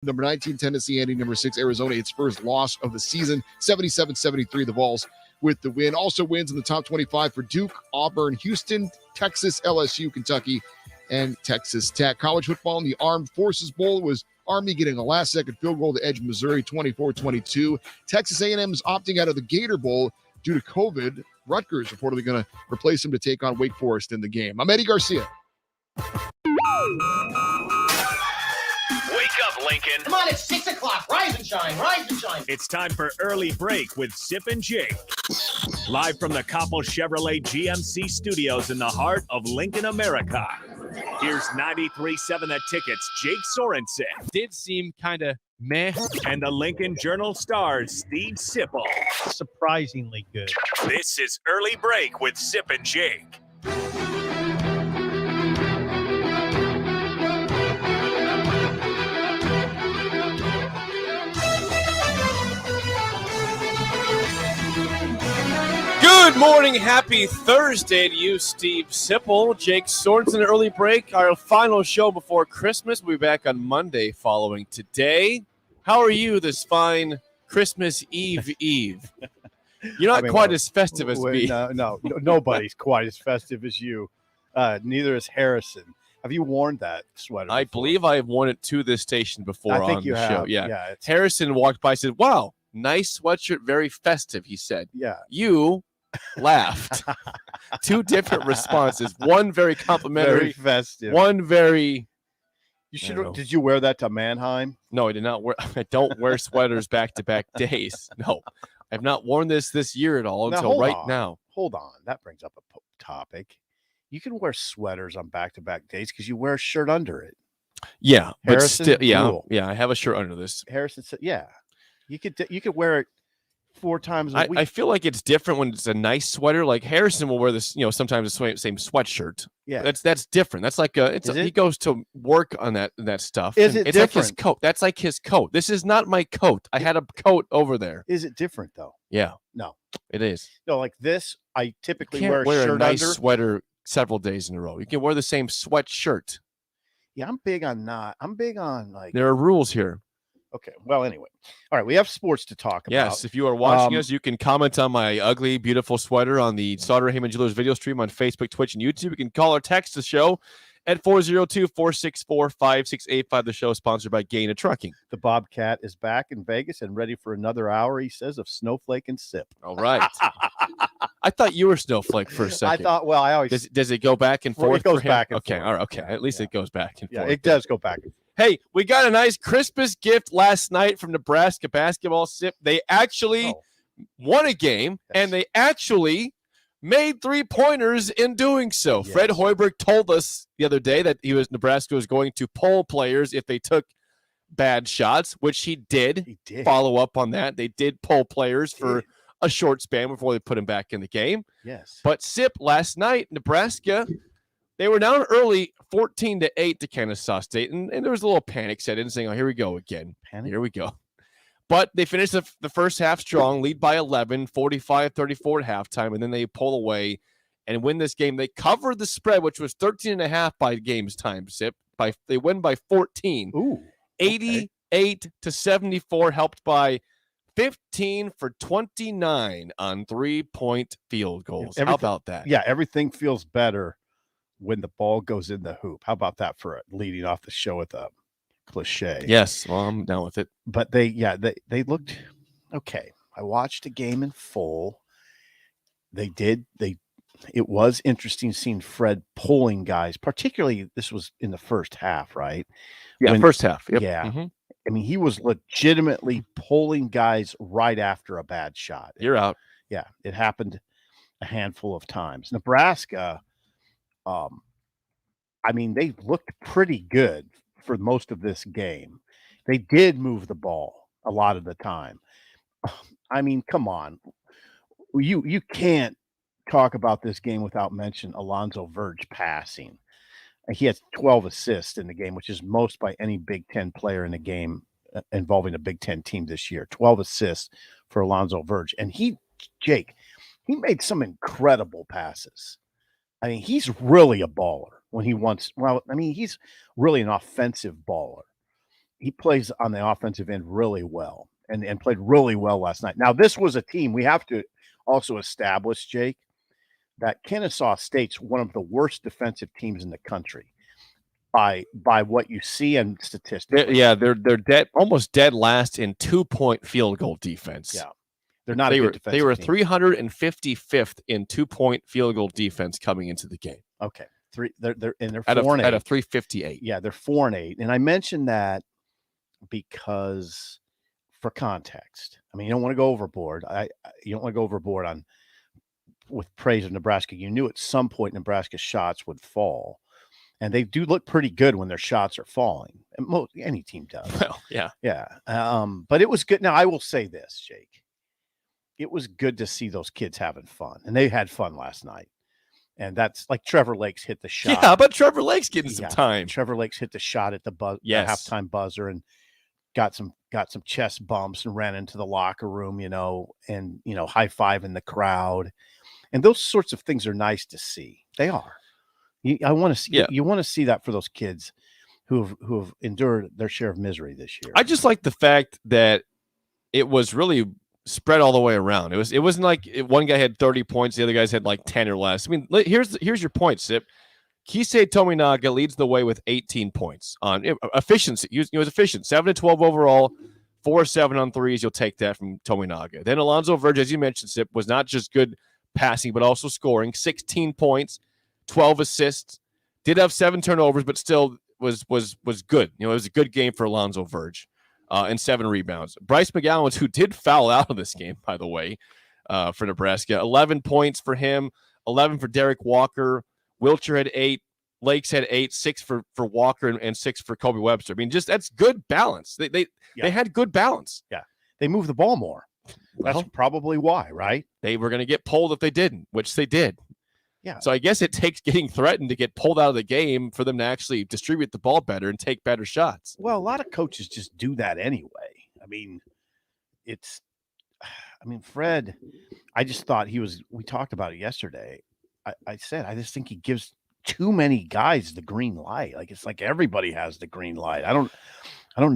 Number 19, Tennessee, and number 6, Arizona. Its first loss of the season, 77-73, the Vols with the win. Also wins in the top 25 for Duke, Auburn, Houston, Texas, LSU, Kentucky, and Texas Tech. College football in the Armed Forces Bowl was Army getting a last-second field goal to edge Missouri 24-22. Texas A&M is opting out of the Gator Bowl due to COVID. Rutgers reportedly going to replace him to take on Wake Forest in the game. I'm Eddie Garcia. Wake up, Lincoln. Come on, it's 6 o'clock. Rise and shine, rise and shine. It's time for Early Break with Sip and Jake. Live from the Koppel Chevrolet GMC studios in the heart of Lincoln, America. Here's 93.7 The Ticket's Jake Sorensen. Did seem kind of meh. And the Lincoln Journal-Star's Steve Sipple. Surprisingly good. This is Early Break with Sip and Jake. Good morning, happy Thursday to you, Steve Sipple, Jake Sorensen. Early break, our final show before Christmas. We'll be back on Monday following today. How are you this fine Christmas Eve? You're not quite as festive as me. No, nobody's quite as festive as you. Neither is Harrison. Have you worn that sweater? I believe I have worn it to this station before I think on you the have. show. Yeah. Harrison walked by and said, "Wow, nice sweatshirt, very festive," he said. Yeah. You laughed. Two different responses. One very complimentary. Very festive. One very... You should. Did you wear that to Mannheim? No, I did not wear. I don't wear sweaters back-to-back days. No, I've not worn this year at all until right now. Hold on. That brings up a topic. You can wear sweaters on back-to-back days because you wear a shirt under it. Yeah, Harrison, but still, cool. yeah. I have a shirt under this. Harrison said, "Yeah, you could wear it 4 times a week." I feel like it's different when it's a nice sweater. Like Harrison will wear this, sometimes the same sweatshirt. Yeah, that's different. That's like he goes to work on that stuff. Is it it's different? Like his coat. That's like his coat. This is not my coat. I had a coat over there. Is it different though? Yeah. No, it is. No, like this, I typically wear a shirt a nice under. sweater several days in a row. You can wear the same sweatshirt. Yeah, I'm big on like. There are rules here. Okay. Well, anyway. All right. We have sports to talk about. Yes. If you are watching us, you can comment on my ugly, beautiful sweater on the Sauter Heyman Jewelers video stream on Facebook, Twitch, and YouTube. You can call or text the show at 402-464-5685. The show is sponsored by Gaina Trucking. The Bobcat is back in Vegas and ready for another hour, he says, of Snowflake and Sip. All right. I thought you were Snowflake for a second. I thought, well, I always... Does it go back and forth? It goes back and forth. forth. All right. Okay. At least it goes back and forth. Yeah, it does go back and forth. Hey, we got a nice Christmas gift last night from Nebraska basketball. Sip. They actually won a game, and they actually made 3-pointers in doing so. Yes. Fred Hoiberg told us the other day that Nebraska was going to pull players if they took bad shots, which he did. He did. Follow up on that. They did pull players for a short span before they put him back in the game. Yes. But Sip, last night, Nebraska, they were down early 14-8 to Kennesaw State, and there was a little panic set in, saying, "Oh, here we go again. Panic? Here we go." But they finished the first half strong, lead by 11, 45-34 at halftime, and then they pull away and win this game. They covered the spread, which was 13.5 by game's time, Sip. They win by 14. Ooh. 88-74, helped by 15 for 29 on 3-point field goals. How about that? Yeah, everything feels better when the ball goes in the hoop. How about that for leading off the show with a cliche? Yes, well, I'm down with it. But they looked okay. I watched the game in full. It was interesting seeing Fred pulling guys, particularly this was in the first half, right? Yeah, first half. Yep. Yeah. Mm-hmm. I mean, he was legitimately pulling guys right after a bad shot. You're out. Yeah, it happened a handful of times. Nebraska, I mean, they looked pretty good for most of this game. They did move the ball a lot of the time. I mean, come on. You can't talk about this game without mention Alonzo Verge passing. He has 12 assists in the game, which is most by any Big Ten player in a game involving a Big Ten team this year. 12 assists for Alonzo Verge. And Jake, he made some incredible passes. I mean, he's really a baller when he wants. Well, I mean, he's really an offensive baller. he plays on the offensive end really well and played really well last night. Now, this was a team we have to also establish, Jake, that Kennesaw State's one of the worst defensive teams in the country by what you see and statistically. They're dead, almost dead last in 2-point field goal defense. Yeah. They're not a good defensive They were team. 355th in 2-point field goal defense coming into the game. Okay. They're 4-8. Out of 358. Yeah, they're 4-8. And I mentioned that because for context. I mean, you don't want to go overboard. You don't want to go overboard with praise of Nebraska. You knew at some point Nebraska's shots would fall. And they do look pretty good when their shots are falling. And any team does. Well, yeah. Yeah. But it was good. Now, I will say this, Jake. It was good to see those kids having fun. And they had fun last night. And that's like Trevor Lakes hit the shot. Yeah, but Trevor Lake's getting some time. Trevor Lakes hit the shot at the halftime buzzer and got some chest bumps and ran into the locker room, and high-fiving the crowd. And those sorts of things are nice to see. They are. I want to see. Yeah. You want to see that for those kids who have endured their share of misery this year. I just like the fact that it was really spread all the way around. It wasn't like one guy had 30 points, the other guys had like 10 or less. I mean, here's your point, Sip. Keisei Tominaga leads the way with 18 points on efficiency. He was efficient, 7-12 overall, 4-7 on threes. You'll take that from Tominaga. Then Alonzo Verge, as you mentioned, Sip, was not just good passing, but also scoring. 16 points, 12 assists. Did have 7 turnovers, but still was good. It was a good game for Alonzo Verge. And 7 rebounds. Bryce McGowan, who did foul out of this game, by the way, for Nebraska. 11 points for him, 11 for Derek Walker. Wilcher had 8. Lakes had 8, 6 for Walker, and 6 for Kobe Webster. I mean, that's good balance. They had good balance. Yeah. They moved the ball more. That's probably why, right? They were going to get pulled if they didn't, which they did. Yeah. So I guess it takes getting threatened to get pulled out of the game for them to actually distribute the ball better and take better shots. Well, a lot of coaches just do that anyway. I mean, Fred, I just thought we talked about it yesterday. I said, I just think he gives too many guys the green light. Like, it's like everybody has the green light. I don't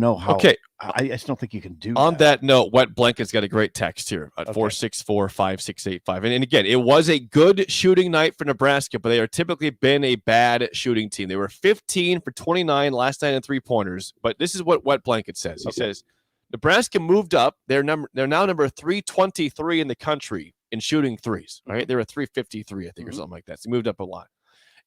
know how. Okay. I just don't think you can do on that note. Wet Blanket's got a great text here at 464-5685. And again, it was a good shooting night for Nebraska, but they are typically been a bad shooting team. They were 15 for 29 last night in 3-pointers. But this is what Wet Blanket says. He says Nebraska moved up. They're now number 323 in the country in shooting threes. Right? They were 353, I think, or something like that. So they moved up a lot.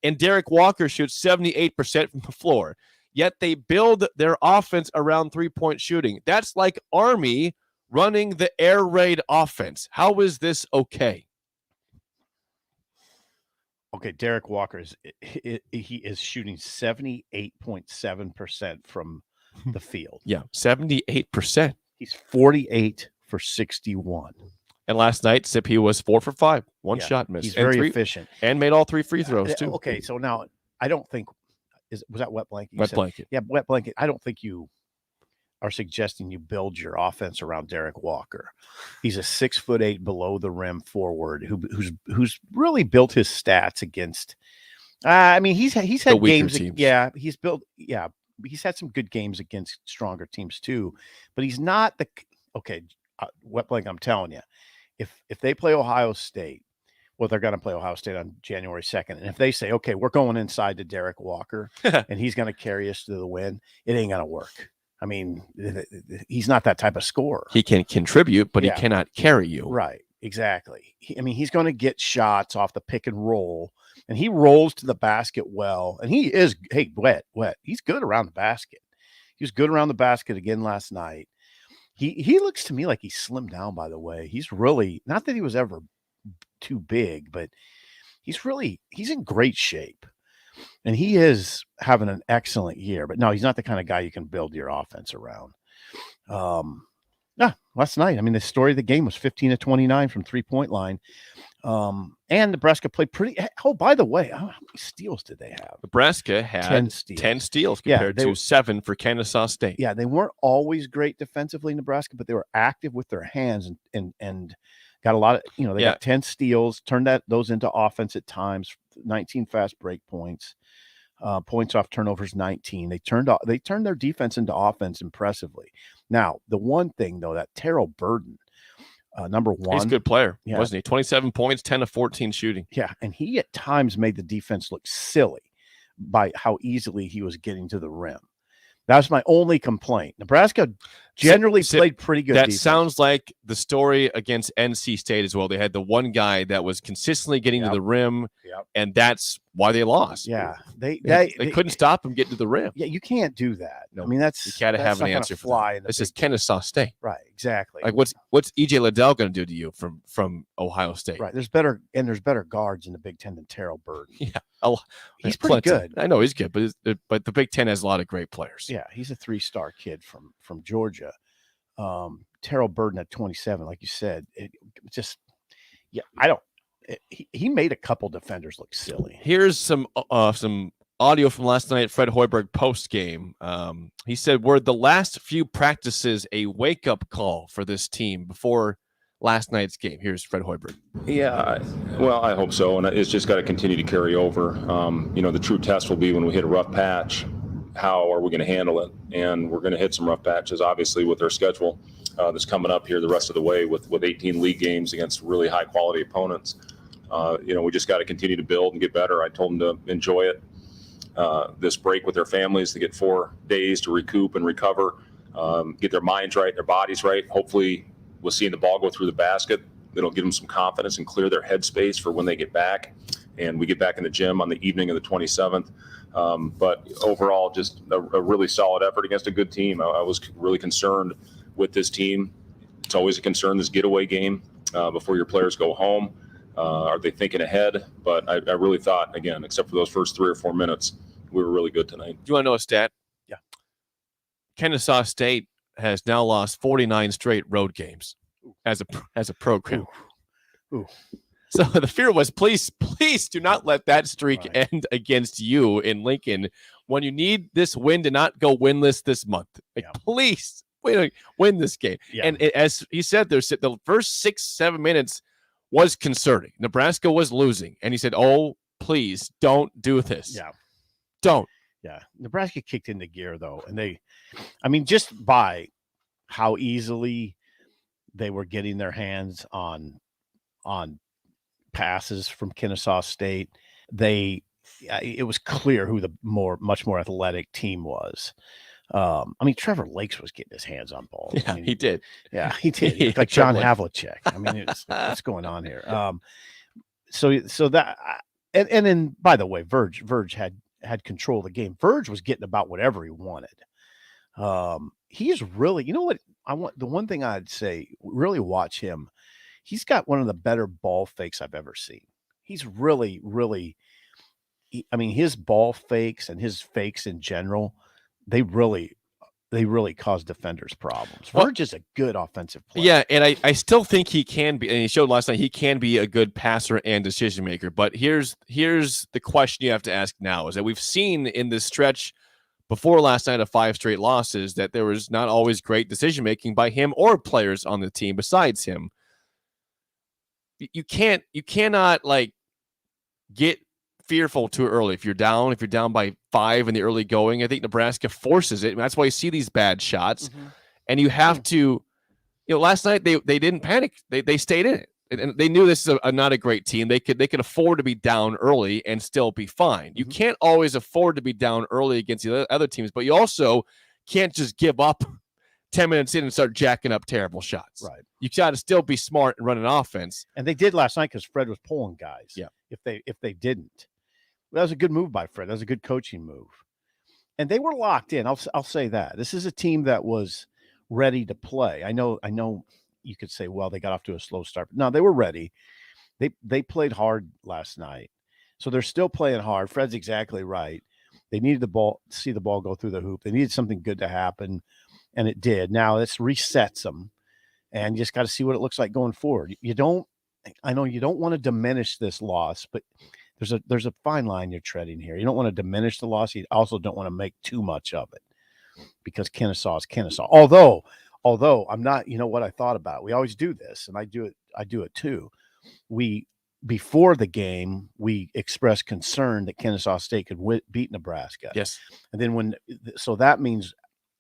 And Derek Walker shoots 78% from the floor. Yet they build their offense around 3-point shooting. That's like Army running the air raid offense. How is this okay? Okay, Derek Walker he is shooting 78.7% from the field. Yeah, 78%. He's 48 for 61. And last night, Sippy was 4 for 5. One shot missed. He's very efficient. And made all 3 free throws, too. Okay, so now I don't think was that Wet Blanket? Wet Blanket. Yeah, Wet Blanket. I don't think you are suggesting you build your offense around Derek Walker. He's a 6'8" below the rim forward who's really built his stats against. He's had games. Teams. Yeah, he's had some good games against stronger teams too, but he's not Wet Blanket. I'm telling you, if they play Ohio State. Well, they're going to play Ohio State on January 2nd. And if they say, okay, we're going inside to Derek Walker and he's going to carry us to the win, it ain't going to work. I mean, he's not that type of scorer. He can contribute, but he cannot carry you. Right, exactly. He's going to get shots off the pick and roll, and he rolls to the basket well. And he is, Wet. He's good around the basket. He was good around the basket again last night. He looks to me like he's slimmed down, by the way. He's really, not that he was ever too big, but he's in great shape, and he is having an excellent year. But no, he's not the kind of guy you can build your offense around. Last night, the story of the game was 15 of 29 from 3-point line, and Nebraska played pretty. Oh, by the way, how many steals did they have? Nebraska had 10 steals compared to 7 for Kennesaw State. Yeah, they weren't always great defensively, Nebraska, but they were active with their hands and got a lot of, they got 10 steals, turned those into offense at times, 19 fast break points. Points off turnovers 19. They turned their defense into offense impressively. Now, the one thing though, that Terrell Burden, number one, he's a good player, Yeah. wasn't he? 27 points, 10 of 14 shooting. Yeah, and he at times made the defense look silly by how easily he was getting to the rim. That's my only complaint. Nebraska generally played pretty good That defense. sounds like the story against NC State as well. They had the one guy that was consistently getting to the rim, and that's why they lost. Yeah, they couldn't stop him getting to the rim. Yeah, you can't do that. No, I mean, you gotta have an answer for that. This is Kennesaw State, right? Exactly. Like what's EJ Liddell going to do to you from Ohio State? Right. There's better guards in the Big Ten than Terrell Burden. Yeah, he's pretty good. I know he's good, but the Big Ten has a lot of great players. Yeah, he's a 3-star kid from Georgia. Terrell Burden at 27, like you said, he made a couple defenders look silly. Here's some audio from last night at Fred Hoiberg post game. He said, "Were the last few practices a wake up call for this team before last night's game?" Here's Fred Hoiberg. Yeah, well, I hope so, and it's just got to continue to carry over. The true test will be when we hit a rough patch. How are we going to handle it? And we're going to hit some rough patches, obviously, with our schedule that's coming up here the rest of the way with 18 league games against really high-quality opponents. We just got to continue to build and get better. I told them to enjoy it, this break with their families, to get 4 days to recoup and recover, get their minds right, their bodies right. Hopefully, with seeing the ball go through the basket, it'll give them some confidence and clear their headspace for when they get back. And we get back in the gym on the evening of the 27th. But overall, just a really solid effort against a good team. I was really concerned with this team. It's always a concern, this getaway game before your players go home. Are they thinking ahead? But I really thought, again, except for those first 3 or 4 minutes, we were really good tonight. Do you want to know a stat? Yeah. Kennesaw State has now lost 49 straight road games as a program. Ooh. So the fear was, please do not let that streak end against you in Lincoln when you need this win to not go winless this month. Please win this game. Yeah. And as he said, the first 6-7 minutes was concerning. Nebraska was losing, and he said, "Oh, please don't do this. Yeah, don't." Yeah, Nebraska kicked into gear though, and just by how easily they were getting their hands on passes from Kennesaw State, it was clear who the much more athletic team was. Trevor Lakes was getting his hands on balls. Yeah, he did. Yeah, he did. He looked like John Havlicek. What's going on here? So that, and then by the way, Verge had control of the game. Verge was getting about whatever he wanted. He's really, the one thing I'd say, really watch him. He's got one of the better ball fakes I've ever seen. He's really, really, his ball fakes and his fakes in general, they really cause defenders problems. Verge is a good offensive player. Yeah, and I still think he can be, and he showed last night, he can be a good passer and decision maker. But here's the question you have to ask now, is that we've seen in this stretch before last night of 5 straight losses that there was not always great decision making by him or players on the team besides him. You cannot get fearful too early. If you're down by 5 in the early going, I think Nebraska forces it. And that's why you see these bad shots. Mm-hmm. And you have to, last night they didn't panic. They stayed in it. And they knew this is not a great team. They could afford to be down early and still be fine. You can't always afford to be down early against the other teams, but you also can't just give up 10 minutes in and start jacking up terrible shots. Right. You got to still be smart and run an offense. And they did last night because Fred was pulling guys. Yeah. If they didn't, that was a good move by Fred. That was a good coaching move. And they were locked in. I'll say that. This is a team that was ready to play. I know you could say, well, they got off to a slow start. No, they were ready. They played hard last night. So they're still playing hard. Fred's exactly right. They needed see the ball go through the hoop. They needed something good to happen, and it did. Now this resets them, and you just got to see what it looks like going forward. I know you don't want to diminish this loss, but there's a fine line you're treading here. You don't want to diminish the loss. You also don't want to make too much of it, because Kennesaw is Kennesaw. Although I'm not, what I thought about, we always do this, and I do it too. before the game, we expressed concern that Kennesaw State could beat Nebraska. Yes. And then so that means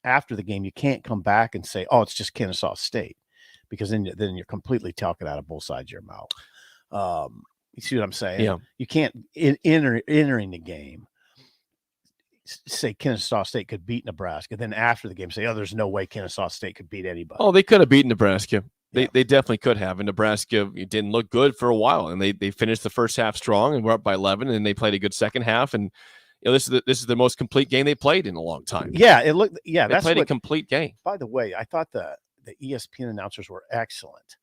after the game, you can't come back and say, oh, it's just Kennesaw State, because then you're completely talking out of both sides of your mouth. You see what I'm saying? Yeah. You can't entering the game say Kennesaw State could beat Nebraska. Then after the game, say, oh, there's no way Kennesaw State could beat anybody. Oh, they could have beaten Nebraska. Yeah. They definitely could have. And Nebraska, it didn't look good for a while. And they finished the first half strong and were up by 11. And they played a good second half. And this is the most complete game they played in a long time. Yeah, it looked. Yeah, they played a complete game. By the way, I thought the ESPN announcers were excellent.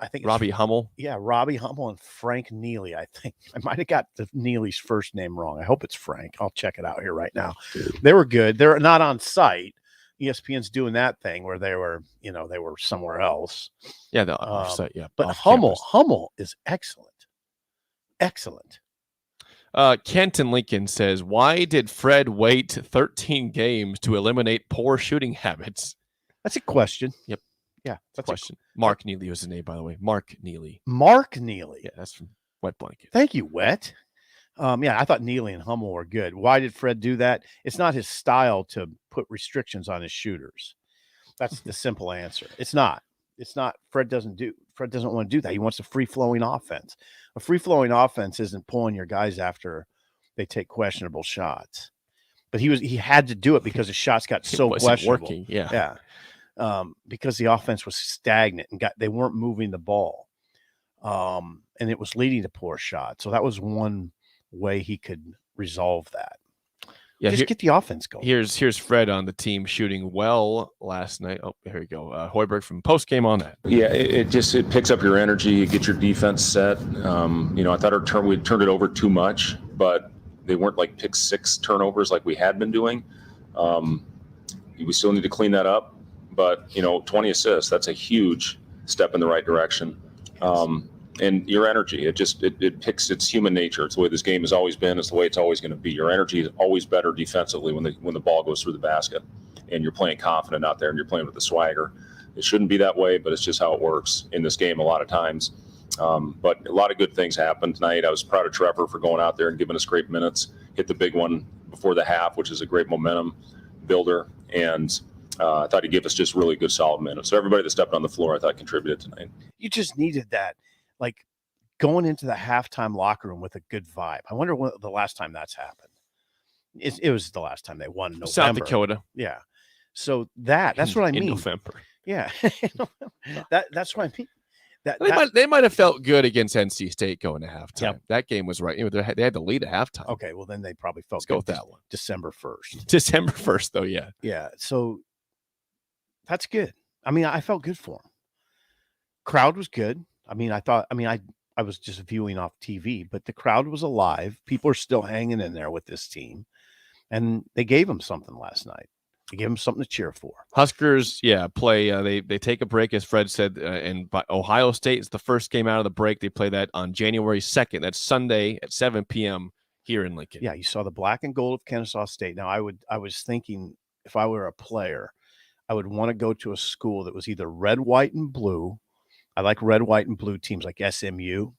I think Robbie Hummel. Yeah, Robbie Hummel and Frank Neely. I think I might have got the Neely's first name wrong. I hope it's Frank. I'll check it out here right now. They were good. They're not on site. ESPN's doing that thing where they were somewhere else. Yeah, the offsite. Yeah, but Hummel is excellent. Excellent. Kenton Lincoln says, "Why did Fred wait 13 games to eliminate poor shooting habits?" That's a question. Yep. Yeah, that's a question. Mark Neely was his name, by the way. Mark Neely. Mark Neely. Yeah, that's from Wet Blanket. Thank you, Wet. Yeah, I thought Neely and Hummel were good. Why did Fred do that? It's not his style to put restrictions on his shooters. That's the simple answer. It's not. Fred doesn't want to do that. He wants a free-flowing offense. A free-flowing offense isn't pulling your guys after they take questionable shots. But he had to do it because his shots got so questionable. Working. Yeah. Yeah. Because the offense was stagnant and they weren't moving the ball. And it was leading to poor shots. So that was one way he could resolve that. Yeah, just get the offense going. Here's Fred on the team shooting well last night. Oh, here we go. Hoiberg from post game on that. Yeah, it picks up your energy. You get your defense set. I thought we turned it over too much, but they weren't like pick six turnovers like we had been doing. We still need to clean that up. But, 20 assists, that's a huge step in the right direction. And your energy, it picks its human nature. It's the way this game has always been. It's the way it's always going to be. Your energy is always better defensively when the ball goes through the basket and you're playing confident out there and you're playing with the swagger. It shouldn't be that way, but it's just how it works in this game a lot of times. But a lot of good things happened tonight. I was proud of Trevor for going out there and giving us great minutes. Hit the big one before the half, which is a great momentum builder. And I thought he gave us just really good, solid minutes. So everybody that stepped on the floor, I thought, contributed tonight. You just needed that, like going into the halftime locker room with a good vibe. I wonder when the last time that's happened. It was the last time they won in November. South Dakota. Yeah. So that's what I mean. In November. Yeah. That's what I mean. They might have felt good against NC State going to halftime. Yep. That game was right. They had the lead at halftime. Okay, well then they probably felt Let's good go with that one. December 1st. December 1st, though, yeah. Yeah. So that's good. I mean, I felt good for them. Crowd was good. I was just viewing off TV, but the crowd was alive. People are still hanging in there with this team. And they gave them something last night. They gave them something to cheer for. Huskers, play. They take a break, as Fred said, and Ohio State is the first game out of the break. They play that on January 2nd. That's Sunday at 7 p.m. here in Lincoln. Yeah, you saw the black and gold of Kennesaw State. Now, I was thinking if I were a player, I would want to go to a school that was either red, white, and blue. I like red, white, and blue teams like SMU.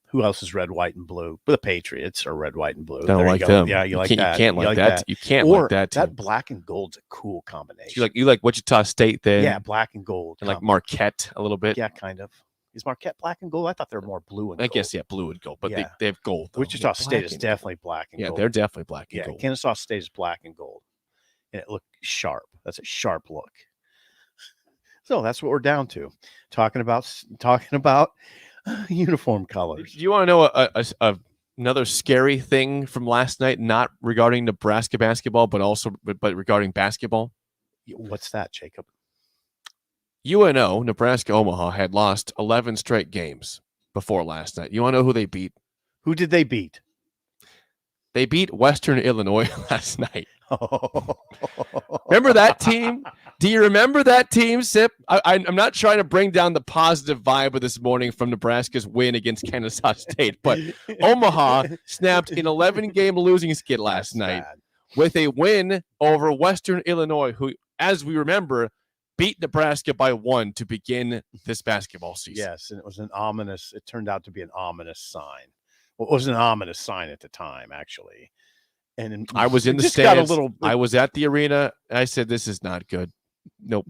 Who else is red, white, and blue? The Patriots are red, white, and blue. Don't like them. Yeah, you like that. You can't like that. You can't or like that. That black and gold's a cool combination. So you like Wichita State then? Yeah, black and gold. And like Marquette a little bit. Yeah, kind of. Is Marquette black and gold? I thought they were more blue and gold. I guess, blue and gold, but yeah. they have gold. Though. Wichita State is definitely black and gold. Yeah, they're definitely black and gold. Kennesaw State is black and gold. And it looked sharp. That's a sharp look. So that's what we're down to. Talking about uniform colors. Do you want to know another scary thing from last night, not regarding Nebraska basketball, but regarding basketball? What's that, Jacob? UNO, Nebraska Omaha, had lost 11 straight games before last night. You want to know who they beat? Who did they beat? They beat Western Illinois last night. Remember that team? Do you remember that team, Sip? I'm not trying to bring down the positive vibe of this morning from Nebraska's win against Kennesaw State, but Omaha snapped an 11-game losing skid last night with a win over Western Illinois, who, as we remember, beat Nebraska by 1 to begin this basketball season. Yes, and it turned out to be an ominous sign. Well, it was an ominous sign at the time, actually. And I was in the just got stands. a little. I was at the arena. And I said, "This is not good." Nope.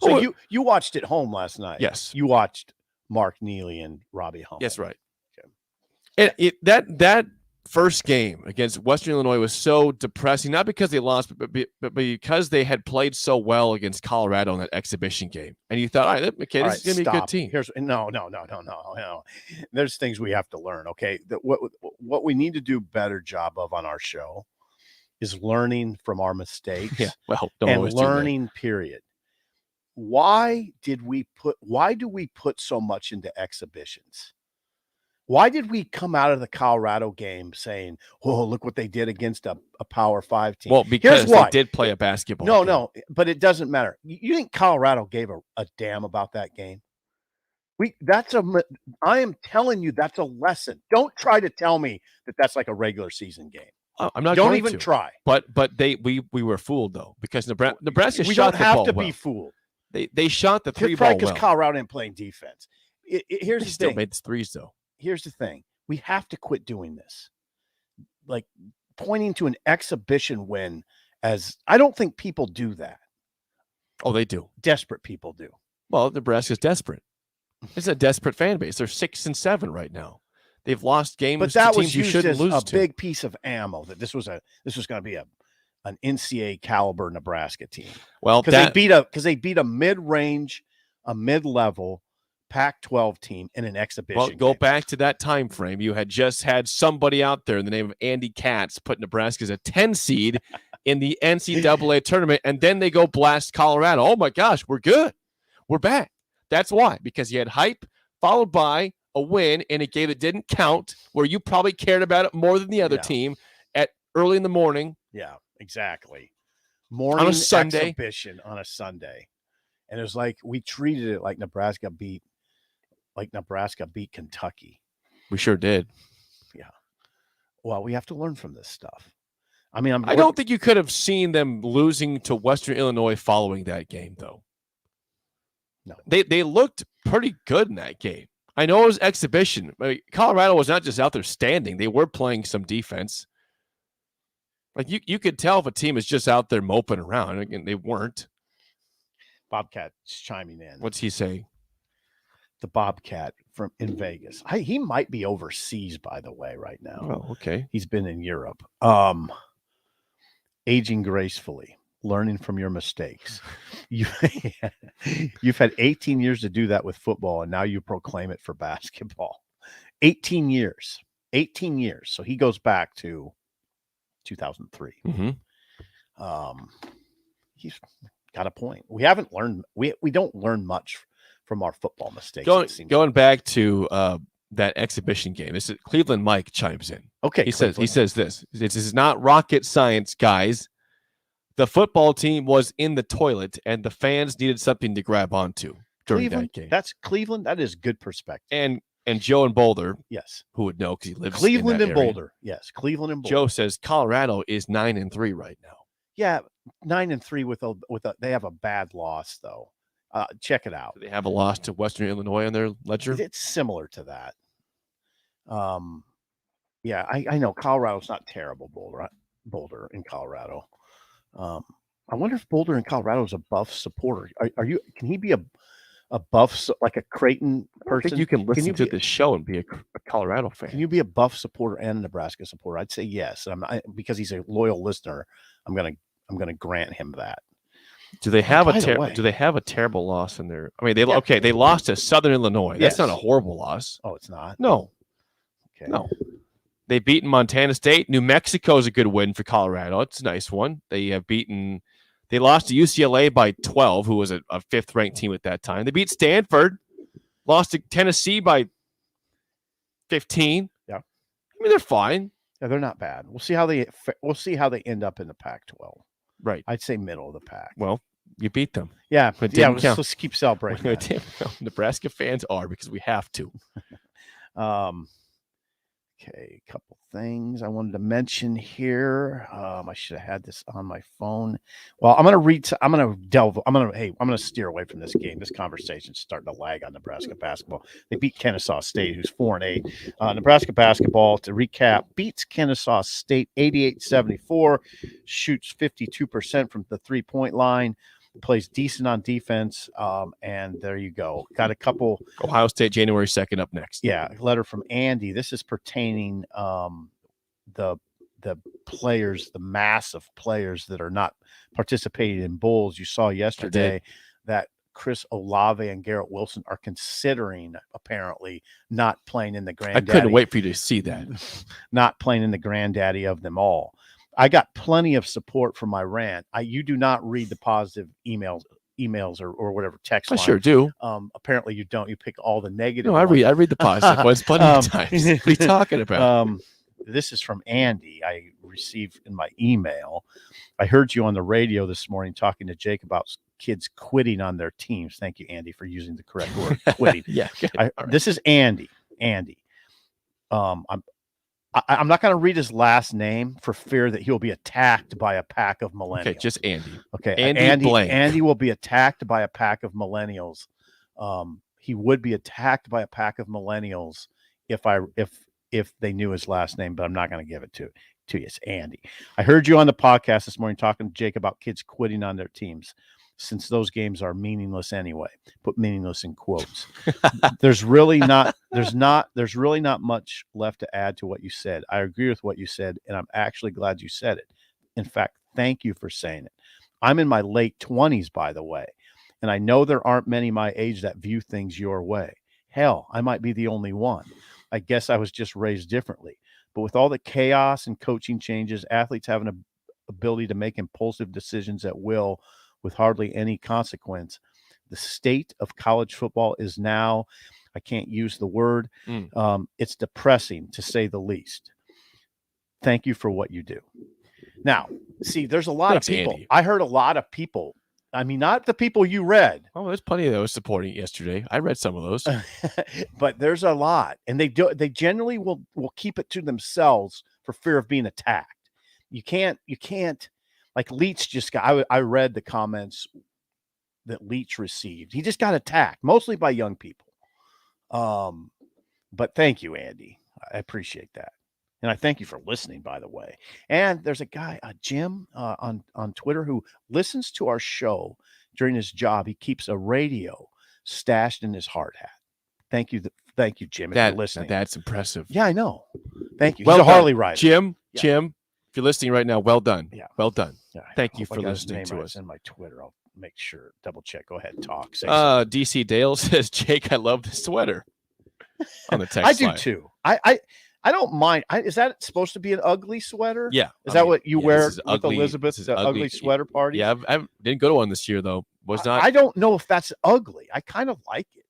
So you watched it home last night. Yes. You watched Mark Neely and Robbie Hummel. Yes, right. Okay. And that first game against Western Illinois was so depressing, not because they lost, but because they had played so well against Colorado in that exhibition game. And you thought, all right, okay, this is going to be a good team. No. There's things we have to learn. Okay, what we need to do better job of on our show is learning from our mistakes. Yeah, well, don't and always do that. learning. Period. Why do we put so much into exhibitions? Why did we come out of the Colorado game saying, "Oh, look what they did against a Power 5 team"? Well, because they did play a basketball game. No, but it doesn't matter. You think Colorado gave a damn about that game? I am telling you, that's a lesson. Don't try to tell me that that's like a regular season game. I'm not. Don't going even to. try. But we were fooled though, because Nebraska We shot don't the have ball to well. be fooled. They shot the three Probably ball because well. Colorado didn't play defense. Here's They the still thing. made the threes though. Here's the thing. We have to quit doing this. Like pointing to an exhibition win as I don't think people do that. Oh, they do. Desperate people do. Well, Nebraska's desperate. It's a desperate fan base. They're 6-7 right now. They've lost games But that to was teams you used shouldn't as lose a to. big piece of ammo that this was going to be an NCAA caliber Nebraska team. Well, Because they beat a mid-range, a mid-level Pac-12 team in an exhibition. well, go game. back to that time frame. You had just had somebody out there in the name of Andy Katz put Nebraska as a 10 seed in the NCAA tournament, and then they go blast Colorado. Oh my gosh, we're good. We're back. That's why, because you had hype followed by a win in a game that didn't count, where you probably cared about it more than the other Yeah. team at early in the morning. Yeah, exactly. Morning On a Sunday. exhibition on a Sunday. And it was like we treated it like Nebraska beat Kentucky. We sure did. Well, we have to learn from this stuff. I mean, I don't think you could have seen them losing to Western Illinois following that game, though. No. They looked pretty good in that game. I know it was exhibition. I mean, Colorado was not just out there standing. They were playing some defense. Like you could tell if a team is just out there moping around. Again, they weren't. Bobcat's chiming in. What's he saying? The Bobcat in Vegas? He might be overseas, by the way, right now. Oh, okay. He's been in Europe. Aging gracefully, learning from your mistakes. You've had 18 years to do that with football, and now you proclaim it for basketball. 18 years. So he goes back to 2003. Mm-hmm. He's got a point. We haven't learned. We don't learn much from our football mistakes. Going back to that exhibition game. This is Cleveland Mike chimes in. Okay. He says this. This is not rocket science, guys. The football team was in the toilet, and the fans needed something to grab onto during that game. That's Cleveland. That is good perspective. And Joe in Boulder, Yes. who would know because he lives Cleveland in and that area. Boulder. Yes. Cleveland and Boulder. Joe says Colorado is 9-3 right now. Yeah. 9-3 with a they have a bad loss though. Check it out. Do they have a loss to Western Illinois on their ledger? It's similar to that. Yeah, I know Colorado's not terrible. Boulder in Colorado. I wonder if Boulder in Colorado is a Buff supporter. Are you? Can he be a Buff, like a Creighton I person? think you can listen you to be- this show and be a Colorado fan. Can you be a Buff supporter and a Nebraska supporter? I'd say yes. Because he's a loyal listener. I'm gonna grant him that. Do they have By the way- do they have a terrible loss in their? I mean, they lost to Southern Illinois. That's Yes. not a horrible loss. Oh, it's not. No, Okay. no. They beaten Montana State. New Mexico is a good win for Colorado. It's a nice one. They lost to UCLA by 12, who was a fifth ranked team at that time. They beat Stanford. Lost to Tennessee by 15. Yeah. I mean, they're fine. Yeah, they're not bad. We'll see how they end up in the Pac-12. Right. I'd say middle of the pack. Well, you beat them. Yeah, But it yeah. didn't count. Let's keep celebrating. that. Nebraska fans are because we have to. Okay, a couple things I wanted to mention here. I should have had this on my phone. Well, I'm going to steer away from this game. This conversation's starting to lag on Nebraska basketball. They beat Kennesaw State, who's 4-8. Nebraska basketball, to recap, beats Kennesaw State 88-74, shoots 52% from the three-point line, plays decent on defense, and there you go. Got a couple. Ohio State, January 2nd, up next. Yeah, a letter from Andy. This is pertaining the players, the mass of players that are not participating in bowls. You saw yesterday that Chris Olave and Garrett Wilson are considering apparently not playing in the granddaddy. I couldn't wait for you to see that. Not playing in the granddaddy of them all. I got plenty of support for my rant. You do not read the positive emails or whatever text I line. sure do. Apparently you don't. You pick all the negative. No, I read the positive ones plenty of times. What are you talking about? This is from Andy. I received in my email. I heard you on the radio this morning talking to Jake about kids quitting on their teams. Thank you, Andy, for using the correct word, quitting. Yeah. This is Andy. I'm not going to read his last name for fear that he'll be attacked by a pack of millennials. Okay, just Andy. Okay, Andy will be attacked by a pack of millennials. He would be attacked by a pack of millennials if they knew his last name, but I'm not going to give it to you. It's Andy. I heard you on the podcast this morning talking to Jake about kids quitting on their teams, since those games are meaningless anyway. Put meaningless in quotes. There's really not much left to add to what you said. I agree with what you said, and I'm actually glad you said it. In fact, thank you for saying it. I'm in my late 20s, by the way, and I know there aren't many my age that view things your way. Hell, I might be the only one. I guess I was just raised differently. But with all the chaos and coaching changes, athletes having an ability to make impulsive decisions at will with hardly any consequence, the state of college football is now, I can't use the word, it's depressing to say the least. Thank you for what you do. Now, see, there's a lot of people. Andy. I heard a lot of people. I mean, not the people you read. Oh, there's plenty of those supporting it yesterday. I read some of those. But there's a lot. And they generally will keep it to themselves for fear of being attacked. You can't like Leach just got, I read the comments that Leach received. He just got attacked, mostly by young people. But thank you, Andy. I appreciate that. And I thank you for listening, by the way. And there's a guy, Jim, on Twitter who listens to our show during his job. He keeps a radio stashed in his hard hat. Thank you, Jim, if you're listening. That's impressive. Yeah, I know. Thank you. Well He's a done. Harley rider. Jim, if you're listening right now, well done. Yeah. Well done. Yeah, Thank you I for got his listening name to right. us. It's in my Twitter. I'll make sure, double check. Go ahead and talk. Say DC Dale says, Jake, I love the sweater. On the text I do line. too. I don't mind. Is that supposed to be an ugly sweater? Yeah. Is that what you wear this is with ugly. Elizabeth? This is The ugly sweater party? Yeah, I didn't go to one this year, though. Was not. I don't know if that's ugly. I kind of like it.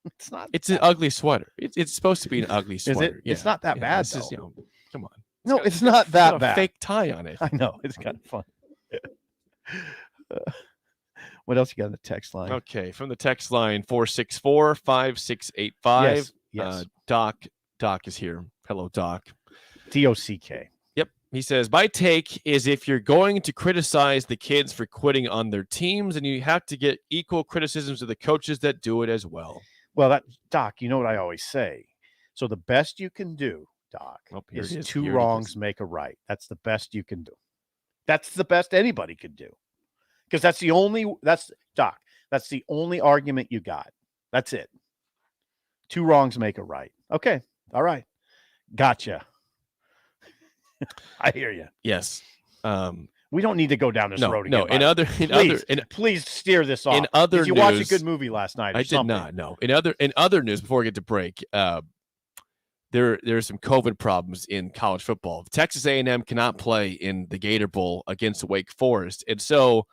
It's not. It's an ugly sweater. It's supposed to be an ugly Is it? sweater. It's not that bad, This is, though. come on. No, it's not Got that a bad. fake tie on it. I know. It's kind of fun. What else you got in the text line? Okay, from the text line 464-5685. Yes. Doc is here. Hello, Doc. DOCK. Yep. He says, my take is if you're going to criticize the kids for quitting on their teams, then you have to get equal criticisms of the coaches that do it as well. Well, Doc, you know what I always say. So the best you can do, Doc, Here is it is. two Here it wrongs is. make a right. That's the best you can do. That's the best anybody could do. Because that's the only argument you got. That's it. Two wrongs make a right. Okay. All right. Gotcha. I hear you. Yes. We don't need to go down this road again. Please steer this off. In other Did you watch a news- good movie last night? Or I did something? not. No. In other news, before we get to break, there's some COVID problems in college football. Texas A&M cannot play in the Gator Bowl against Wake Forest, and so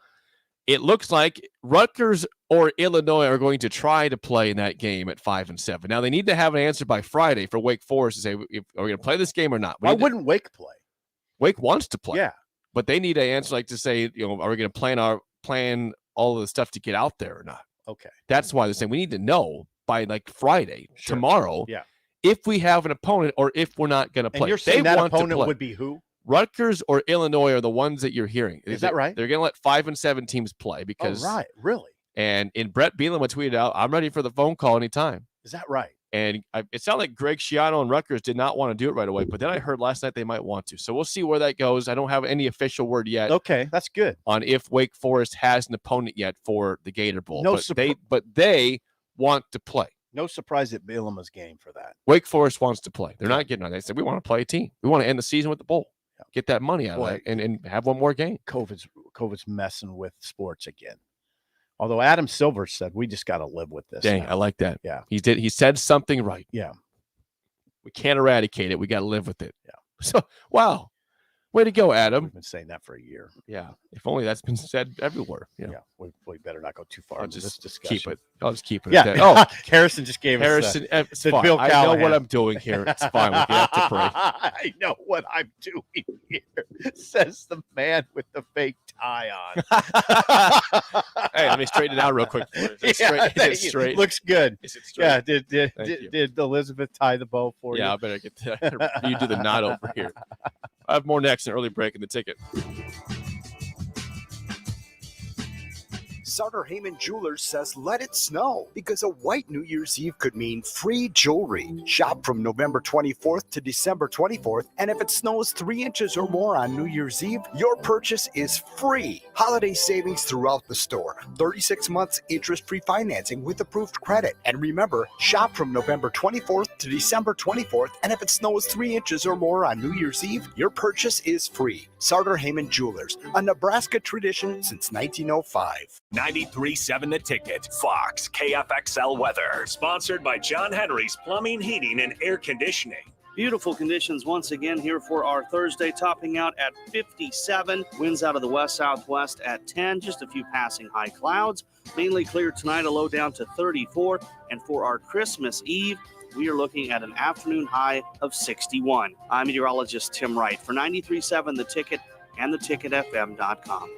it looks like Rutgers or Illinois are going to try to play in that game at 5-7. Now they need to have an answer by Friday for Wake Forest to say, are we going to play this game or not? Why wouldn't Wake play? Wake wants to play. Yeah. But they need an answer to say, are we going to plan all of the stuff to get out there or not? Okay. That's why they're saying we need to know by Friday, tomorrow. Yeah. if we have an opponent or if we're not going to play. And you're saying that want to opponent play. would be who? Rutgers or Illinois are the ones that you're hearing. Is that right? They're going to let 5 and 7 teams play because. Oh, right. Really? And in Brett Bielema tweeted out, I'm ready for the phone call anytime. Is that right? And it sounded like Greg Schiano and Rutgers did not want to do it right away. But then I heard last night they might want to. So we'll see where that goes. I don't have any official word yet. Okay, that's good. On if Wake Forest has an opponent yet for the Gator Bowl. No but they want to play. No surprise at Bielema's game for that. Wake Forest wants to play. They're not getting on. They said, we want to play a team. We want to end the season with the bowl. Get that money out of it and have one more game. COVID's messing with sports again. Although Adam Silver said we just got to live with this. Dang, now. I like that. Yeah. He said something right. Yeah. We can't eradicate it. We got to live with it. Yeah. So, wow. Way to go, Adam. We've been saying that for a year. Yeah. If only that's been said everywhere. Yeah. We better not go too far into this discussion. Keep it. I'll just keep it. Yeah. At that. Oh, Harrison just gave Harrison. us It's fine. Bill I know what I'm doing here. It's fine. We have to pray. I know what I'm doing here, says the man with the fake tie on. Hey, let me straighten it out real quick. Is it straight? Looks good. Is it straight? Yeah. Did Elizabeth tie the bow for you? Yeah, I better get that. You do the knot over here. I have more next, an early break in the ticket. Sutter Heyman Jewelers says let it snow because a white New Year's Eve could mean free jewelry. Shop from November 24th to December 24th, and if it snows 3 inches or more on New Year's Eve, your purchase is free. Holiday savings throughout the store. 36 months interest-free financing with approved credit. And remember, shop from November 24th to December 24th, and if it snows 3 inches or more on New Year's Eve, your purchase is free. Sutter Heyman Jewelers, a Nebraska tradition since 1905. 93.7 The Ticket, Fox, KFXL weather. Sponsored by John Henry's Plumbing, Heating, and Air Conditioning. Beautiful conditions once again here for our Thursday, topping out at 57. Winds out of the west-southwest at 10. Just a few passing high clouds. Mainly clear tonight, a low down to 34. And for our Christmas Eve, we are looking at an afternoon high of 61. I'm meteorologist Tim Wright for 93.7 The Ticket and theticketfm.com.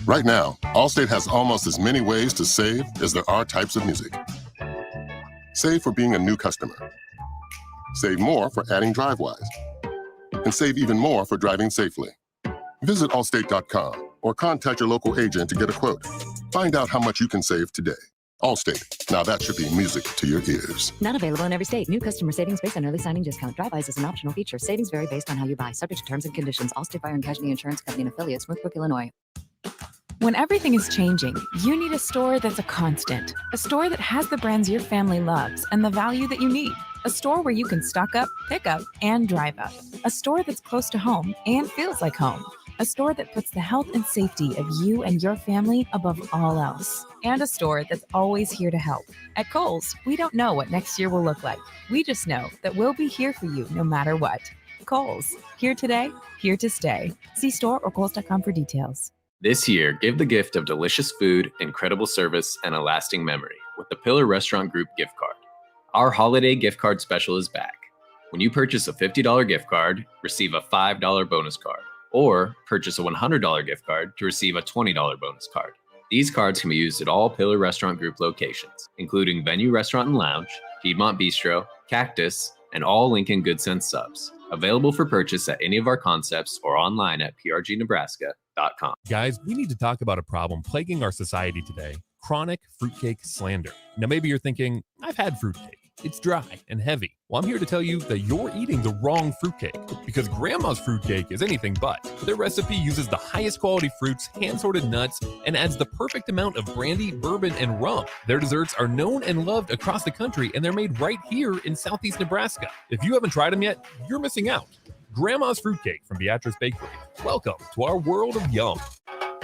Right now, Allstate has almost as many ways to save as there are types of music. Save for being a new customer. Save more for adding DriveWise. And save even more for driving safely. Visit Allstate.com or contact your local agent to get a quote. Find out how much you can save today. Allstate. Now that should be music to your ears. Not available in every state. New customer savings based on early signing discount. DriveWise is an optional feature. Savings vary based on how you buy. Subject to terms and conditions. Allstate Fire and Casualty Insurance Company and affiliates, Northbrook, Illinois. When everything is changing, you need a store that's a constant. A store that has the brands your family loves and the value that you need. A store where you can stock up, pick up, and drive up. A store that's close to home and feels like home. A store that puts the health and safety of you and your family above all else. And a store that's always here to help. At Kohl's, we don't know what next year will look like. We just know that we'll be here for you no matter what. Kohl's, here today, here to stay. See store or Kohls.com for details. This year, give the gift of delicious food, incredible service, and a lasting memory with the Pillar Restaurant Group gift card. Our holiday gift card special is back. When you purchase a $50 gift card, receive a $5 bonus card, or purchase a $100 gift card to receive a $20 bonus card. These cards can be used at all Pillar Restaurant Group locations, including Venue Restaurant and Lounge, Piedmont Bistro, Cactus, and all Lincoln Good Sense subs. Available for purchase at any of our concepts or online at prgnebraska.com. Guys, we need to talk about a problem plaguing our society today: chronic fruitcake slander. Now, maybe you're thinking, I've had fruitcake. It's dry and heavy. Well, I'm here to tell you that you're eating the wrong fruitcake, because Grandma's Fruitcake is anything but. Their recipe uses the highest quality fruits, hand-sorted nuts, and adds the perfect amount of brandy, bourbon, and rum. Their desserts are known and loved across the country, and they're made right here in Southeast Nebraska. If you haven't tried them yet, you're missing out. Grandma's Fruitcake from Beatrice Bakery. Welcome to our world of yum.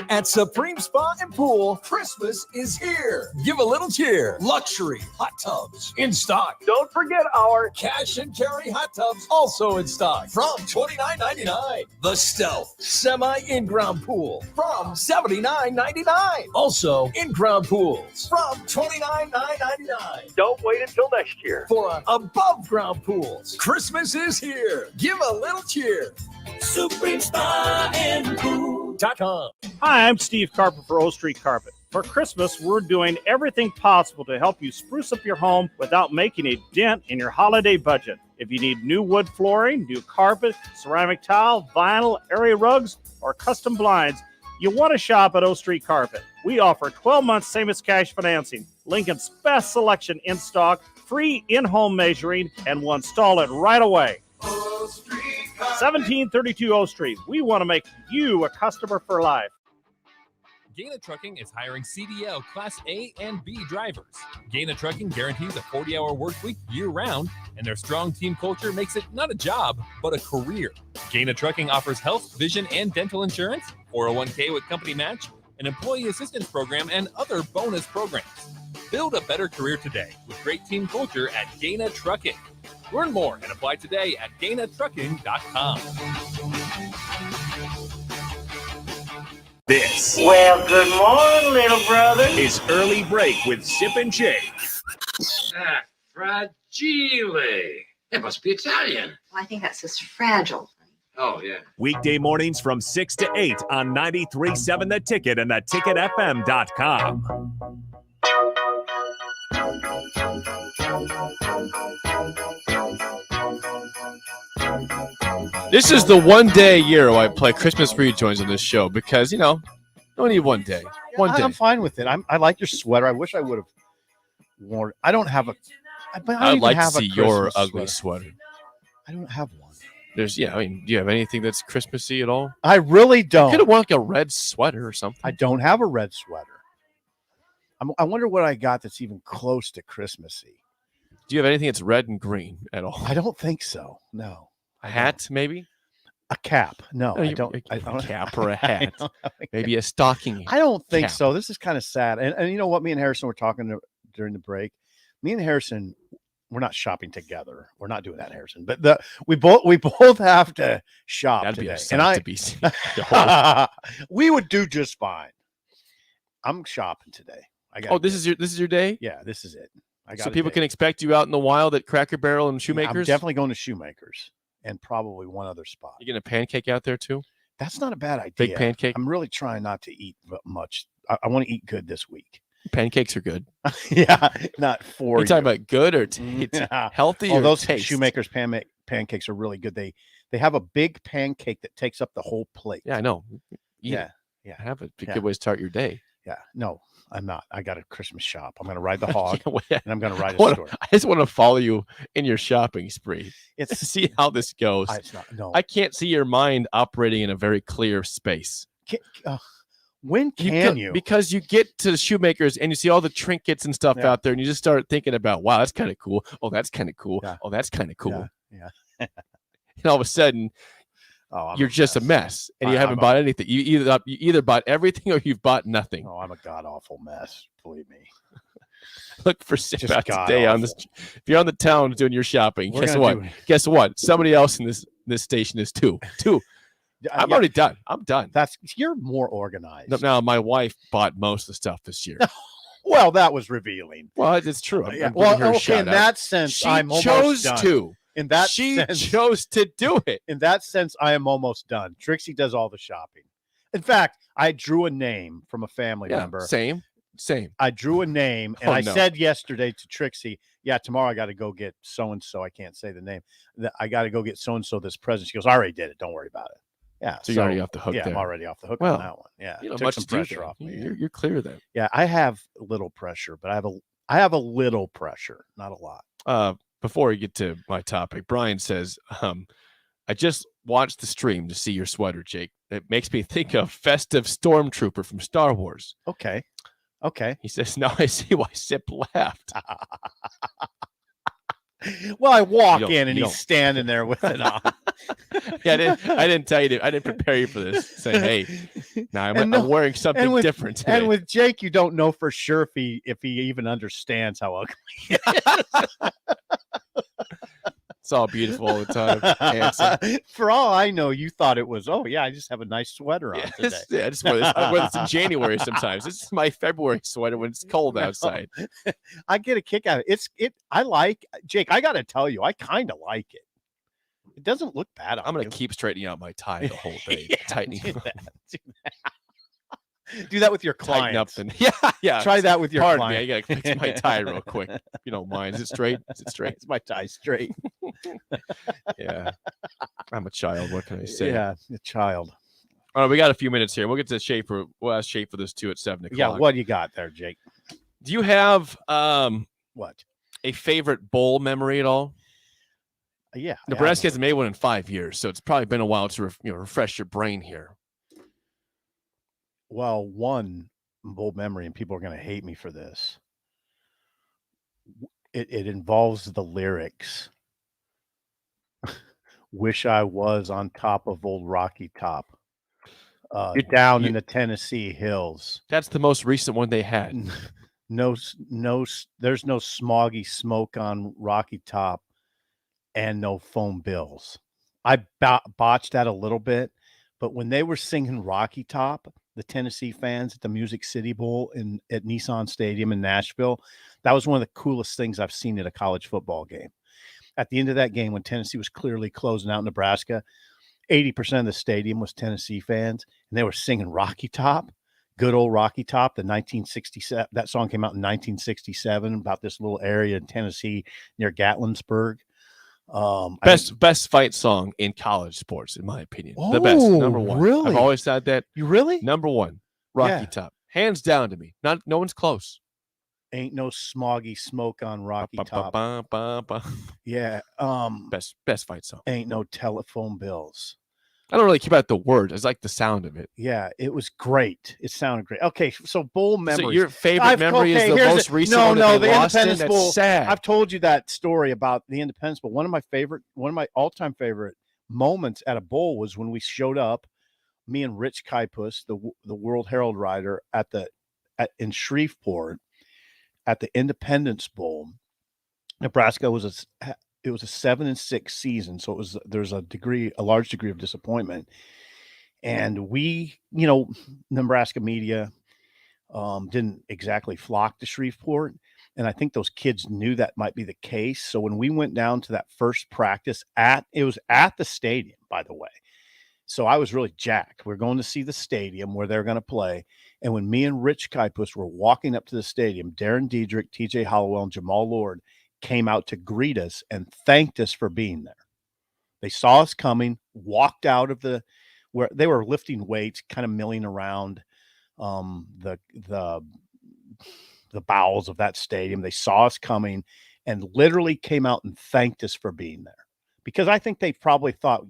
At Supreme Spa and Pool, Christmas is here. Give a little cheer. Luxury hot tubs in stock. Don't forget our cash and carry hot tubs also in stock from $29.99. The Stealth semi in-ground pool from $79.99. Also in-ground pools from $29.99. Don't wait until next year for above ground pools. Christmas is here. Give a little cheer. Supreme Spa and Pool.com. Hi, I'm Steve Carper for O Street Carpet. For Christmas, we're doing everything possible to help you spruce up your home without making a dent in your holiday budget. If you need new wood flooring, new carpet, ceramic tile, vinyl, area rugs, or custom blinds, you want to shop at O Street Carpet. We offer 12 months same-as-cash financing, Lincoln's best selection in stock, free in-home measuring, and we'll install it right away. 1732 O Street. We want to make you a customer for life. Gaina Trucking is hiring CDL Class A and B drivers. Gaina Trucking guarantees a 40-hour work week year-round, and their strong team culture makes it not a job, but a career. Gaina Trucking offers health, vision, and dental insurance, 401k with company match, an employee assistance program, and other bonus programs. Build a better career today with great team culture at Gaina Trucking. Learn more and apply today at GainaTrucking.com. This Good morning, little brother. is Early Break with Sip and Jake. Fragile. It must be Italian. I think that says fragile. Oh, yeah. Weekday mornings from 6 to 8 on 93.7 The Ticket and theticketfm.com. This is the one day a year where I play Christmas rejoins on this show because, only one day. One day. I'm fine with it. I like your sweater. I wish I would have worn. I don't have a. I'd like to see your ugly sweater. I don't have one. Do you have anything that's Christmassy at all? I really don't. You could have worn like a red sweater or something. I don't have a red sweater. I wonder what I got that's even close to Christmassy. Do you have anything that's red and green at all? I don't think so. No. A hat, maybe? A cap. No, Oh, I don't. I A don't cap or a hat. don't have a Maybe cap. a stocking. I don't think cap. so. This is kind of sad. And you know what? Me and Harrison were talking during the break. Me and Harrison, we're not shopping together. We're not doing that, Harrison. But we both have to shop That'd be today. a sight to be seen. We would do just fine. I'm shopping today. This is your day? Yeah, this is it. So people can expect you out in the wild at Cracker Barrel and Shoemakers? I'm definitely going to Shoemakers and probably one other spot. You getting a pancake out there too? That's not a bad idea. Big pancake? I'm really trying not to eat much. I want to eat good this week. Pancakes are good. Yeah, not for you. Talking about good or healthy or those taste? Shoemakers pancakes are really good. They have a big pancake that takes up the whole plate. Yeah, I know. Yeah. Have it. Be a good way to start your day. Yeah. No, I'm not. I got a Christmas shop. I'm going to ride the hog and I'm going to ride a store. I just want to follow you in your shopping spree. It's see how this goes. It's not. No, I can't see your mind operating in a very clear space. When can you? Because you get to the Shoemakers and you see all the trinkets and stuff out there, and you just start thinking about, wow, that's kind of cool. Oh, that's kind of cool. Yeah. Oh, that's kind of cool. Yeah. And all of a sudden, you're just a mess, and you haven't bought anything. You either bought everything or you've bought nothing. Oh, I'm a god awful mess. Believe me. Look for Sip Just out god today on awful. this. If you're on the town doing your shopping, We're guess gonna what? do it. Guess what? Somebody else in this station is too. I'm already done. I'm done. You're more organized. Now my wife bought most of the stuff this year. Well, that was revealing. Well, it's true. I'm giving Well, her a okay. shout In out. that sense, She I'm almost chose done. to. In that She sense, chose to do it. In that sense, I am almost done. Trixie does all the shopping. In fact, I drew a name from a family member. Same. I drew a name, and Oh, I no. said yesterday to Trixie, "Yeah, tomorrow I got to go get so and so. I can't say the name. I got to go get so and so this present." She goes, "I already did it. Don't worry about it." Yeah, So you're already off the hook Yeah, there. I'm already off the hook Well, on that one. Yeah, you know, took much some to do pressure then. off me. You're clear then. Yeah, I have a little pressure, but I have a little pressure, not a lot. Before we get to my topic, Brian says, I just watched the stream to see your sweater, Jake. It makes me think of Festive Stormtrooper from Star Wars. Okay. He says, now I see why Sip laughed. Well, I walk You don't- in and you he's don't. standing there with it on. Yeah, I didn't tell you. I didn't prepare you for this. Say, hey, now And I'm wearing something different today. And with Jake, you don't know for sure if he even understands how ugly. It's all beautiful all the time. Handsome. For all I know, you thought it was. Oh yeah, I just have a nice sweater on today. Yeah, I just wear this. I wear this in January sometimes. This is my February sweater when it's cold outside. I get a kick out of it. I like Jake. I got to tell you, I kind of like it. It doesn't look bad. I'm going to keep straightening out my tie the whole day, tightening. do that. Do that with your Tighten up clients. the yeah. Try that with your Pardon client. me, I gotta fix my tie real quick. You don't mind? Is it straight? Is it straight? It's my tie straight. Yeah. I'm a child. What can I say? Yeah, a child. All right, we got a few minutes here. We'll get to Schaefer. We'll ask Schaefer this too at 7 o'clock. Yeah, what do you got there, Jake? Do you have what a favorite bowl memory at all? Yeah, Nebraska hasn't made one in 5 years, so it's probably been a while to refresh your brain here. Well, one bold memory, and people are going to hate me for this. It involves the lyrics. Wish I was on top of old Rocky Top. Down in the Tennessee hills. That's the most recent one they had. No, there's no smoggy smoke on Rocky Top and no phone bills. I botched that a little bit, but when they were singing Rocky Top, the Tennessee fans at the Music City Bowl at Nissan Stadium in Nashville, that was one of the coolest things I've seen at a college football game. At the end of that game, when Tennessee was clearly closing out Nebraska, 80% of the stadium was Tennessee fans, and they were singing Rocky Top, good old Rocky Top, the 1967. That song came out in 1967 about this little area in Tennessee near Gatlinburg. Best fight song in college sports, in my opinion. The best, number one. Really? I've always said that. You really? Number one, Rocky Top, hands down to me. No one's close. Ain't no smoggy smoke on Rocky Top. Yeah. Best fight song. Ain't no telephone bills. I don't really care about the words. I just like the sound of it. Yeah, it was great. It sounded great. Okay, so bowl memories. So your favorite memory is the most recent one that they lost in? That's sad. I've told you that story about the Independence Bowl. One of my all-time favorite moments at a bowl was when we showed up, me and Rich Kaipus, the World Herald writer, in Shreveport at the Independence Bowl. Nebraska was a 7-6 season, so there's a large degree of disappointment, and we, Nebraska media didn't exactly flock to Shreveport, and I think those kids knew that might be the case. So when we went down to that first practice it was at the stadium, by the way. So I was really jacked. We're going to see the stadium where they're going to play. And when me and Rich Kaipus were walking up to the stadium, Darren Diedrich, TJ Hollowell, and Jamal Lord came out to greet us and thanked us for being there. They saw us coming, walked out of where they were lifting weights, kind of milling around the bowels of that stadium. They saw us coming and literally came out and thanked us for being there, because I think they probably thought,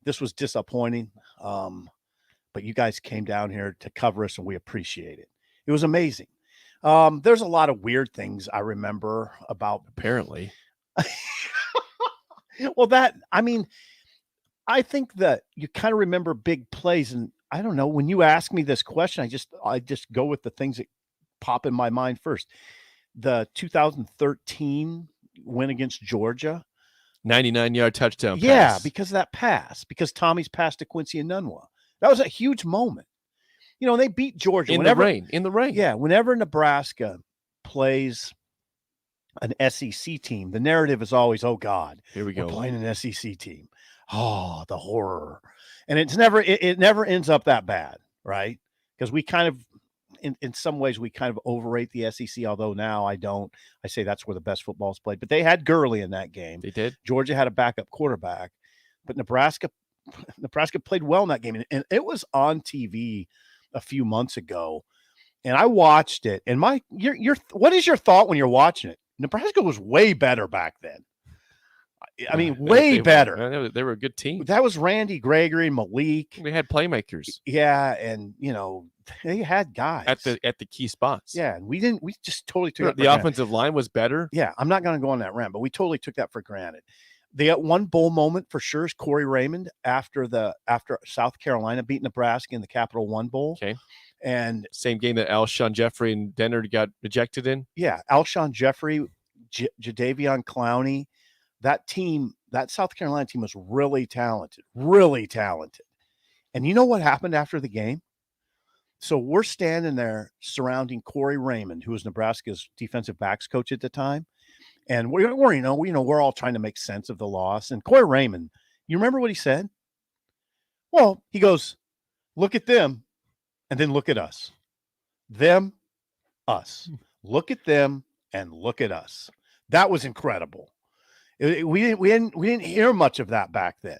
this was disappointing. But you guys came down here to cover us, and we appreciate it. It was amazing. There's a lot of weird things I remember about. Apparently. Well, I think that you kind of remember big plays, and I don't know, when you ask me this question, I just go with the things that pop in my mind first. The 2013 win against Georgia. 99-yard touchdown pass. Yeah, because of that pass, because Tommy's pass to Quincy Enunwa. That was a huge moment. They beat Georgia. In the rain. Yeah, whenever Nebraska plays an SEC team, the narrative is always, oh, God, here we go. We're playing an SEC team. Oh, the horror. And it never ends up that bad, right? Because we kind of, in some ways, we kind of overrate the SEC, although now I don't. I say that's where the best football is played. But they had Gurley in that game. They did. Georgia had a backup quarterback. But Nebraska played well in that game. And it was on TV a few months ago. And I watched it. And what is your thought when you're watching it? Nebraska was way better back then. I mean, way better. They were a good team. That was Randy Gregory and Malik. They had playmakers. Yeah, and they had guys at the key spots. Yeah, and we just totally took it. The offensive line was better. Yeah, I'm not going to go on that rant, but we totally took that for granted. They got one bowl moment for sure is Corey Raymond after South Carolina beat Nebraska in the Capital One Bowl. Okay. And same game that Alshon Jeffrey and Denner got ejected in. Yeah, Alshon Jeffrey, Jadeveon Clowney. That team, that South Carolina team was really talented. And you know what happened after the game? So we're standing there surrounding Corey Raymond, who was Nebraska's defensive backs coach at the time. And we're all trying to make sense of the loss. And Corey Raymond, you remember what he said? Well, he goes, look at them. And then look at us. Them, us. Look at them and look at us. That was incredible. We didn't hear much of that back then.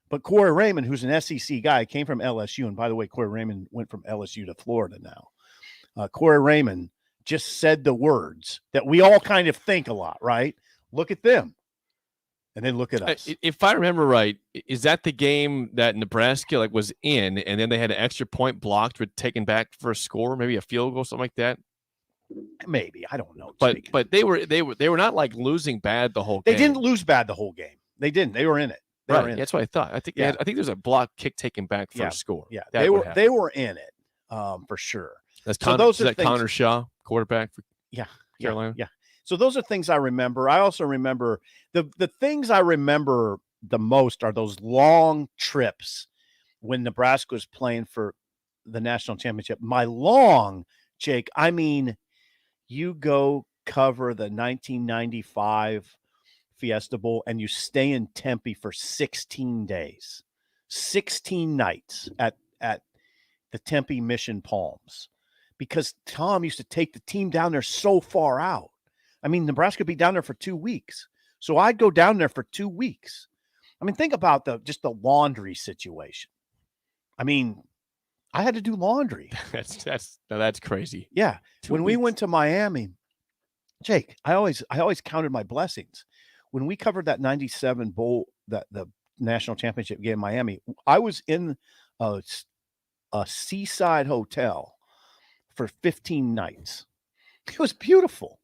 But Corey Raymond, who's an SEC guy, came from LSU. And by the way, Corey Raymond went from LSU to Florida now. Corey Raymond just said the words that we all kind of think a lot, right? Look at them. And then look at us. If I remember right, is that the game that Nebraska was in, and then they had an extra point blocked with taken back for a score, maybe a field goal, something like that? Maybe, I don't know. But they were not losing bad the whole game. They didn't lose bad the whole game. They didn't. They were in it. That's what I thought. I think I think there's a block kick taken back for a score. Yeah, they were in it for sure. That's Connor Shaw, quarterback for Carolina. Yeah. So those are things I remember. I also remember the things I remember the most are those long trips when Nebraska was playing for the national championship. Jake, I mean, you go cover the 1995 Fiesta Bowl and you stay in Tempe for 16 days, 16 nights at the Tempe Mission Palms, because Tom used to take the team down there so far out. I mean, Nebraska would be down there for 2 weeks. So I'd go down there for 2 weeks. I mean, think about the laundry situation. I mean, I had to do laundry. That's crazy. Yeah. When we went to Miami, Jake, I always counted my blessings. When we covered that 97 bowl, the national championship game in Miami, I was in a seaside hotel for 15 nights. It was beautiful.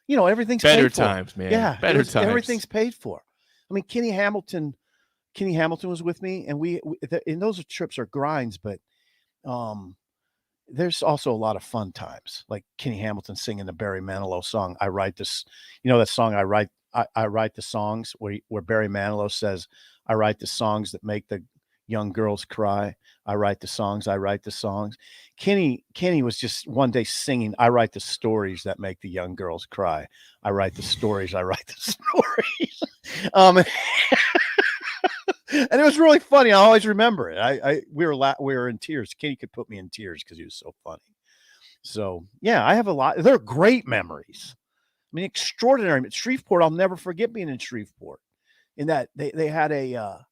You know, everything's better paid for. Times, man. Yeah, better times. Everything's paid for. I mean, Kenny Hamilton was with me, and and those trips are grinds, but there's also a lot of fun times, like Kenny Hamilton singing the Barry Manilow song. I write this, that song. I write the songs where Barry Manilow says, "I write the songs that make the young girls cry. I write the songs. I write the songs." Kenny was just one day singing, "I write the stories that make the young girls cry. I write the stories. I write the stories." And it was really funny. I always remember it. We were in tears. Kenny could put me in tears because he was so funny. So yeah, I have a lot. They're great memories. I mean, extraordinary. Shreveport, I'll never forget being in Shreveport. In that they had a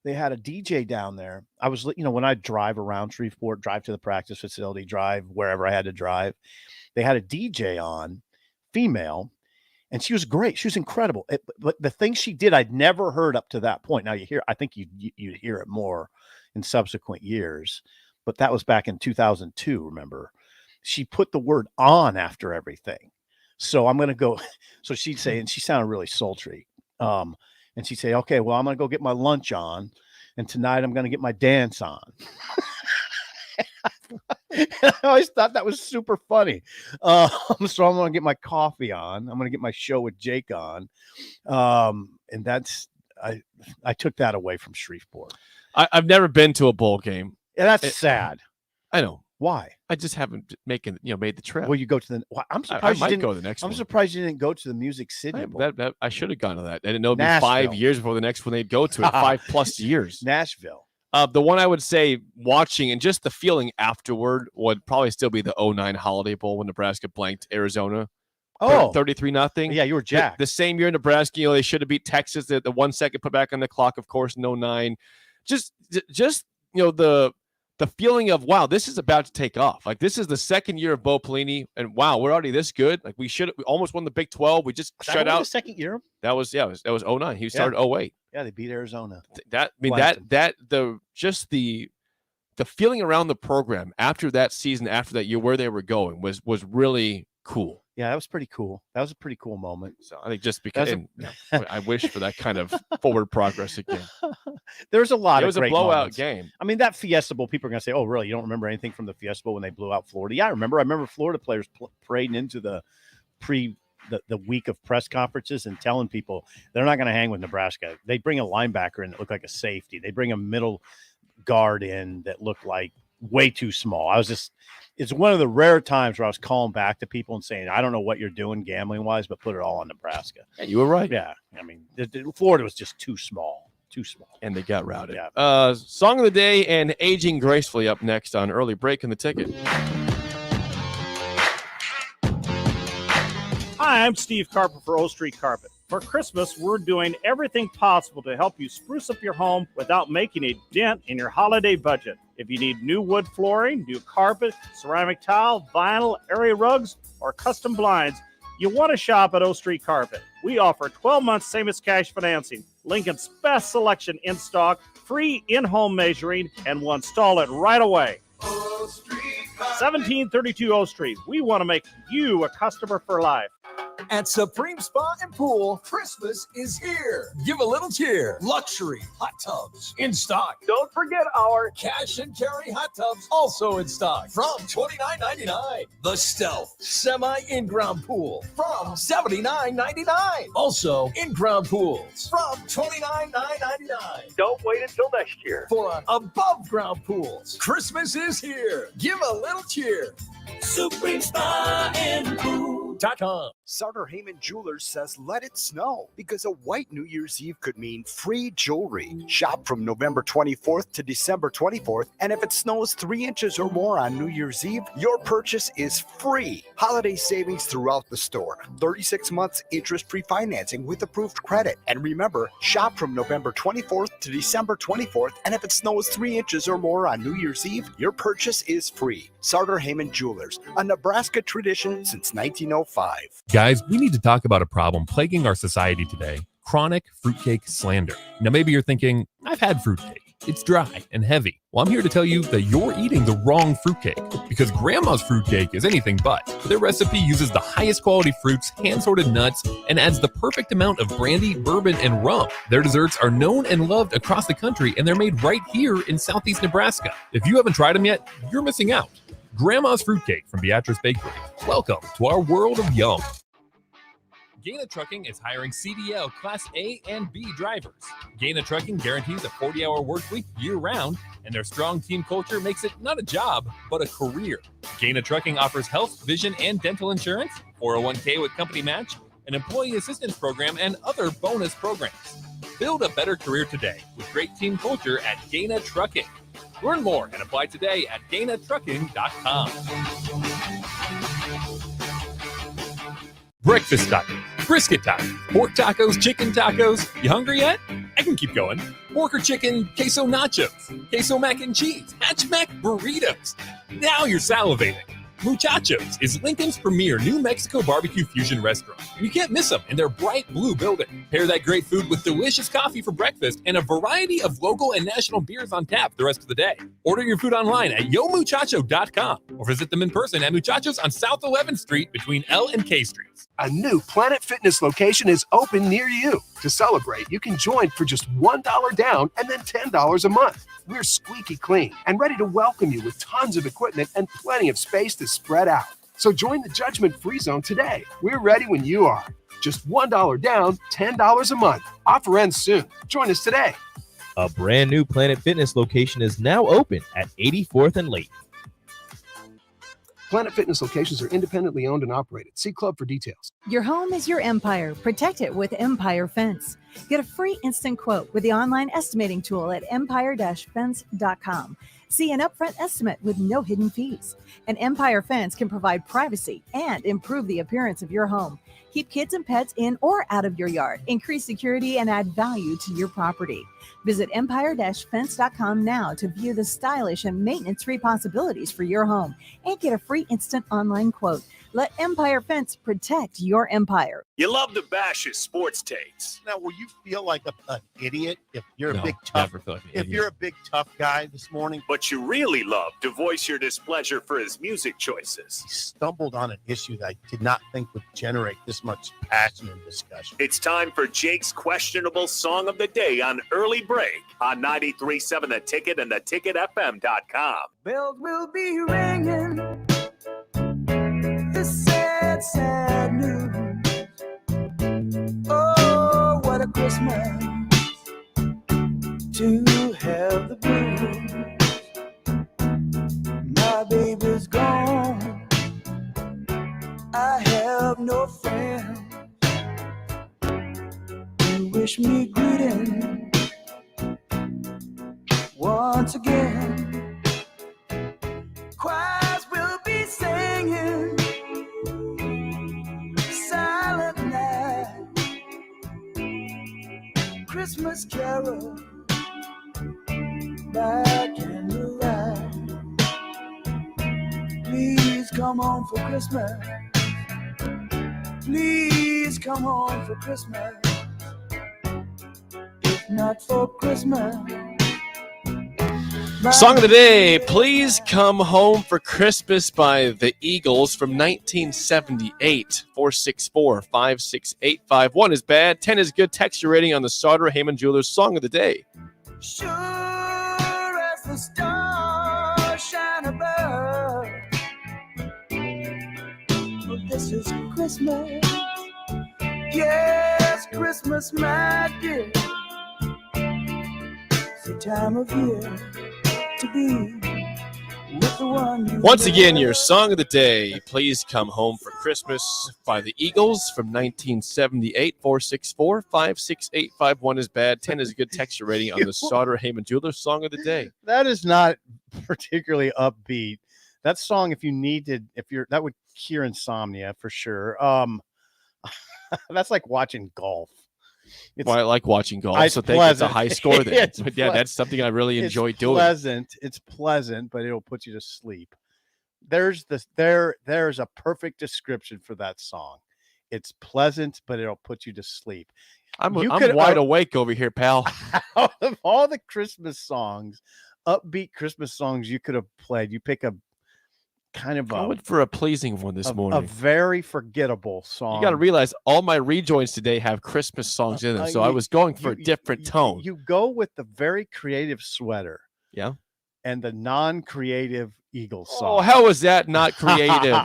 DJ down there. I was, when I drive around Shreveport, drive to the practice facility, drive wherever I had to drive, they had a DJ on, female, and she was great. She was incredible. But the things she did, I'd never heard up to that point. Now I think you'd hear it more in subsequent years, but that was back in 2002. Remember, she put the word "on" after everything. So I'm going to go. So she'd say, and she sounded really sultry. And she'd say, "Okay, well, I'm going to go get my lunch on, and tonight I'm going to get my dance on." I always thought that was super funny. So I'm going to get my coffee on. I'm going to get my show with Jake on. And I took that away from Shreveport. I've never been to a bowl game. Yeah, that's sad. I know. Why? I just haven't made the trip. Well, you go to the. Well, I'm surprised I might go to the next one. I'm surprised you didn't go to the Music City Bowl. I should have gone to that. I didn't know it'd be 5 years before the next one they'd go to it. 5+ years. Nashville. The one I would say watching and just the feeling afterward would probably still be the 2009 Holiday Bowl when Nebraska blanked Arizona. 33-0. Yeah, you were jacked. The same year Nebraska, they should have beat Texas. The 1 second put back on the clock, of course, in 2009. Just the feeling of, wow, this is about to take off. Like, this is the second year of Bo Pelini, and wow, we're already this good. Like, we almost won the Big 12. We just shut out the second year. That was 2009. He started 2008. Yeah, they beat Arizona. The feeling around the program after that season, after that year, where they were going was really cool. Yeah, that was pretty cool. That was a pretty cool moment. So I think just because I wish for that kind of forward progress again. There's a lot. It was of great a blowout moments. game. I mean, that Fiesta Bowl, people are going to say, "Oh, really? You don't remember anything from the Fiesta Bowl when they blew out Florida?" Yeah, I remember. I remember Florida players parading into the week of press conferences and telling people they're not going to hang with Nebraska. They bring a linebacker in that looked like a safety. They bring a middle guard in that looked like way too small. It's one of the rare times where I was calling back to people and saying, "I don't know what you're doing gambling wise, but put it all on Nebraska." And you were right. Yeah. I mean, Florida was just too small. too small. And they got routed. Yeah. Song of the day and Aging Gracefully up next on Early Break in the Ticket. Hi, I'm Steve Carper for O Street Carpet. For Christmas, we're doing everything possible to help you spruce up your home without making a dent in your holiday budget. If you need new wood flooring, new carpet, ceramic tile, vinyl, area rugs, or custom blinds, you want to shop at O Street Carpet. We offer 12 months same-as-cash financing, Lincoln's best selection in stock, free in-home measuring, and we'll install it right away. 1732 O Street. We want to make you a customer for life. At Supreme Spa and Pool, Christmas is here. Give a little cheer. Luxury hot tubs in stock. Don't forget our cash and carry hot tubs also in stock from $29.99. The Stealth semi in-ground pool from $79.99. Also in-ground pools from $29.99. Don't wait until next year for above ground pools. Christmas is here. Give a little cheer. Supreme Spa and Pool.com. Sartor Heyman Jewelers says let it snow because a white New Year's Eve could mean free jewelry. Shop from November 24th to December 24th, and if it snows 3 inches or more on New Year's Eve, your purchase is free. Holiday savings throughout the store. 36 months interest-free financing with approved credit. And remember, shop from November 24th to December 24th, and if it snows 3 inches or more on New Year's Eve, your purchase is free. Sartor Heyman Jewelers, a Nebraska tradition since 1905. Guys, we need to talk about a problem plaguing our society today: chronic fruitcake slander. Now, maybe you're thinking, I've had fruitcake. It's dry and heavy. Well, I'm here to tell you that you're eating the wrong fruitcake, because Grandma's fruitcake is anything but. Their recipe uses the highest quality fruits, hand-sorted nuts, and adds the perfect amount of brandy, bourbon, and rum. Their desserts are known and loved across the country, and they're made right here in Southeast Nebraska. If you haven't tried them yet, you're missing out. Grandma's Fruitcake from Beatrice Bakery. Welcome to our world of yum. Gaina Trucking is hiring CDL Class A and B drivers. Gaina Trucking guarantees a 40-hour work week year-round, and their strong team culture makes it not a job, but a career. Gaina Trucking offers health, vision, and dental insurance, 401k with company match, an employee assistance program, and other bonus programs. Build a better career today with great team culture at Gaina Trucking. Learn more and apply today at GainaTrucking.com. Breakfast tacos, brisket tacos, pork tacos, chicken tacos. You hungry yet? I can keep going. Pork or chicken, queso nachos, queso mac and cheese, hatch mac burritos. Now you're salivating. Muchachos is Lincoln's premier New Mexico barbecue fusion restaurant. You can't miss them in their bright blue building. Pair that great food with delicious coffee for breakfast and a variety of local and national beers on tap the rest of the day. Order your food online at yomuchacho.com or visit them in person at Muchachos on South 11th Street between L and K Streets. A new Planet Fitness location is open near you. To celebrate, you can join for just $1 down and then $10 a month. We're squeaky clean and ready to welcome you with tons of equipment and plenty of space to spread out. So join the judgment-free zone today. We're ready when you are. Just $1 down, $10 a month. Offer ends soon. Join us today. A brand new Planet Fitness location is now open at 84th and Lake. Planet Fitness locations are independently owned and operated. See club for details. Your home is your empire. Protect it with Empire Fence. Get a free instant quote with the online estimating tool at empire-fence.com. See an upfront estimate with no hidden fees. An Empire Fence can provide privacy and improve the appearance of your home. Keep kids and pets in or out of your yard. Increase security and add value to your property. Visit empire-fence.com now to view the stylish and maintenance-free possibilities for your home and get a free instant online quote. Let Empire Fence protect your empire. You love to bash his sports takes. Now, will you feel like an idiot if you're No, a big tough? never feel like an If idiot. you're a big tough guy this morning, But you really love to voice your displeasure for his music choices. stumbled on an issue that I did not think would generate this much passion and discussion. It's time for Jake's questionable song of the day on Early Break on 93.7 The Ticket and theticketfm.com. Bells will be ringing. This sad, sad news. Oh, what a Christmas to have the blues. My baby's gone. I have no friend to wish me greeting. once again. Choirs will be singing Silent Night, Christmas carol by candlelight. Please come home for Christmas. Please come home for Christmas. If not for Christmas. Song of the day, Please Come Home for Christmas by the Eagles from 1978. 464-56851 1 is bad, 10 is good. Text your rating on the Sauter Heyman Jewelers Song of the Day. Sure as the stars shine above. Well, this is Christmas. Yes, Christmas, my dear. It's the time of year to be with the one you Once again, love. your Song of the Day, Please Come Home for Christmas by the Eagles from 1978. 464-56851 1 is bad, 10 is good. Text your rating on the Sauter Heyman Jewelers Song of the Day. That is not particularly upbeat. That song, if that would cure insomnia for sure. That's like watching golf. Well, I like watching golf, It's so thank you. It's a pleasant. high score there. It's But yeah, that's something I really enjoy it's doing. It's pleasant, but it'll put you to sleep. There's a perfect description for that song. It's pleasant, but it'll put you to sleep. I'm You could- wide awake over here, pal. Out of all the Christmas songs, upbeat Christmas songs you could have played, you pick a kind of I a, went for a pleasing one this a morning. very forgettable song. You got to realize all my rejoins today have Christmas songs in them, so I was going for a different tone. You go with the very creative Sweater Yeah. and the non-creative Eagles Oh, song. how is that not creative?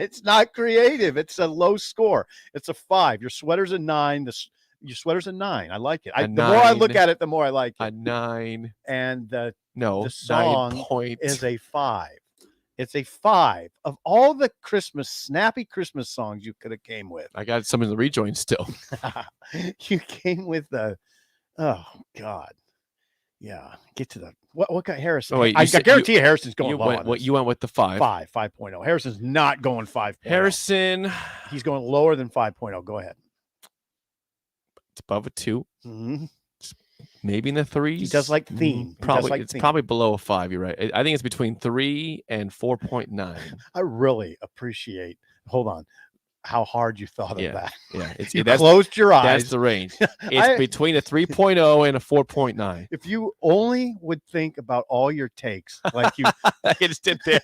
It's not creative. It's a low score. It's a 5. Your Sweater's a 9. Your Sweater's a 9. I like it. A The more I look 9. at it, the more I like it. A 9. And the No, song 9 point. is a 5. It's a 5 of all the snappy Christmas songs you could have came with. I got some in the rejoins still. You came with the, oh God, yeah. Get to the what got Harrison? Oh, wait, I you said- guarantee you Harrison's going You low. went, on what, this. you went with the 5. 5.0. Harrison's not going 5. Harrison, He's going lower than 5.0. Go ahead. it's above a 2. Mhm. Maybe in the 3s. He does like theme. He does Probably like it's theme. probably below a 5. You're right. I think it's between 3 and 4.9. I really appreciate. Hold on, how hard you thought Yeah, of that. yeah. It's You that's, closed your eyes. That's the range. It's between a 3.0 and a 4.9. If you only would think about all your takes, like you, I just did there.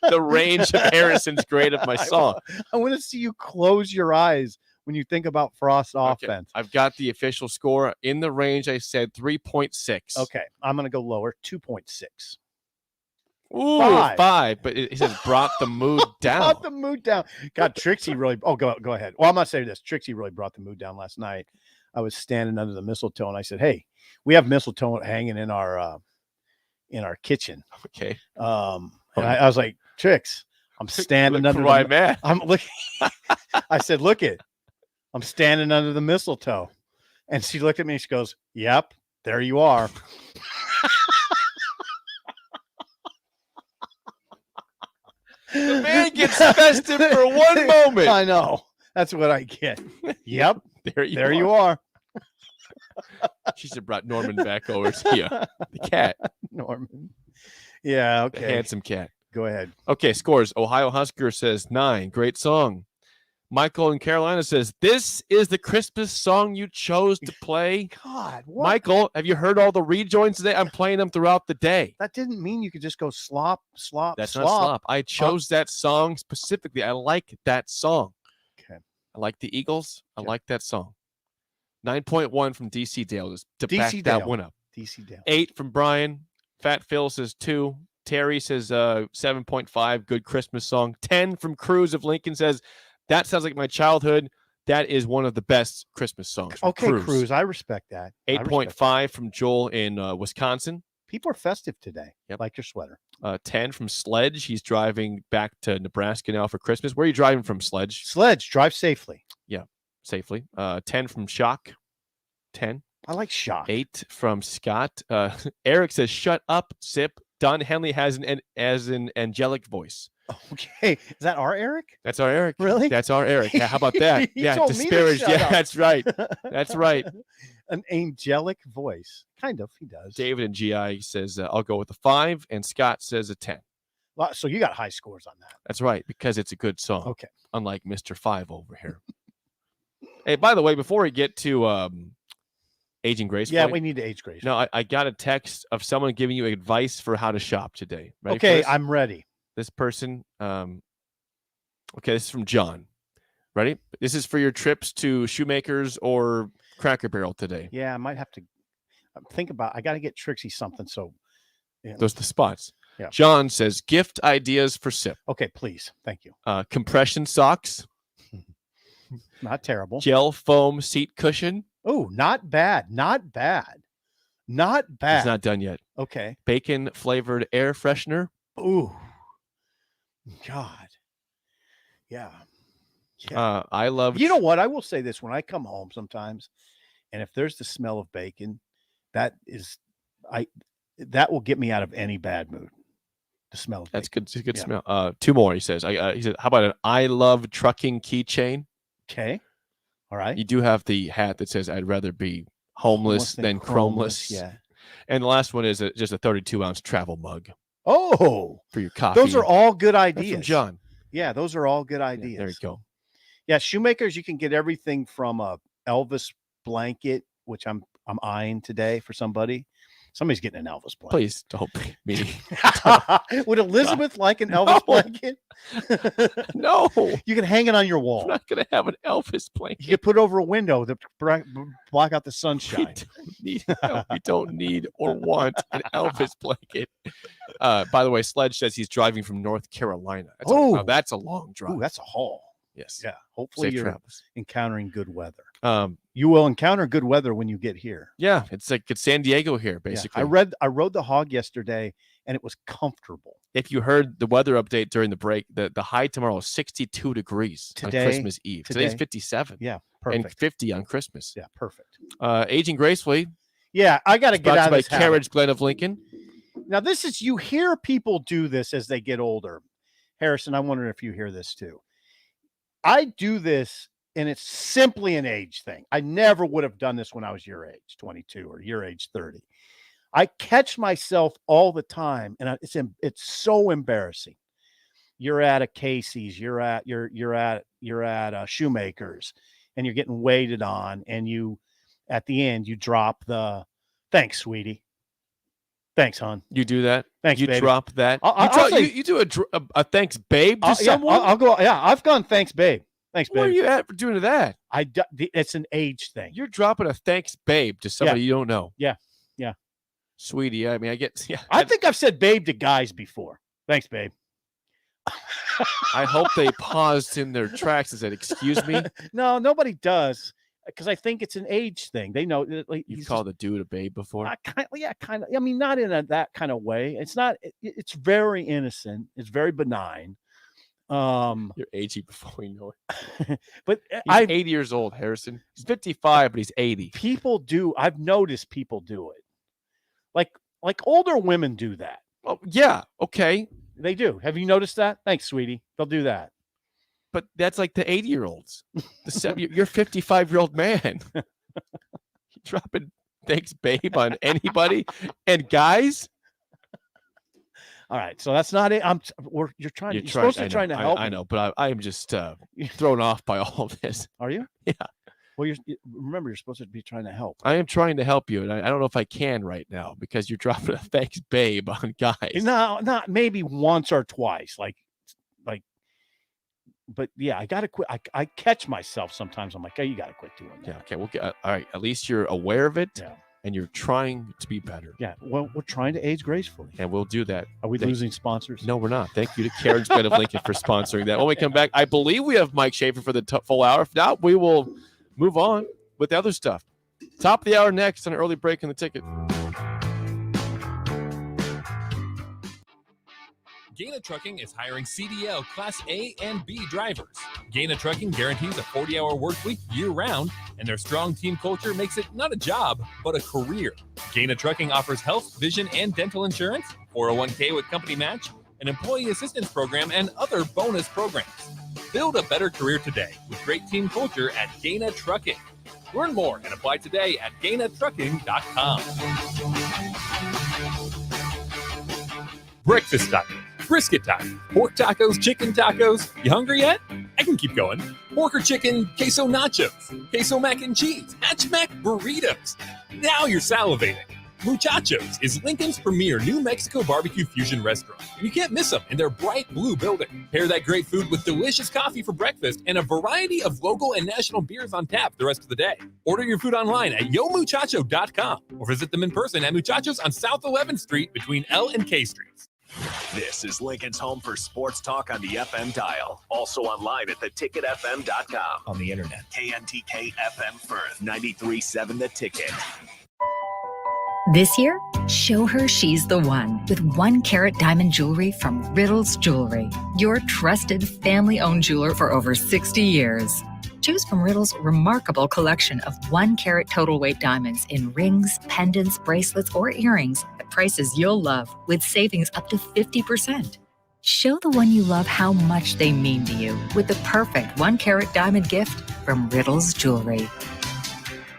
The range of Harrison's grade of my song. I want to see you close your eyes when you think about Frost's Okay, offense. I've got the official score in the range. I said 3.6. Okay, I'm going to go lower, 2.6. Ooh, 5. 5. But it says brought the mood down. Brought the mood down. God, Trixie really. Oh, go ahead. Well, I'm not saying this. Trixie really brought the mood down last night. I was standing under the mistletoe, and I said, "Hey, we have mistletoe hanging in our kitchen." Okay. And I was like, "Trix, I'm standing Look under where the, I'm at. I'm looking." I said, "Look it, I'm standing under the mistletoe," and she looked at me. And she goes, "Yep, there you are." The man gets festive for one moment. I know. That's what I get. Yep. There you are. She should have brought Norman back over to you. The cat. Norman. Yeah. The Okay. handsome cat. Go ahead. Okay, scores. Ohio Husker says 9. Great song. Michael in Carolina says, this is the Christmas song you chose to play. God, what? Michael, have you heard all the rejoins today? I'm playing them throughout the day. That didn't mean you could just go slop. That's not slop. I chose that song specifically. I like that song. Okay. I like the Eagles. I like that song. 9.1 from DC Dale to back DC that Dale. one up. DC Dale. 8 from Brian. Fat Phil says 2. Terry says 7.5. Good Christmas song. 10 from Cruz of Lincoln says, that sounds like my childhood. That is one of the best Christmas songs. From Okay, Cruz. I respect that. I respect 8.5 from Joel in Wisconsin. People are festive today. Like your sweater. 10 from Sledge. He's driving back to Nebraska now for Christmas. Where are you driving from, Sledge? Sledge, drive safely. Yeah, safely. 10 from Shock. 10. I like shock. 8 from Scott. Eric says, "Shut up, Sip." Don Henley has an angelic voice. Okay, is that our Eric? That's our Eric. Really? That's our Eric. Yeah, how about that? He Yeah, told me to disparaged. shut Yeah, up. that's right. That's right. An angelic voice. Kind of, he does. David and GI says, "I'll go with a 5," and Scott says a 10. Well, so you got high scores on that. That's right, because it's a good song. Okay. Unlike Mr. 5 over here. Hey, by the way, before we get to aging gracefully. Yeah, we need to age gracefully. No, I got a text of someone giving you advice for how to shop today. Ready for Okay, this? I'm ready. This person, okay, this is from John. Ready? This is for your trips to Shoemakers or Cracker Barrel today. Yeah, I might have to think about. I got to get Trixie something. So Those are the spots. Yeah. John says, gift ideas for Sip. Okay, please. Thank you. Compression socks. Not terrible. Gel foam seat cushion. Oh, not bad. Not bad. Not bad. It's not done yet. Okay. Bacon flavored air freshener. Ooh. God. Yeah. I love. You know what? I will say this: when I come home sometimes, and if there's the smell of bacon, that will get me out of any bad mood. The smell of That's bacon. good. It's a good Yeah. smell. 2 more. He says. He said, "How about an I love trucking keychain?" Okay. All right. You do have the hat that says, "I'd rather be homeless than chromeless." Yeah. And the last one is just a 32-ounce travel mug Oh, for your coffee. those are all good That's ideas. from John. Yeah, those are all good ideas. There you go. Yeah, Shoemakers, you can get everything from a Elvis blanket, which I'm eyeing today for somebody. Somebody's getting an Elvis blanket. Please don't be me. Would Elizabeth like an Elvis blanket? No. You can hang it on your wall. I'm not going to have an Elvis blanket. You can put it over a window to block out the sunshine. We don't need or want an Elvis blanket. By the way, Sledge says he's driving from North Carolina. That's a long drive. Ooh, that's a haul. Yes. Yeah. Hopefully Safe you're travels. encountering good weather. You will encounter good weather when you get here. Yeah, it's like it's San Diego here, basically. Yeah, I rode the hog yesterday and it was comfortable. If you heard the weather update during the break, the high tomorrow is 62 degrees Today, on Christmas Eve. Today's 57. Yeah, And perfect. 50 on Christmas. Yeah, perfect. Aging gracefully. Yeah, I got to It's get brought out to you of this by habit. Carriage Glen of Lincoln. Now, this is, you hear people do this as they get older. Harrison, I wonder if you hear this too. I do this, and it's simply an age thing. I never would have done this when I was your age, 22, or your age, 30. I catch myself all the time, and it's so embarrassing. You're at a Casey's, you're at Shoemakers, and you're getting waited on, and you, at the end, you drop the "Thanks, sweetie." Thanks, hon. You do that? Thanks, you baby. drop that? I'll say- you do a thanks, babe, to Yeah, someone? I'll go. Yeah, I've gone. Thanks, babe. Thanks, babe. Where are you at for doing that? It's an age thing. You're dropping a thanks, babe, to somebody you don't know. Yeah, yeah. Sweetie, I mean, I get. Yeah, I think I've said babe to guys before. Thanks, babe. I hope they paused in their tracks and said, "Excuse me." No, nobody does, because I think it's an age thing. They know. Like, You've called a dude a babe before. kind of. I mean, not in that kind of way. It's not. It's very innocent. It's very benign. You're aging before we know it. But He's I've 80 years old, Harrison. He's 55, but he's 80. people do. I've noticed people do it. Like older women do that. Oh, yeah. Okay. They do. Have you noticed that? Thanks, sweetie. They'll do that. But that's like the 80-year-olds. You're a 55-year-old man. You dropping thanks, babe, on anybody? And guys? All right. So that's not it. You're supposed to trying to help. I know, but I am just thrown off by all this. Are you? Yeah. Well, remember, you're supposed to be trying to help. I am trying to help you, and I don't know if I can right now because you're dropping a thanks, babe, on guys. No, not maybe once or twice. But yeah, I gotta quit. I catch myself sometimes. I'm like, oh, you gotta quit doing that. Yeah. Okay. We'll get. All right. At least you're aware of it, Yeah. and you're trying to be better. Yeah. Well, we're trying to age gracefully. And we'll do that. Are we losing sponsors? No, we're not. Thank you to Carriage Glen of Lincoln for sponsoring that. When we come back, I believe we have Mike Schaefer for the full hour. If not, we will move on with the other stuff. Top of the hour next on an early break in the ticket. Gaina Trucking is hiring CDL Class A and B drivers. Gaina Trucking guarantees a 40-hour work week year-round And their strong team culture makes it not a job, but a career. Gaina Trucking offers health, vision, and dental insurance, 401k with company match, an employee assistance program, and other bonus programs. Build a better career today with great team culture at Gaina Trucking. Learn more and apply today at GainaTrucking.com. Breakfast tacos, brisket tacos, pork tacos, chicken tacos. You hungry yet? I can keep going. Pork or chicken, queso nachos, queso mac and cheese, hatch mac burritos. Now you're salivating. Muchachos is Lincoln's premier New Mexico barbecue fusion restaurant. You can't miss them in their bright blue building. Pair that great food with delicious coffee for breakfast and a variety of local and national beers on tap the rest of the day. Order your food online at yomuchacho.com or visit them in person at Muchachos on South 11th Street between L and K Streets. This is Lincoln's home for sports talk on the FM dial. Also online at theticketfm.com. On the internet. KNTK FM Firth, 93.7 The Ticket. This year, show her she's the one with 1 carat diamond jewelry from Riddles Jewelry, your trusted family-owned jeweler for over 60 years. Choose from Riddle's remarkable collection of 1 carat total weight diamonds in rings, pendants, bracelets, or earrings at prices you'll love with savings up to 50%. Show the one you love how much they mean to you with the perfect 1 carat diamond gift from Riddle's Jewelry.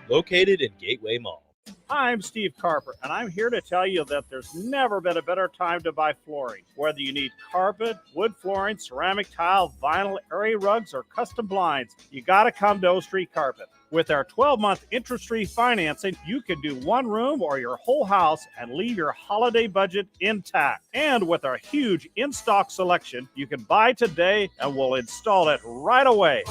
Located in Gateway Mall. I'm Steve Carper, and I'm here to tell you that there's never been a better time to buy flooring. Whether you need carpet, wood flooring, ceramic tile, vinyl, area rugs, or custom blinds, you got to come to O Street Carpet. With our 12-month interest-free financing, you can do one room or your whole house and leave your holiday budget intact. And with our huge in-stock selection, you can buy today and we'll install it right away.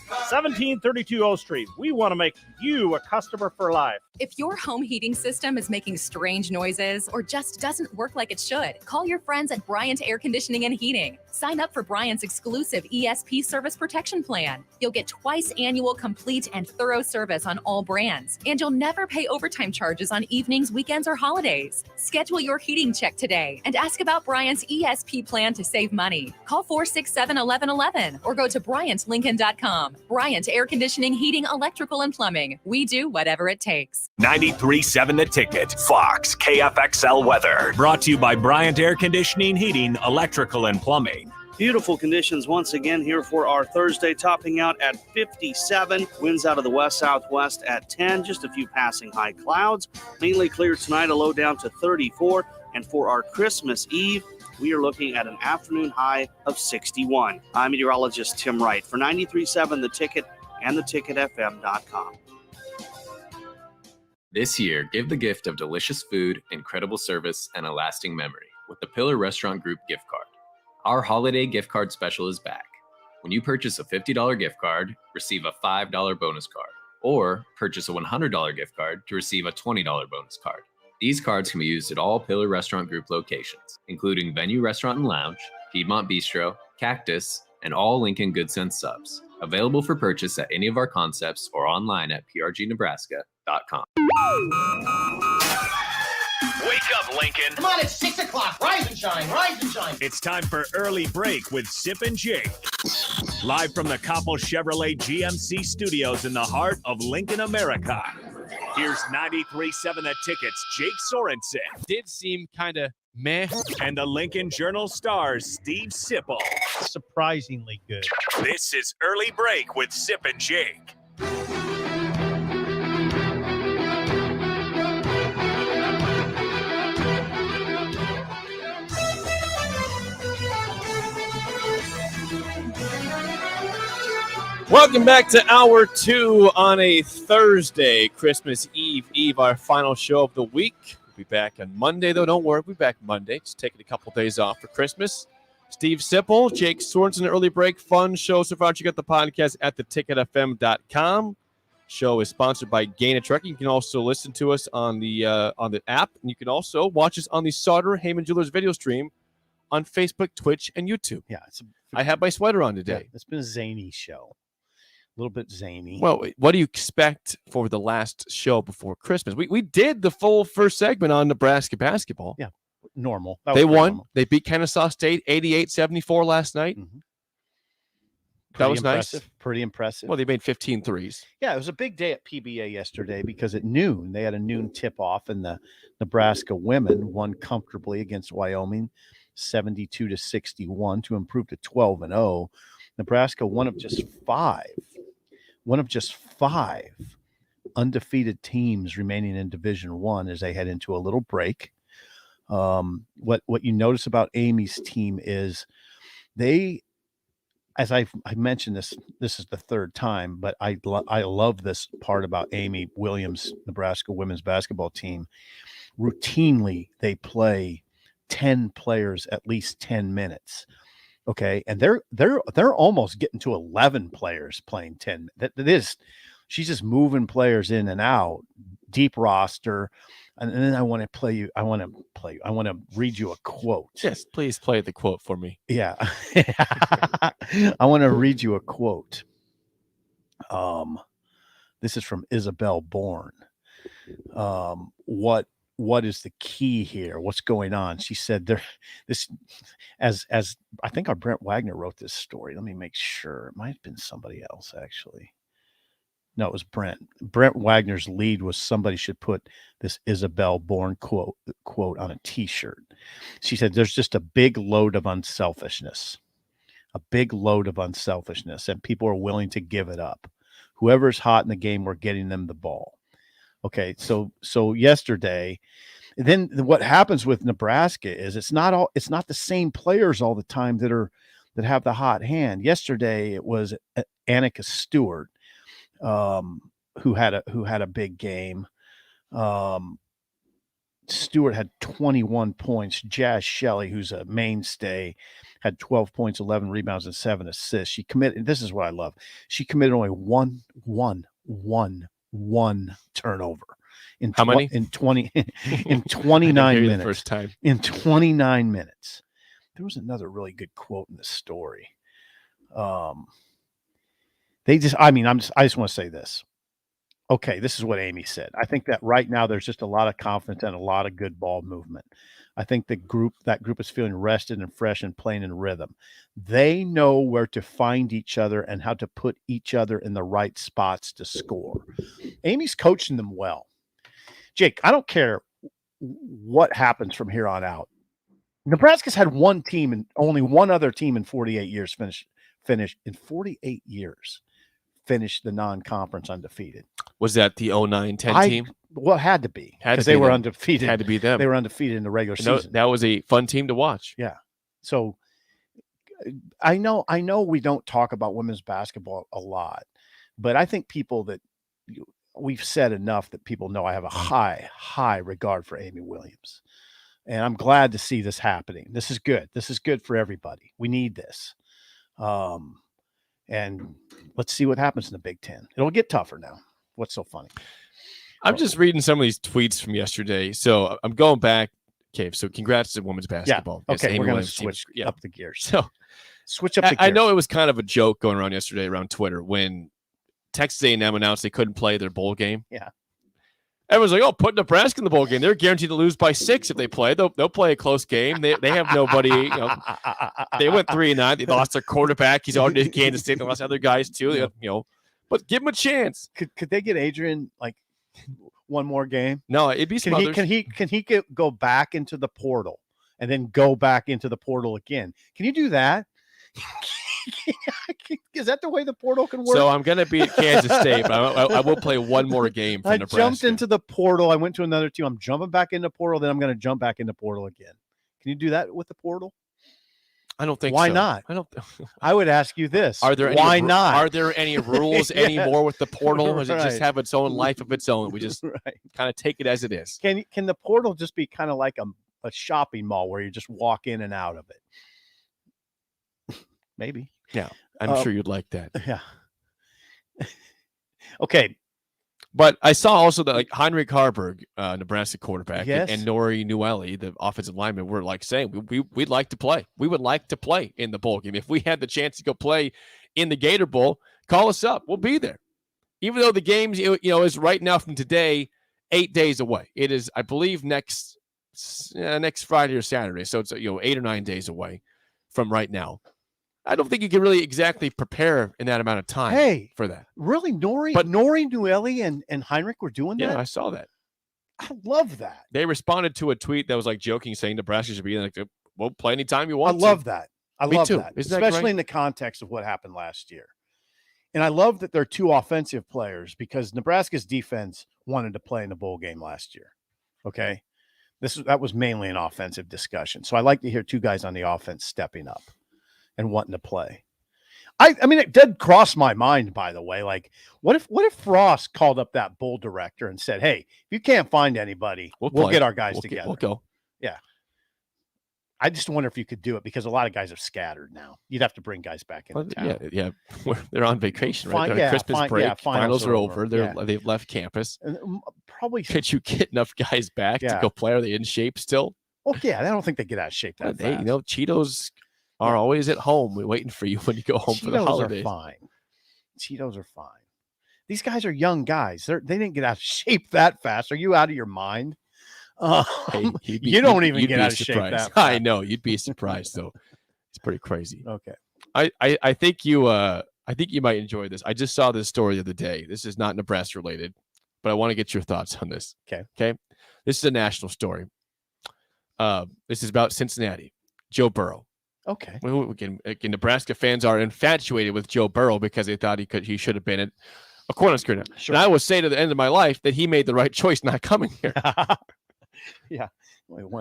1732 O Street. We want to make you a customer for life. If your home heating system is making strange noises or just doesn't work like it should, call your friends at Bryant Air Conditioning and Heating. Sign up for Bryant's exclusive ESP service protection plan. You'll get twice annual complete and thorough service on all brands, and you'll never pay overtime charges on evenings, weekends, or holidays. Schedule your heating check today and ask about Bryant's ESP plan to save money. Call 467-1111 or go to BryantLincoln.com. Bryant Air Conditioning, Heating, Electrical, and Plumbing. We do whatever it takes. 93.7 The Ticket, Fox, KFXL weather. Brought to you by Bryant Air Conditioning, Heating, Electrical, and Plumbing. Beautiful conditions once again here for our Thursday, topping out at 57. Winds out of the west-southwest at 10. Just a few passing high clouds. Mainly clear tonight, a low down to 34. And for our Christmas Eve, we are looking at an afternoon high of 61. I'm meteorologist Tim Wright for 93.7 The Ticket and theticketfm.com. This year, give the gift of delicious food, incredible service, and a lasting memory with the Pillar Restaurant Group gift card. Our holiday gift card special is back. When you purchase a $50 gift card, receive a $5 bonus card, or purchase a $100 gift card to receive a $20 bonus card. These cards can be used at all Pillar Restaurant Group locations, including Venue Restaurant and Lounge, Piedmont Bistro, Cactus, and all Lincoln Good Sense subs. Available for purchase at any of our concepts or online at prgnebraska.com. Wake up, Lincoln. Come on, it's 6 o'clock. Rise and shine, rise and shine. It's time for Early Break with Sip and Jake. Live from the Coppel Chevrolet GMC studios in the heart of Lincoln, America. Here's 93.7 The Ticket's Jake Sorensen. Did seem kind of meh. And the Lincoln Journal Star's Steve Sipple. Surprisingly good. This is Early Break with Sip and Jake. Welcome back to Hour 2 on a Thursday, Christmas Eve, our final show of the week. We'll be back on Monday, though. Don't worry, we'll be back Monday. Just taking a couple days off for Christmas. Steve Sipple, Jake Sorensen, Early Break, fun show so far. Check out the podcast at theticketfm.com. Show is sponsored by Gaina Trucking. You can also listen to us on the app, and you can also watch us on the Sauter Heyman Jewelers video stream on Facebook, Twitch, and YouTube. Yeah, I have my sweater on today. Yeah, it's been a zany show. A little bit zany. Well, what do you expect for the last show before Christmas? We did the full first segment on Nebraska basketball. Yeah, normal. They won. Normal. They beat Kennesaw State 88-74 last night. Mm-hmm. That was impressive. nice. Pretty impressive. Well, they made 15 threes. Yeah, it was a big day at PBA yesterday because at noon they had a noon tip-off, and the Nebraska women won comfortably against Wyoming, 72-61 to improve to 12-0. Nebraska one of just five undefeated teams remaining in Division I as they head into a little break. What you notice about Amy's team is they, as I mentioned this is the third time, but I love this part about Amy Williams, Nebraska women's basketball team. Routinely, they play 10 players at least 10 minutes. Okay, and they're almost getting to 11 players playing 10. That is, she's just moving players in and out, deep roster. And then I want to read you a quote. Yes, please play the quote for me. Yeah. I want to read you a quote. This is from Isabel Bourne. What is the key here? What's going on? She said as I think our Brent Wagner wrote this story. Let me make sure. It might have been somebody else, actually. No, it was Brent. Brent Wagner's lead was somebody should put this Isabel Bourne quote on a T-shirt. She said, there's just a big load of unselfishness, and people are willing to give it up. Whoever's hot in the game, we're getting them the ball. Okay, so yesterday, then what happens with Nebraska is it's not the same players all the time that have the hot hand. Yesterday, it was Annika Stewart, who had a big game. Stewart had 21 points. Jazz Shelley, who's a mainstay, had 12 points, 11 rebounds, and 7 assists. She committed. This is what I love. She committed only one turnover in how many? In 29 minutes. First time. In 29 minutes. There was another really good quote in the story. I just want to say this. Okay, this is what Amy said. I think that right now there's just a lot of confidence and a lot of good ball movement. I think that group is feeling rested and fresh and playing in rhythm. They know where to find each other and how to put each other in the right spots to score. Amy's coaching them well. Jake, I don't care what happens from here on out. Nebraska's had one team and only one other team in 48 years finish in 48 years. Finish the non-conference undefeated. Was that the 09-10 team? Well, it had to be because they were undefeated. Had to be them. They were undefeated in the regular season. That was a fun team to watch. Yeah. So I know we don't talk about women's basketball a lot, but I think we've said enough that people know I have a high regard for Amy Williams. And I'm glad to see this happening. This is good. This is good for everybody. We need this. And let's see what happens in the Big Ten. It'll get tougher now. What's so funny? I'm just reading some of these tweets from yesterday. So I'm going back. Okay, so congrats to women's basketball. Yeah. Okay, Amy we're going to Williams switch up the gears. So switch up the gears. I know it was kind of a joke going around yesterday around Twitter when Texas A&M announced they couldn't play their bowl game. Yeah. Everyone's like, oh, put Nebraska in the bowl game. They're guaranteed to lose by 6 if they play. They'll play a close game. They have nobody. They went 3-9. They lost their quarterback. He's already in Kansas State. They lost other guys too. But give him a chance. Could they get Adrian like one more game? No, it'd be some others. Can he go back into the portal and then go back into the portal again? Can you do that? Is that the way the portal can work? So I'm going to be at Kansas State, but I will play one more game for Nebraska. I jumped into the portal. I went to another team. I'm jumping back into portal. Then I'm going to jump back into portal again. Can you do that with the portal? I don't think Why so. not? I don't. I would ask you this. Why not? Are there any rules anymore with the portal? Or does it Right. just have its own life of its own? We just kind of take it as it is. Can the portal just be kind of like a shopping mall where you just walk in and out of it? Maybe. Yeah, I'm sure you'd like that. Yeah. Okay. But I saw also that Heinrich Harburg, Nebraska quarterback, Yes. and Nori Newelly, the offensive lineman, were saying we'd like to play. We would like to play in the bowl game. If we had the chance to go play in the Gator Bowl, call us up. We'll be there. Even though the games, is right now from today 8 days away. It is, I believe, next Friday or Saturday. So it's 8 or 9 days away from right now. I don't think you can really exactly prepare in that amount of time for that. Really, Nori Newelly and Heinrich were doing that? Yeah, I saw that. I love that. They responded to a tweet that was like joking, saying Nebraska should be like, well, play anytime you want. I love that. I Me love too. that, Isn't that especially great? in the context of what happened last year. And I love that they're two offensive players because Nebraska's defense wanted to play in the bowl game last year. Okay, that was mainly an offensive discussion. So I like to hear two guys on the offense stepping up and wanting to play. I mean, it did cross my mind, by the way. Like, what if Frost called up that bowl director and said, "Hey, if you can't find anybody, we'll get our guys together. We'll go." Yeah. I just wonder if you could do it because a lot of guys are scattered now. You'd have to bring guys back into town. Yeah. They're on vacation, right? They're on Christmas break. Finals are over. They've left campus. Probably. Could you get enough guys back to go play? Are they in shape still? Oh yeah, I don't think they get out of shape that fast. You know, Cheetos are always at home waiting for you when you go home for the holidays. Cheetos are fine. Cheetos are fine. These guys are young guys. They didn't get out of shape that fast. Are you out of your mind? Hey, you don't even get out of shape that fast. I know. You'd be surprised though. It's pretty crazy. Okay. I think you might enjoy this. I just saw this story the other day. This is not Nebraska related, but I want to get your thoughts on this. Okay. This is a national story. This is about Cincinnati. Joe Burrow. Okay. Again, Nebraska fans are infatuated with Joe Burrow because they thought he should have been a cornerback. Sure. And I will say to the end of my life that he made the right choice not coming here. Yeah.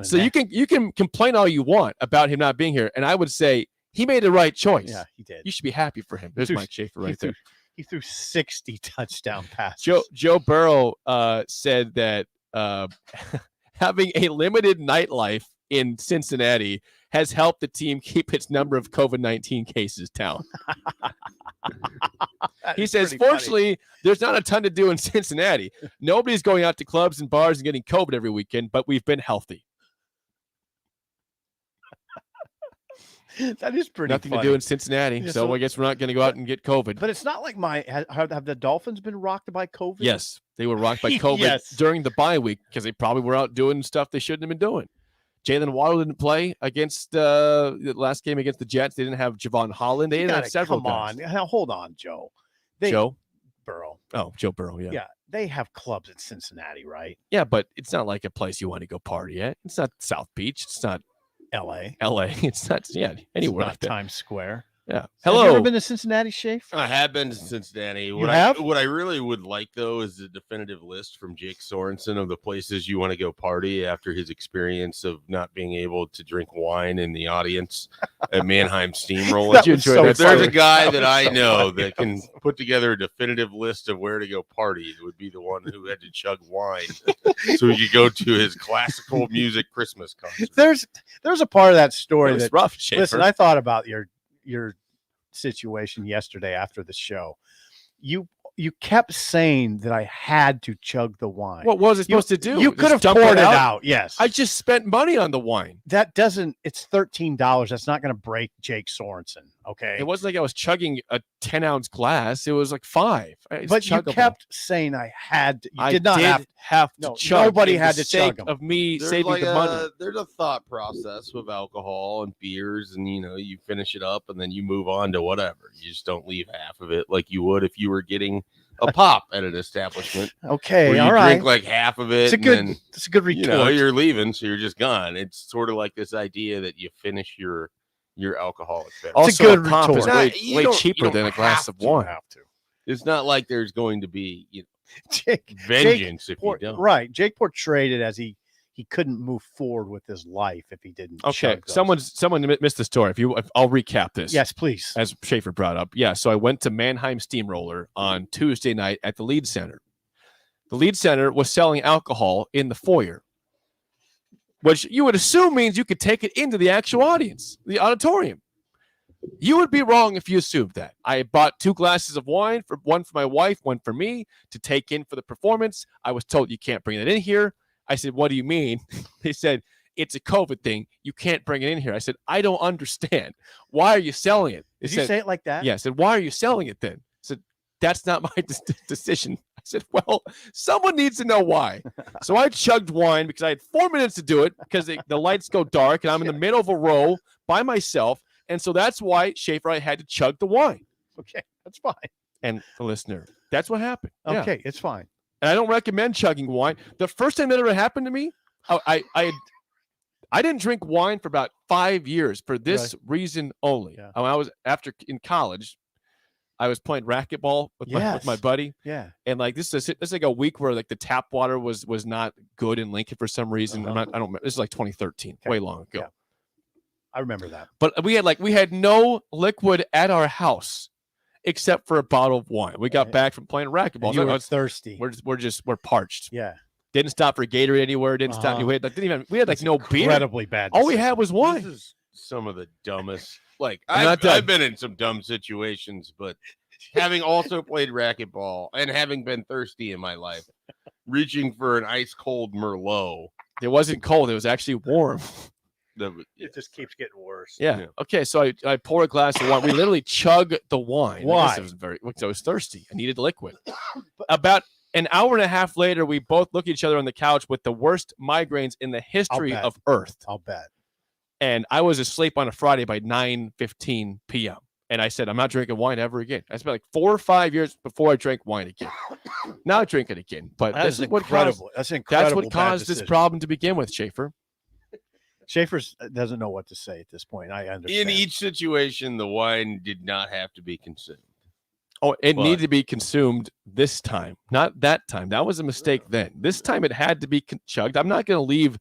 So you can complain all you want about him not being here, and I would say he made the right choice. Yeah, he did. You should be happy for him. There's Mike Schaefer right there. He threw 60 touchdown passes. Joe Burrow said that having a limited nightlife in Cincinnati has helped the team keep its number of COVID-19 cases down. He says, fortunately, there's not a ton to do in Cincinnati. Nobody's going out to clubs and bars and getting COVID every weekend, but we've been healthy. That is pretty Nothing funny. to do in Cincinnati, Yeah, so I guess we're not going to go out and get COVID. But it's not like have the Dolphins been rocked by COVID? Yes, they were rocked by COVID Yes. during the bye week because they probably were out doing stuff they shouldn't have been doing. Jalen Waddle didn't play against the last game against the Jets. They didn't have Javon Holland. They didn't have several guys. Now, hold on, Joe. Joe Burrow. Oh, Joe Burrow, yeah. Yeah, they have clubs in Cincinnati, right? Yeah, but it's not like a place you want to go party at. It's not South Beach. It's not L.A. It's not, anywhere It's like that. Times Square. Yeah. Have you ever been to Cincinnati, Shafe? I have been to Cincinnati. What I really would like, though, is a definitive list from Jake Sorensen of the places you want to go party after his experience of not being able to drink wine in the audience at Mannheim Steamroller. If there's a guy that I know that can put together a definitive list of where to go party, it would be the one who had to chug wine so he could go to his classical music Christmas concert. There's a part of that story That was that rough, Schaefer. Listen, I thought about your situation yesterday after the show. You kept saying that I had to chug the wine. What was it supposed to do? You Just could have dump poured it out. Yes. I just spent money on the wine. It's $13. That's not going to break Jake Sorensen. Okay. It wasn't like I was chugging a 10-ounce glass. It was like 5. It's But you chuggable. kept saying I had to. You I did not have to no, chug. Nobody for had the to chug sake them. of me There's saving like the money. There's a thought process with alcohol and beers, and you finish it up and then you move on to whatever. You just don't leave half of it like you would if you were getting a pop at an establishment. Okay, where you all right. drink like half of it. It's a good retort. You're leaving, so you're just gone. It's sort of like this idea that you finish your alcoholic beverage. Also, a pop is Not- way you way don't- cheaper you than a don't glass have of to. wine. It's not like there's going to be Jake, vengeance if you don't. Right. Jake portrayed it as he couldn't move forward with his life if he didn't. Okay, chug those. someone missed the story. If I'll recap this. Yes, please. As Schaefer brought up. Yeah, so I went to Mannheim Steamroller on Tuesday night at the Lead Center. The Lead Center was selling alcohol in the foyer, which you would assume means you could take it into the actual audience, the auditorium. You would be wrong if you assumed that. I bought 2 glasses of wine, one for my wife, one for me, to take in for the performance. I was told you can't bring that in here. I said, what do you mean? They said, it's a COVID thing. You can't bring it in here. I said, I don't understand. Why are you selling it? They Did you say it like that? Yeah. I said, why are you selling it then? I said, that's not my decision. I said, well, someone needs to know why. So I chugged wine because I had 4 minutes to do it because the lights go dark and I'm in the middle of a row by myself And so that's why Schaefer I had to chug the wine. Okay, that's fine. And the listener, that's what happened. Yeah. Okay, it's fine. And I don't recommend chugging wine. The first time that ever happened to me, I didn't drink wine for about 5 years for this reason only. Yeah. I was in college. I was playing racquetball with my buddy. Yeah. And like this is like a week where like the tap water was not good in Lincoln for some reason. I don't remember. This is like 2013, way long ago. Yeah. I remember that. But we had no liquid at our house except for a bottle of wine. We got back from playing racquetball. And you were thirsty. We're parched. Yeah. Didn't stop for Gatorade anywhere. Didn't stop. We had like no beer. Incredibly bad. All we had was wine. This is some of the dumbest. Like I'm not done. I've been in some dumb situations, but having also played racquetball and having been thirsty in my life, reaching for an ice cold Merlot. It wasn't cold. It was actually warm. It just keeps getting worse. Yeah. Okay. So I pour a glass of wine. We literally chug the wine. Why? I was thirsty. I needed liquid. About an hour and a half later, we both look at each other on the couch with the worst migraines in the history of Earth. I'll bet. And I was asleep on a Friday by 9:15 p.m. And I said, I'm not drinking wine ever again. I spent like 4 or 5 years before I drank wine again. Now I drink it again. But That's this is what incredible. caused, That's what caused this problem to begin with, Schaefer. Schaefer doesn't know what to say at this point. I understand. In each situation, the wine did not have to be consumed. Oh, it needed to be consumed this time, not that time. That was a mistake then. This time it had to be chugged. I'm not going to leave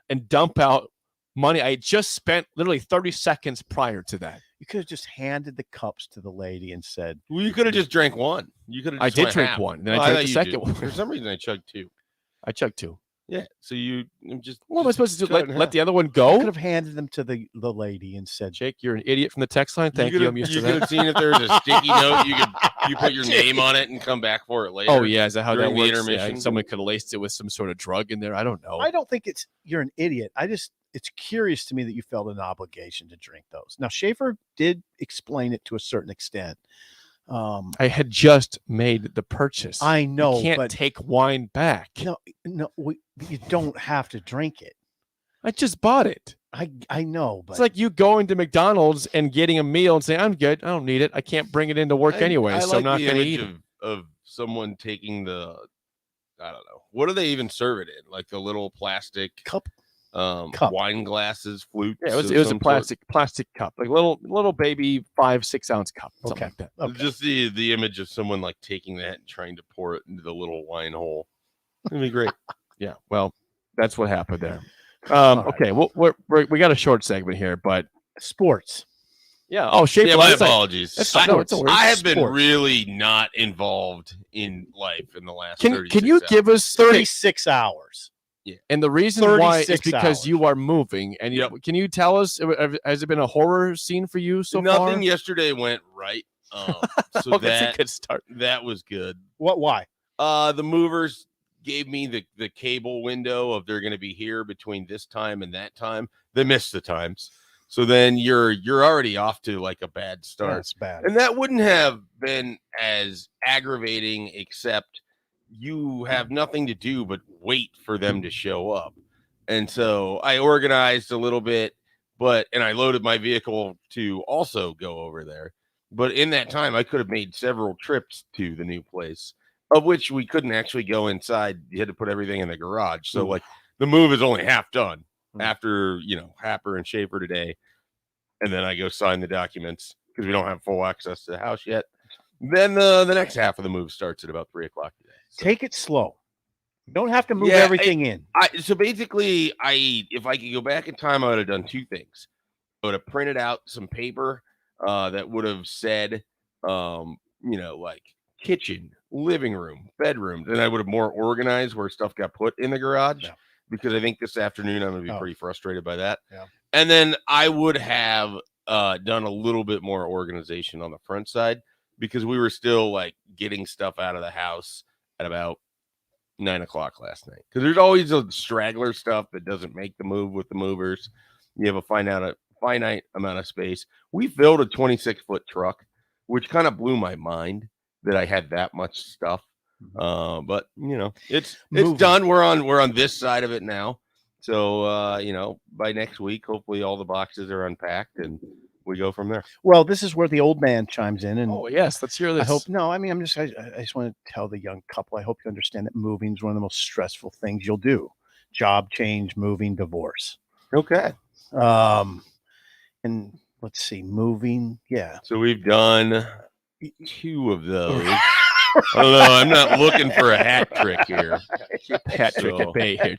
and dump out money I just spent literally 30 seconds prior to that. You could have just handed the cups to the lady and said, Well, you could have just drank one. You could have. I just did went drink half. one. Then Well, I drank thought the you second did. one. For some reason, I chugged two. I chugged two. Yeah. So you just. What am I supposed to do? cut it in Let the half. other one you go? could have handed them to the lady and said, Jake, you're an idiot from the text line. Thank you. I'm used to You could that. have seen if there was a sticky note. You put your name on it and come back for it later. Oh, yeah. Is that how that during the works? Yeah, intermission? someone could have laced it with some sort of drug in there. I don't know. I don't think you're an idiot. It's curious to me that you felt an obligation to drink those. Now, Schaefer did explain it to a certain extent. I had just made the purchase. I know, You can't but take wine back. no, you don't have to drink it. I just bought it. I know, but It's like you going to McDonald's and getting a meal and saying, I'm good. I don't need it. I can't bring it into work anyway, I so like I'm not the going to image eat it. of someone taking the, I don't know, what do they even serve it in? Like the little plastic cup, wine glasses, flutes. Yeah, it was of a some plastic cup, like little baby 5-6 ounce cup, something Okay. like that. sort. Just the image of someone like taking that and trying to pour it into the little wine hole. It'd be great. Yeah, well, that's what happened there. right. Okay, well, we got a short segment here, but sports. yeah. Oh, Schaefer, Yeah, my that's like- apologies. that's fine. No, it's all right. I have been Sports. really not involved in life in the last. Can 36 you give hours. us 36 hours. And the reason why is 36 because hours. you are moving. And can you tell us, has it been a horror scene for you so far? Nothing yesterday went right. So Oh, that's a that good start. that was good. Why? The movers gave me the cable window of they're going to be here between this time and that time. They missed the times. So then you're already off to like a bad start. That's bad. And that wouldn't have been as aggravating, except you have nothing to do but wait for them to show up. And so I organized a little bit, and I loaded my vehicle to also go over there. But in that time, I could have made several trips to the new place, of which we couldn't actually go inside. You had to put everything in the garage. So like the move is only half done after, Happer and Schaefer today. And then I go sign the documents because we don't have full access to the house yet. Then the next half of the move starts at about 3:00 today. Take it slow. You don't have to move everything in. So basically, if I could go back in time, I would have done two things. I would have printed out some paper that would have said, like kitchen, living room, bedrooms, and I would have more organized where stuff got put in the garage. Because I think this afternoon I'm going to be pretty frustrated by that. Yeah. And then I would have done a little bit more organization on the front side because we were still like getting stuff out of the house at about 9:00 last night. Because there's always a straggler stuff that doesn't make the move with the movers. You have a finite amount of space. We filled a 26-foot truck, which kind of blew my mind that I had that much stuff. But it's done. We're on this side of it now. So by next week, hopefully all the boxes are unpacked and we go from there. Well, this is where the old man chimes in, and Oh yes, let's hear this. I hope. No, I mean, I just want to tell the young couple. I hope you understand that moving is one of the most stressful things you'll do. Job change, moving, divorce. Okay. And let's see, moving. Yeah. So we've done 2 of those. Although I'm not looking for a hat trick here. Keep the hat trick at bay here.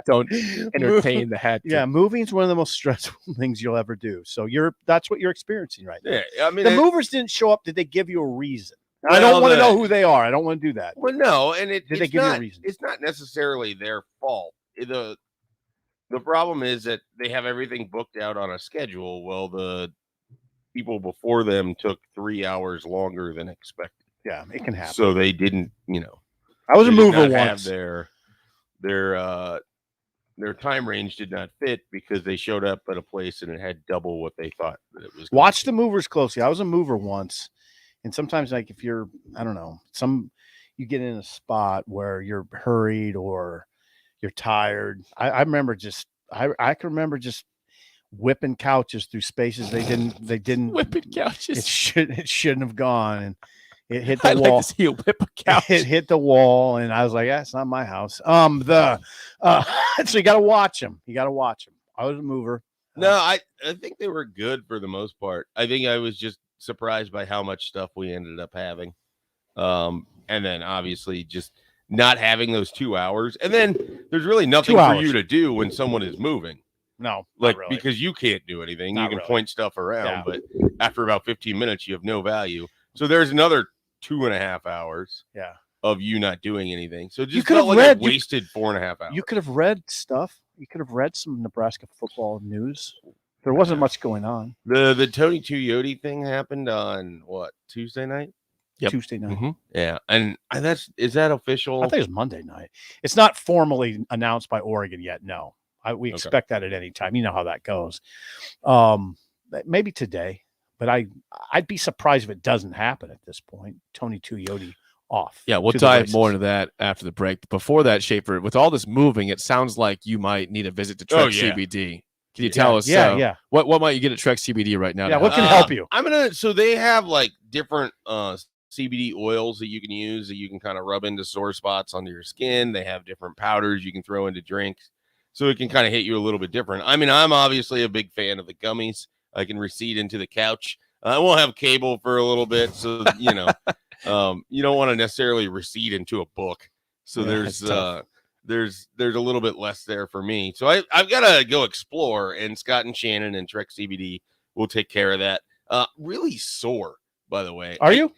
Don't entertain the hat trick. Yeah, moving is one of the most stressful things you'll ever do. So that's what you're experiencing right now. Yeah, I mean, the movers didn't show up. Did they give you a reason? Well, I don't want to know who they are. I don't want to do that. Well, no, and Did they give you a reason? It's not necessarily their fault. The problem is that they have everything booked out on a schedule. Well, the people before them took 3 hours longer than expected. Yeah, it can happen. So they didn't, I was a mover once. once. Their time range did not fit because they showed up at a place and it had double what they thought that it was. Watch the movers closely. I was a mover once, and sometimes, like, if you're, I don't know, you get in a spot where you're hurried or you're tired. I remember I can remember just whipping couches through spaces they didn't whipping couches. It shouldn't have gone, and it hit the I'd wall. like to see you whip a couch. It hit the wall, and I was like, "Yeah, it's not my house." So you got to watch them. You got to watch them. I was a mover. No, I think they were good for the most part. I think I was just surprised by how much stuff we ended up having, and then obviously just not having those 2 hours. And then there's really nothing for you to do when someone is moving. No, like really. Because you can't do anything. Not you can really. point stuff around, Yeah. but after about 15 minutes, you have no value. So there's another 2.5 hours. Yeah. Of you not doing anything. So it You just could felt have like read- I wasted 4.5 hours. You could have read stuff. You could have read some Nebraska football news. There wasn't much going on. The Tony Tuioti thing happened on what, Tuesday night? Tuesday night. Mm-hmm. Yeah, and is that official? I think it was Monday night. It's not formally announced by Oregon yet. No, we expect that at any time. You know how that goes. Maybe today, but I'd be surprised if it doesn't happen at this point. Tony Tuioti off. Yeah, we'll to the dive races. more into that after the break. Before that, Schaefer, with all this moving, it sounds like you might need a visit to Trek CBD. Can you tell us? Yeah. What might you get at Trek CBD right now? Yeah, what can help you? So they have like different CBD oils that you can use that you can kind of rub into sore spots under your skin. They have different powders you can throw into drinks, so it can kind of hit you a little bit different. I mean, I'm obviously a big fan of the gummies. I can recede into the couch. I won't have cable for a little bit, so you know, you don't want to necessarily recede into a book. So Yeah, there's a little bit less there for me. So I've got to go explore, and Scott and Shannon and Trek CBD will take care of that. Really sore, by the way. Are you?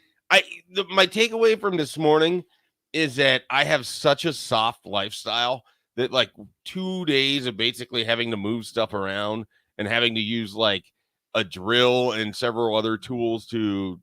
My takeaway from this morning is that I have such a soft lifestyle that like 2 days of basically having to move stuff around and having to use like a drill and several other tools to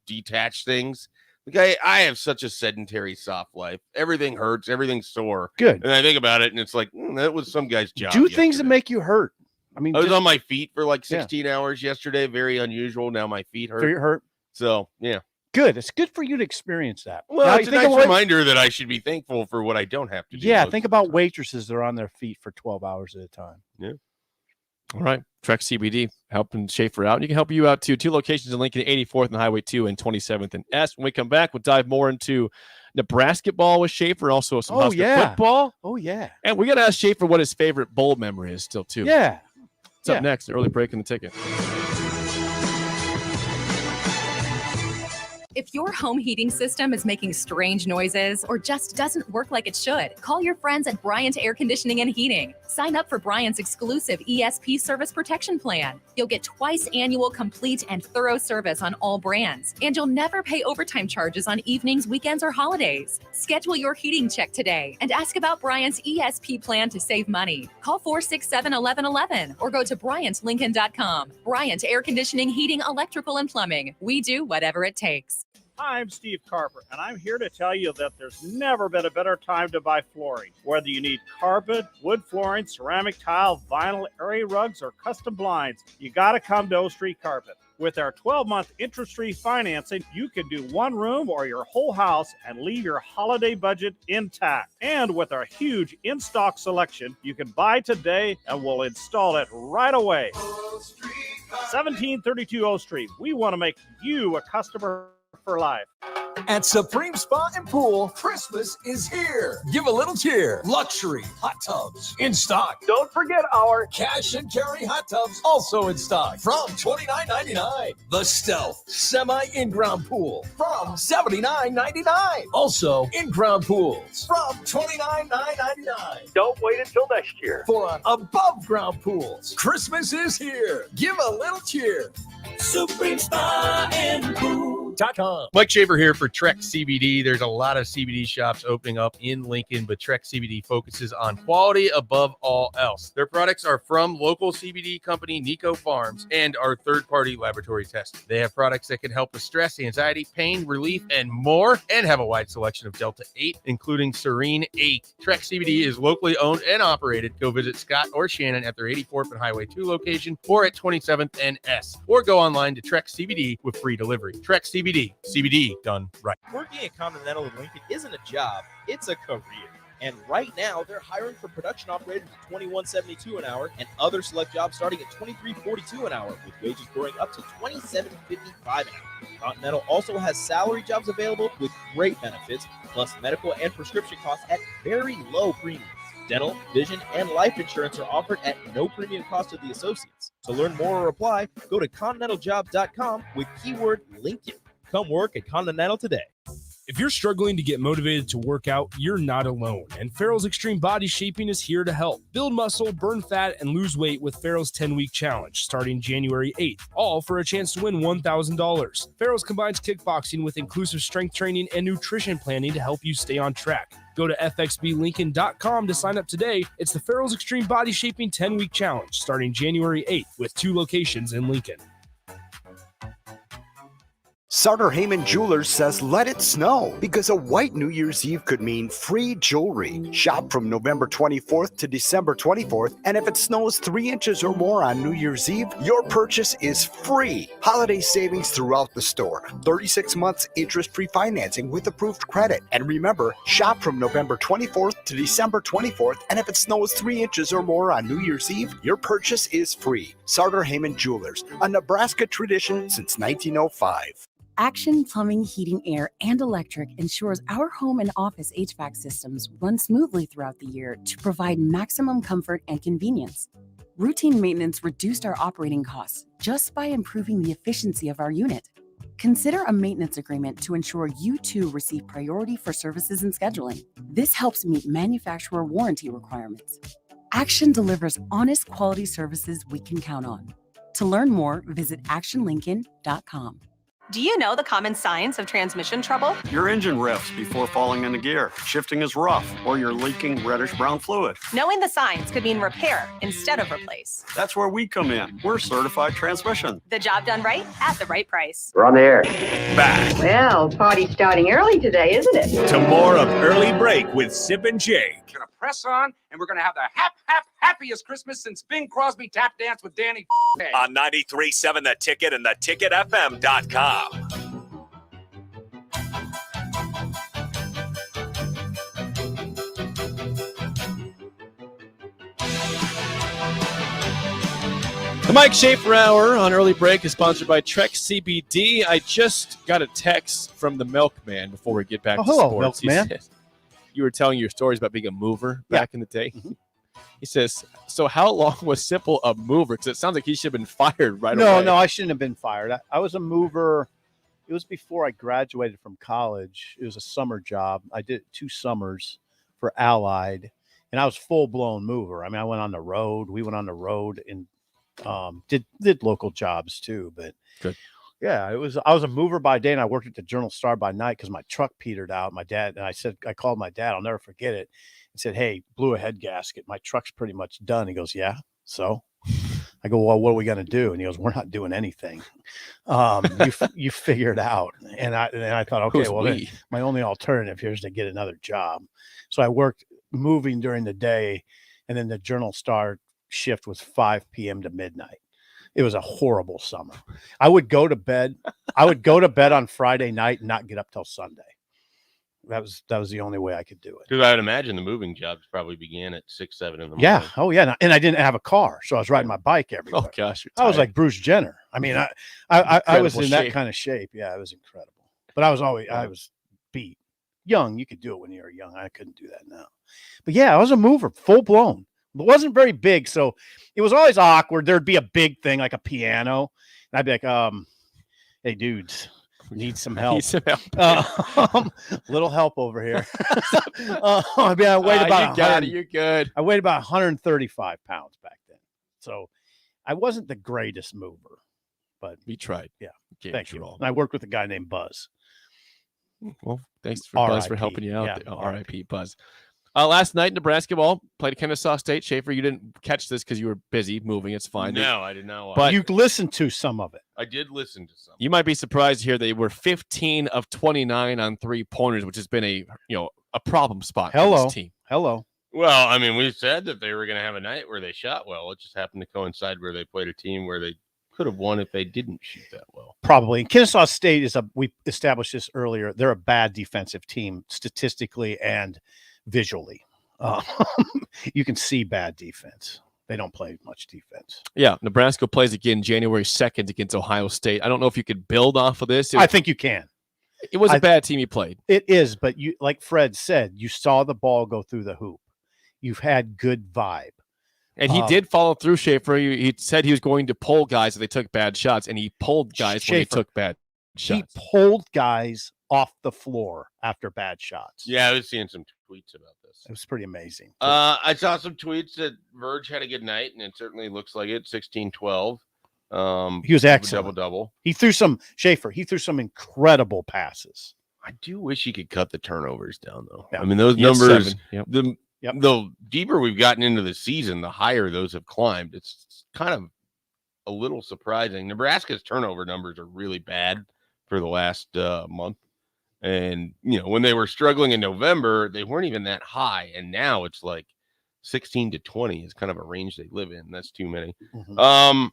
detach things. Like I have such a sedentary soft life. Everything hurts, everything's sore. Good. And I think about it and it's like, that was some guy's job. Do things that make you hurt. I mean, I was on my feet for like 16 hours yesterday. Very unusual. Now my feet hurt. Feet hurt. So yeah. Good. It's good for you to experience that. Well, Now, it's a think nice of reminder that I should be thankful for what I don't have to do. Yeah, most think of the about time. waitresses that are on their feet for 12 hours at a time. Yeah. All right. Trek CBD helping Schaefer out. And you can help you out too. 2 locations in Lincoln, 84th and Highway 2 and 27th and S. When we come back, we'll dive more into Nebraska ball with Schaefer, also some Husker football. Oh, yeah. And we got to ask Schaefer what his favorite bowl memory is still too. Yeah. What's up next? Early break in the ticket. If your home heating system is making strange noises or just doesn't work like it should, call your friends at Bryant Air Conditioning and Heating. Sign up for Bryant's exclusive ESP service protection plan. You'll get twice annual complete and thorough service on all brands, and you'll never pay overtime charges on evenings, weekends, or holidays. Schedule your heating check today and ask about Bryant's ESP plan to save money. Call 467-1111 or go to BryantLincoln.com. Bryant Air Conditioning, Heating, Electrical, and Plumbing. We do whatever it takes. I'm Steve Carper, and I'm here to tell you that there's never been a better time to buy flooring. Whether you need carpet, wood flooring, ceramic tile, vinyl, area rugs, or custom blinds, you got to come to O Street Carpet. With our 12-month interest-free financing, you can do one room or your whole house and leave your holiday budget intact. And with our huge in-stock selection, you can buy today and we'll install it right away. O Street 1732 O Street. We want to make you a customer for life. At Supreme Spa and Pool, Christmas is here. Give a little cheer. Luxury hot tubs in stock. Don't forget our cash and carry hot tubs also in stock from $29.99. The Stealth semi in-ground pool from $79.99. Also in-ground pools from $29.99. Don't wait until next year for an above-ground pools. Christmas is here. Give a little cheer. Supreme Spa and Pool.com. Mike Shaver here for Trek CBD. There's a lot of CBD shops opening up in Lincoln, but Trek CBD focuses on quality above all else. Their products are from local CBD company Nico Farms and are third-party laboratory tested. They have products that can help with stress, anxiety, pain, relief, and more, and have a wide selection of Delta 8, including Serene 8. Trek CBD is locally owned and operated. Go visit Scott or Shannon at their 84th and Highway 2 location or at 27th and S, or go online to Trek CBD with free delivery. Trek CBD, CBD done right. Working at Continental in Lincoln isn't a job, it's a career. And right now, they're hiring for production operators at $21.72 an hour and other select jobs starting at $23.42 an hour, with wages growing up to $27.55 an hour. Continental also has salary jobs available with great benefits, plus medical and prescription costs at very low premiums. Dental, vision, and life insurance are offered at no premium cost to the associates. To learn more or apply, go to continentaljob.com with keyword Lincoln. Come work at Continental today. If you're struggling to get motivated to work out, you're not alone, and Farrell's Extreme Body Shaping is here to help. Build muscle, burn fat, and lose weight with Farrell's 10-week challenge starting January 8th, all for a chance to win $1,000. Farrell's combines kickboxing with inclusive strength training and nutrition planning to help you stay on track. Go to fxblincoln.com to sign up today. It's the Farrell's Extreme Body Shaping 10-week challenge starting January 8th with 2 locations in Lincoln. Sutter Heyman Jewelers says let it snow because a white New Year's Eve could mean free jewelry. Shop from November 24th to December 24th, and if it snows 3 inches or more on New Year's Eve, your purchase is free. Holiday savings throughout the store. 36 months interest-free financing with approved credit. And remember, shop from November 24th to December 24th, and if it snows 3 inches or more on New Year's Eve, your purchase is free. Sutter Heyman Jewelers, a Nebraska tradition since 1905. Action Plumbing, Heating, Air, and Electric ensures our home and office HVAC systems run smoothly throughout the year to provide maximum comfort and convenience. Routine maintenance reduced our operating costs just by improving the efficiency of our unit. Consider a maintenance agreement to ensure you too receive priority for services and scheduling. This helps meet manufacturer warranty requirements. Action delivers honest quality services we can count on. To learn more, visit actionlincoln.com. Do you know the common signs of transmission trouble? Your engine revs before falling into gear, shifting is rough, or you're leaking reddish-brown fluid. Knowing the signs could mean repair instead of replace. That's where we come in. We're certified transmission. The job done right at the right price. We're on the air. Back Well, party's starting early today, isn't it? to more of Early Break with Sip and Jake. Gonna press on, and we're gonna have the happiest Christmas since Bing Crosby tap danced with Danny. On 93.7 The Ticket and theticketfm.com. The Mike Schaefer Hour on Early Break is sponsored by Trek CBD. I just got a text from the milkman before we get back to hello, sports. milkman. He said, you were telling your stories about being a mover back in the day. He says, so how long was Sipple a mover? Because it sounds like he should have been fired right away. No, I shouldn't have been fired. I was a mover. It was before I graduated from college. It was a summer job. I did 2 summers for Allied, and I was full-blown mover. I mean, I went on the road. We went on the road and did local jobs too. But good. Yeah, I was a mover by day, and I worked at the Journal-Star by night because my truck petered out. My dad and I called my dad. I'll never forget it. He said, "Hey, blew a head gasket. My truck's pretty much done." He goes, "Yeah, so." I go, "Well, what are we going to do?" And he goes, "We're not doing anything. You figure it out." And I thought, okay, well, then my only alternative here is to get another job. So I worked moving during the day, and then the Journal-Star shift was 5 p.m. to midnight. It was a horrible summer. I would go to bed on Friday night and not get up till Sunday. That was the only way I could do it. Because I would imagine the moving jobs probably began at 6, 7 in the morning. Yeah. Oh, yeah. And I didn't have a car, so I was riding my bike everywhere. Oh gosh, I was like Bruce Jenner. I mean, I was in that shape. kind of shape. Yeah, it was incredible. But I was beat. Young, you could do it when you were young. I couldn't do that now. But yeah, I was a mover, full blown. It wasn't very big, so it was always awkward. There'd be a big thing like a piano, and I'd be like, "Hey, dudes, need some help. Need some help. Little help over here." I mean, I weighed about you got it. You're good. I weighed about 135 pounds back then, so I wasn't the greatest mover, but we tried. Yeah, Gave thank it your you. all. And I worked with a guy named Buzz. Well, thanks for Buzz for R.I.P. helping you out. Yeah, there. R.I.P. Buzz. Last night, Nebraska ball played Kennesaw State. Schaefer, you didn't catch this because you were busy moving. It's fine. No, I did not watch. But you listened to some of it. I did listen to some. You might be surprised to hear they were 15 of 29 on 3-pointers, which has been a problem spot for this team. Hello. Well, I mean, we said that they were going to have a night where they shot well. It just happened to coincide where they played a team where they could have won if they didn't shoot that well. Probably. Kennesaw State we established this earlier. They're a bad defensive team statistically and visually. You can see bad defense. They don't play much defense. Yeah, Nebraska plays again January 2nd against Ohio State. I don't know if you could build off of this. I think you can. It was a bad team you played. It is, but you, like Fred said, you saw the ball go through the hoop. You've had good vibe. And he did follow through, Schaefer. He said he was going to pull guys if they took bad shots, and he pulled guys when they took bad shots. He pulled guys off the floor after bad shots. Yeah, I was seeing some tweets about this. It was pretty amazing. I saw some tweets that Verge had a good night, and it certainly looks like it. 16-12. He was excellent. Double-double. He threw some incredible passes. I do wish he could cut the turnovers down, though. Yeah. I mean, those Yes, numbers, 7. the deeper we've gotten into the season, the higher those have climbed. It's kind of a little surprising. Nebraska's turnover numbers are really bad for the last month. And, when they were struggling in November, they weren't even that high. And now it's like 16 to 20 is kind of a range they live in. That's too many. Mm-hmm.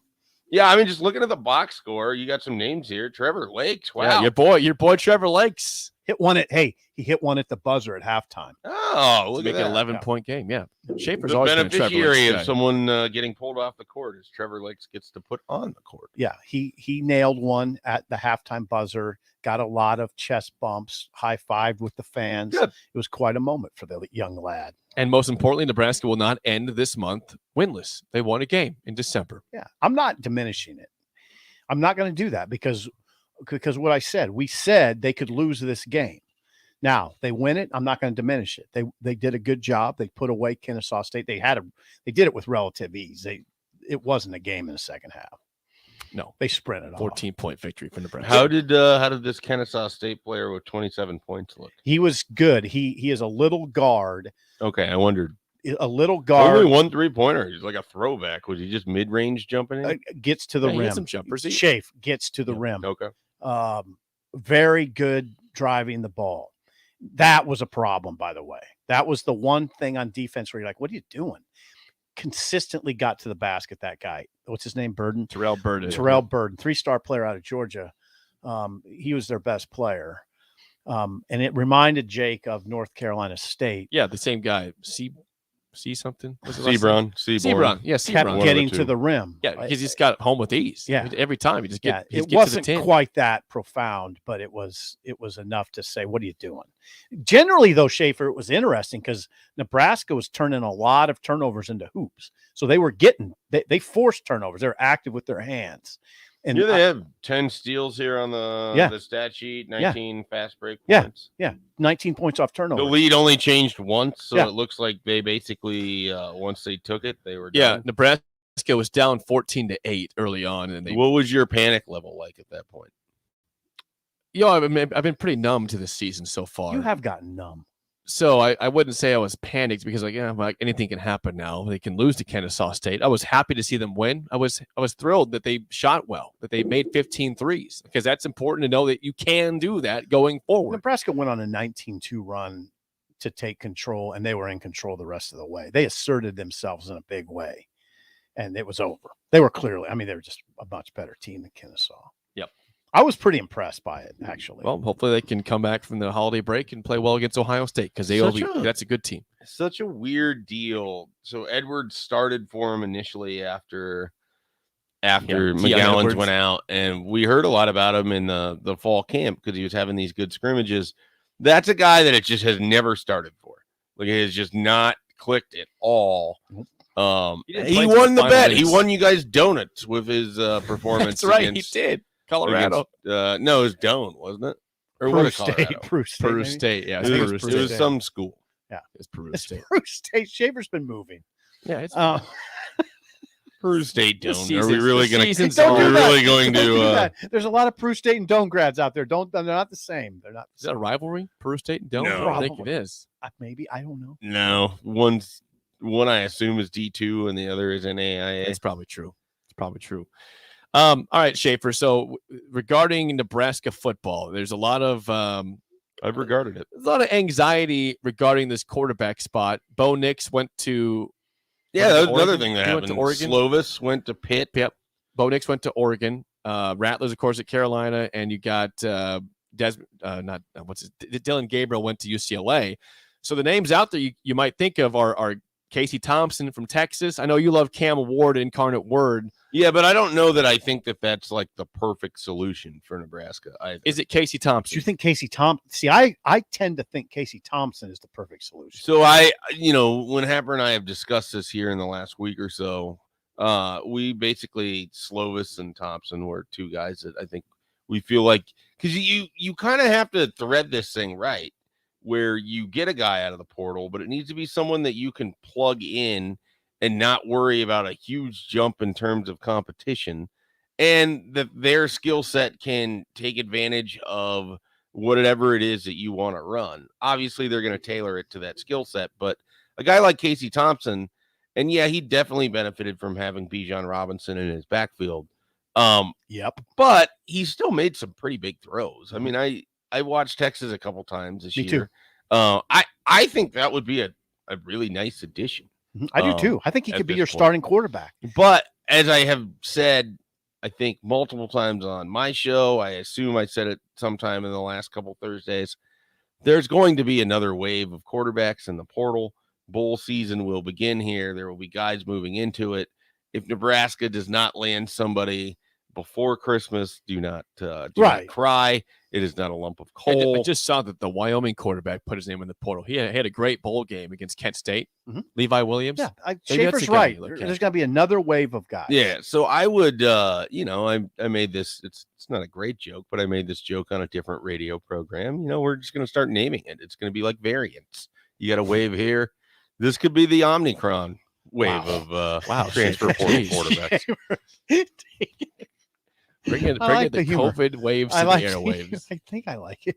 Yeah, I mean, just looking at the box score, you got some names here. Trevor Lakes. Wow. Yeah, your boy Trevor Lakes. He hit one at the buzzer at halftime. Oh, look Make at an that. 11-point game. Yeah. Schaefer's The always been a Trevor beneficiary Lakes of guy. someone getting pulled off the court is Trevor Lakes gets to put on the court. Yeah, he nailed one at the halftime buzzer, got a lot of chest bumps, high-fived with the fans. Good. It was quite a moment for the young lad. And most importantly, Nebraska will not end this month winless. They won a game in December. Yeah, I'm not diminishing it. I'm not going to do that because what I said, we said they could lose this game. Now they win it. I'm not going to diminish it. They did a good job. They put away Kennesaw State. They did it with relative ease. It wasn't a game in the second half. No, they sprinted off. 14-point victory for Nebraska. How did this Kennesaw State player with 27 points look? He was good. He is a little guard. Okay, I wondered. A little guard. Only one 3-pointer. He's like a throwback. Was he just mid-range jumping in? Gets to the he had rim. some jumpers. Schaefer gets to the rim. Okay. Very good driving the ball. That was a problem, by the way. That was the one thing on defense where you're like, what are you doing? Consistently got to the basket, that guy. What's his name? Burden? Terrell Burden. Terrell Burden, 3-star player out of Georgia. He was their best player. And it reminded Jake of North Carolina State. Yeah, the same guy. See something? Sebron. Yeah, kept getting to the rim. Yeah, because he's got home with ease. Yeah. Every time he just get. It wasn't quite that profound, but it was enough to say, what are you doing? Generally, though, Schaefer, it was interesting because Nebraska was turning a lot of turnovers into hoops. So they were they forced turnovers. They were active with their hands. And they have 10 steals here on the stat sheet, 19 fast break points. Yeah, 19 points off turnover. The lead only changed once, so it looks like they basically once they took it, they were done. Yeah, Nebraska was down 14-8 early on, and what was your panic level like at that point? I've been pretty numb to this season so far. You have gotten numb. So I wouldn't say I was panicked because anything can happen now. They can lose to Kennesaw State. I was happy to see them win. I was thrilled that they shot well, that they made 15 threes, because that's important to know that you can do that going forward. Nebraska went on a 19-2 run to take control, and they were in control the rest of the way. They asserted themselves in a big way, and it was over. They were clearly, they were just a much better team than Kennesaw. Yep. I was pretty impressed by it, actually. Well, hopefully they can come back from the holiday break and play well against Ohio State because that's a good team. Such a weird deal. So Edwards started for him initially after McGowan's went out, and we heard a lot about him in the fall camp because he was having these good scrimmages. That's a guy that it just has never started for. Like, it has just not clicked at all. He won the bet. He won you guys donuts with his performance. That's right, he did. Colorado. No, it was Doane, wasn't it? Or Peru what? State. Peru State. Yeah, it was some school. Yeah, it's Peru State. Peru State. Shaver's been moving. Yeah, it's Peru State. Doane. Season's, are we really going to? There's a lot of Peru State and Doane grads out there. They're not the same. They're not. Is that a rivalry? Peru State and Doane? No. I think it is. Maybe, I don't know. No, one I assume is D2 and the other is NAIA. It's probably true. All right, Schaefer. So regarding Nebraska football, there's a lot of I've regarded it. There's a lot of anxiety regarding this quarterback spot. Bo Nix went to that was another thing that happened. Went to Oregon. Slovis went to Pitt. Yep. Bo Nix went to Oregon. Rattlers, of course, at Carolina, and you got Dylan Gabriel went to UCLA. So the names out there you might think of are Casey Thompson from Texas. I know you love Cam Ward, Incarnate Word. Yeah, but I don't know that I think that that's like the perfect solution for Nebraska either. Is it Casey Thompson? Do you think Casey Thompson? See, I tend to think Casey Thompson is the perfect solution. So when Happer and I have discussed this here in the last week or so, we basically, Slovis and Thompson were two guys that I think we feel like, because you kind of have to thread this thing right, where you get a guy out of the portal, but it needs to be someone that you can plug in and not worry about a huge jump in terms of competition, and that their skill set can take advantage of whatever it is that you want to run. Obviously, they're going to tailor it to that skill set, but a guy like Casey Thompson, and yeah, he definitely benefited from having Bijan Robinson in his backfield. Yep. But he still made some pretty big throws. I mean, I watched Texas a couple times this year. Too. I think that would be a really nice addition. I do too. I think he could be your starting quarterback. But as I have said, I think multiple times on my show, I assume I said it sometime in the last couple Thursdays, there's going to be another wave of quarterbacks in the portal. Bowl season will begin here. There will be guys moving into it. If Nebraska does not land somebody before Christmas, do not cry. It is not a lump of coal. I just saw that the Wyoming quarterback put his name in the portal. He had a great bowl game against Kent State. Mm-hmm. Levi Williams. Yeah, Schaefer's right. There's going to be another wave of guys. Yeah, so I would, I made this. It's not a great joke, but I made this joke on a different radio program. We're just going to start naming it. It's going to be like variants. You got a wave here. This could be the Omicron wave of transfer portal quarterbacks. Bring it the COVID waves to the airwaves. I think I like it.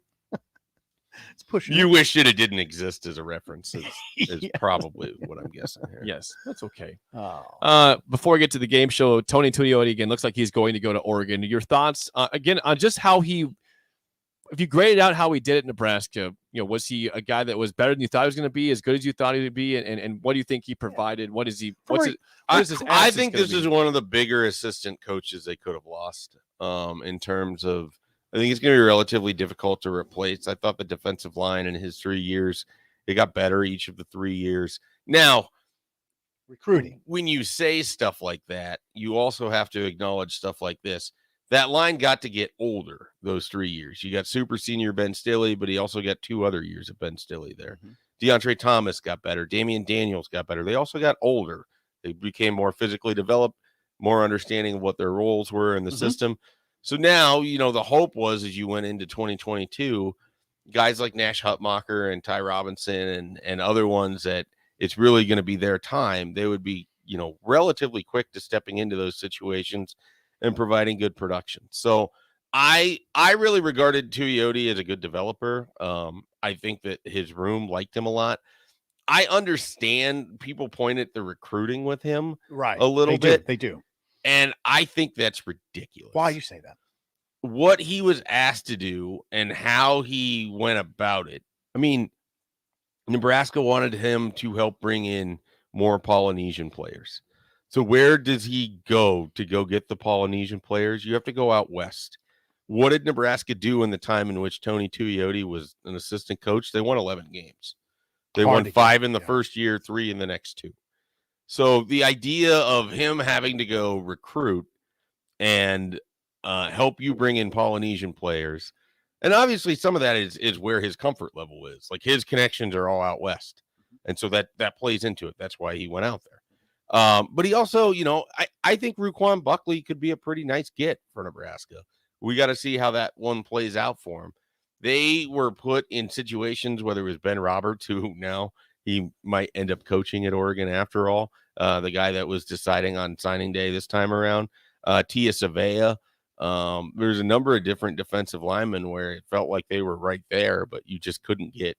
It's pushing. You wish that it didn't exist as a reference. Is probably what I'm guessing here. Yes, that's okay. Oh. Before we get to the game show, Tony Tuioti again looks like he's going to go to Oregon. Your thoughts again on just how if you graded out how he did at Nebraska, was he a guy that was better than you thought he was going to be, as good as you thought he would be, and what do you think he provided? What is he? I think this is one of the bigger assistant coaches they could have lost. In terms of, I think it's going to be relatively difficult to replace. I thought the defensive line in his 3 years, it got better each of the 3 years. Now, recruiting. When you say stuff like that, you also have to acknowledge stuff like this. That line got to get older those 3 years. You got super senior Ben Stilley, but he also got 2 other years of Ben Stilley there. Mm-hmm. DeAndre Thomas got better. Damian Daniels got better. They also got older. They became more physically developed, more understanding of what their roles were in the system. So now, the hope was as you went into 2022, guys like Nash Hutmacher and Ty Robinson and other ones that it's really going to be their time. They would be, relatively quick to stepping into those situations and providing good production. So I really regarded Tuioti as a good developer. I think that his room liked him a lot. I understand people point at the recruiting with him a little bit. They do. And I think that's ridiculous. Why you say that? What he was asked to do and how he went about it. I mean, Nebraska wanted him to help bring in more Polynesian players. So where does he go to go get the Polynesian players? You have to go out west. what did Nebraska do in the time in which Tony Tuioti was an assistant coach? They won 11 games. They won 5 in the first year, 3 in the next 2. So the idea of him having to go recruit and help you bring in Polynesian players, and obviously some of that is where his comfort level is. Like his connections are all out west, and so that plays into it. That's why he went out there. But he also, I think Ruquan Buckley could be a pretty nice get for Nebraska. We got to see how that one plays out for him. They were put in situations, whether it was Ben Roberts, who now he might end up coaching at Oregon after all, the guy that was deciding on signing day this time around, Tia Savea. There's a number of different defensive linemen where it felt like they were right there, but you just couldn't get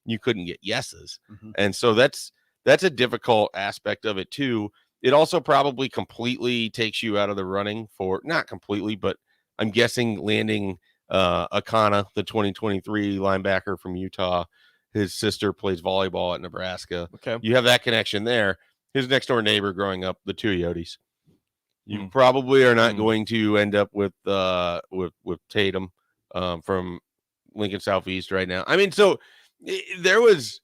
yeses. Mm-hmm. And so that's a difficult aspect of it too. It also probably completely takes you out of the running for, not completely, but I'm guessing landing Akana, the 2023 linebacker from Utah. His sister plays volleyball at Nebraska. Okay. You have that connection there. His next door neighbor growing up, the Tuiotis. You probably are not going to end up with Tatum from Lincoln Southeast right now. I mean, so there was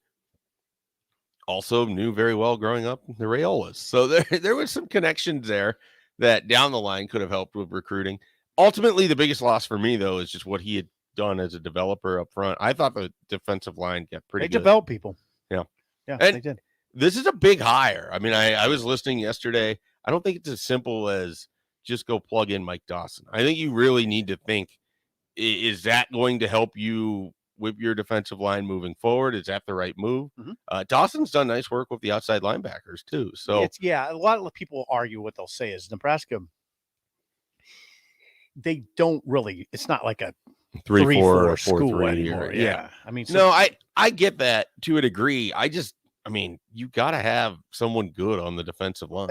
also knew very well growing up the Rayolas. So there was some connections there that down the line could have helped with recruiting. Ultimately, the biggest loss for me, though, is just what he had done as a developer up front. I thought the defensive line got pretty good. They developed people. Yeah. Yeah, and they did. This is a big hire. I mean, I was listening yesterday. I don't think it's as simple as just go plug in Mike Dawson. I think you really need to think, is that going to help you with your defensive line moving forward? Is that the right move? Mm-hmm. Dawson's done nice work with the outside linebackers too. So a lot of people argue what they'll say is Nebraska, they don't really, it's not like a 3-4 or school 4-3 anymore. Yeah. I mean, no, I get that to a degree. I mean, you got to have someone good on the defensive line.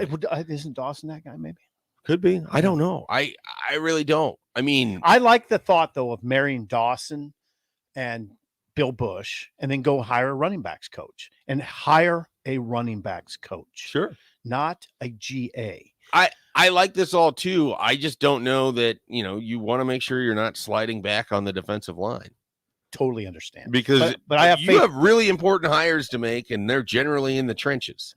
Isn't Dawson that guy? Maybe could be. I don't know. I really don't. I mean, I like the thought though of marrying Dawson and Bill Bush, and then go hire a running backs coach and hire a running backs coach. Sure, not a GA. I like this all too. I just don't know that you want to make sure you're not sliding back on the defensive line. Totally understand, because but I have you have really important hires to make, and they're generally in the trenches.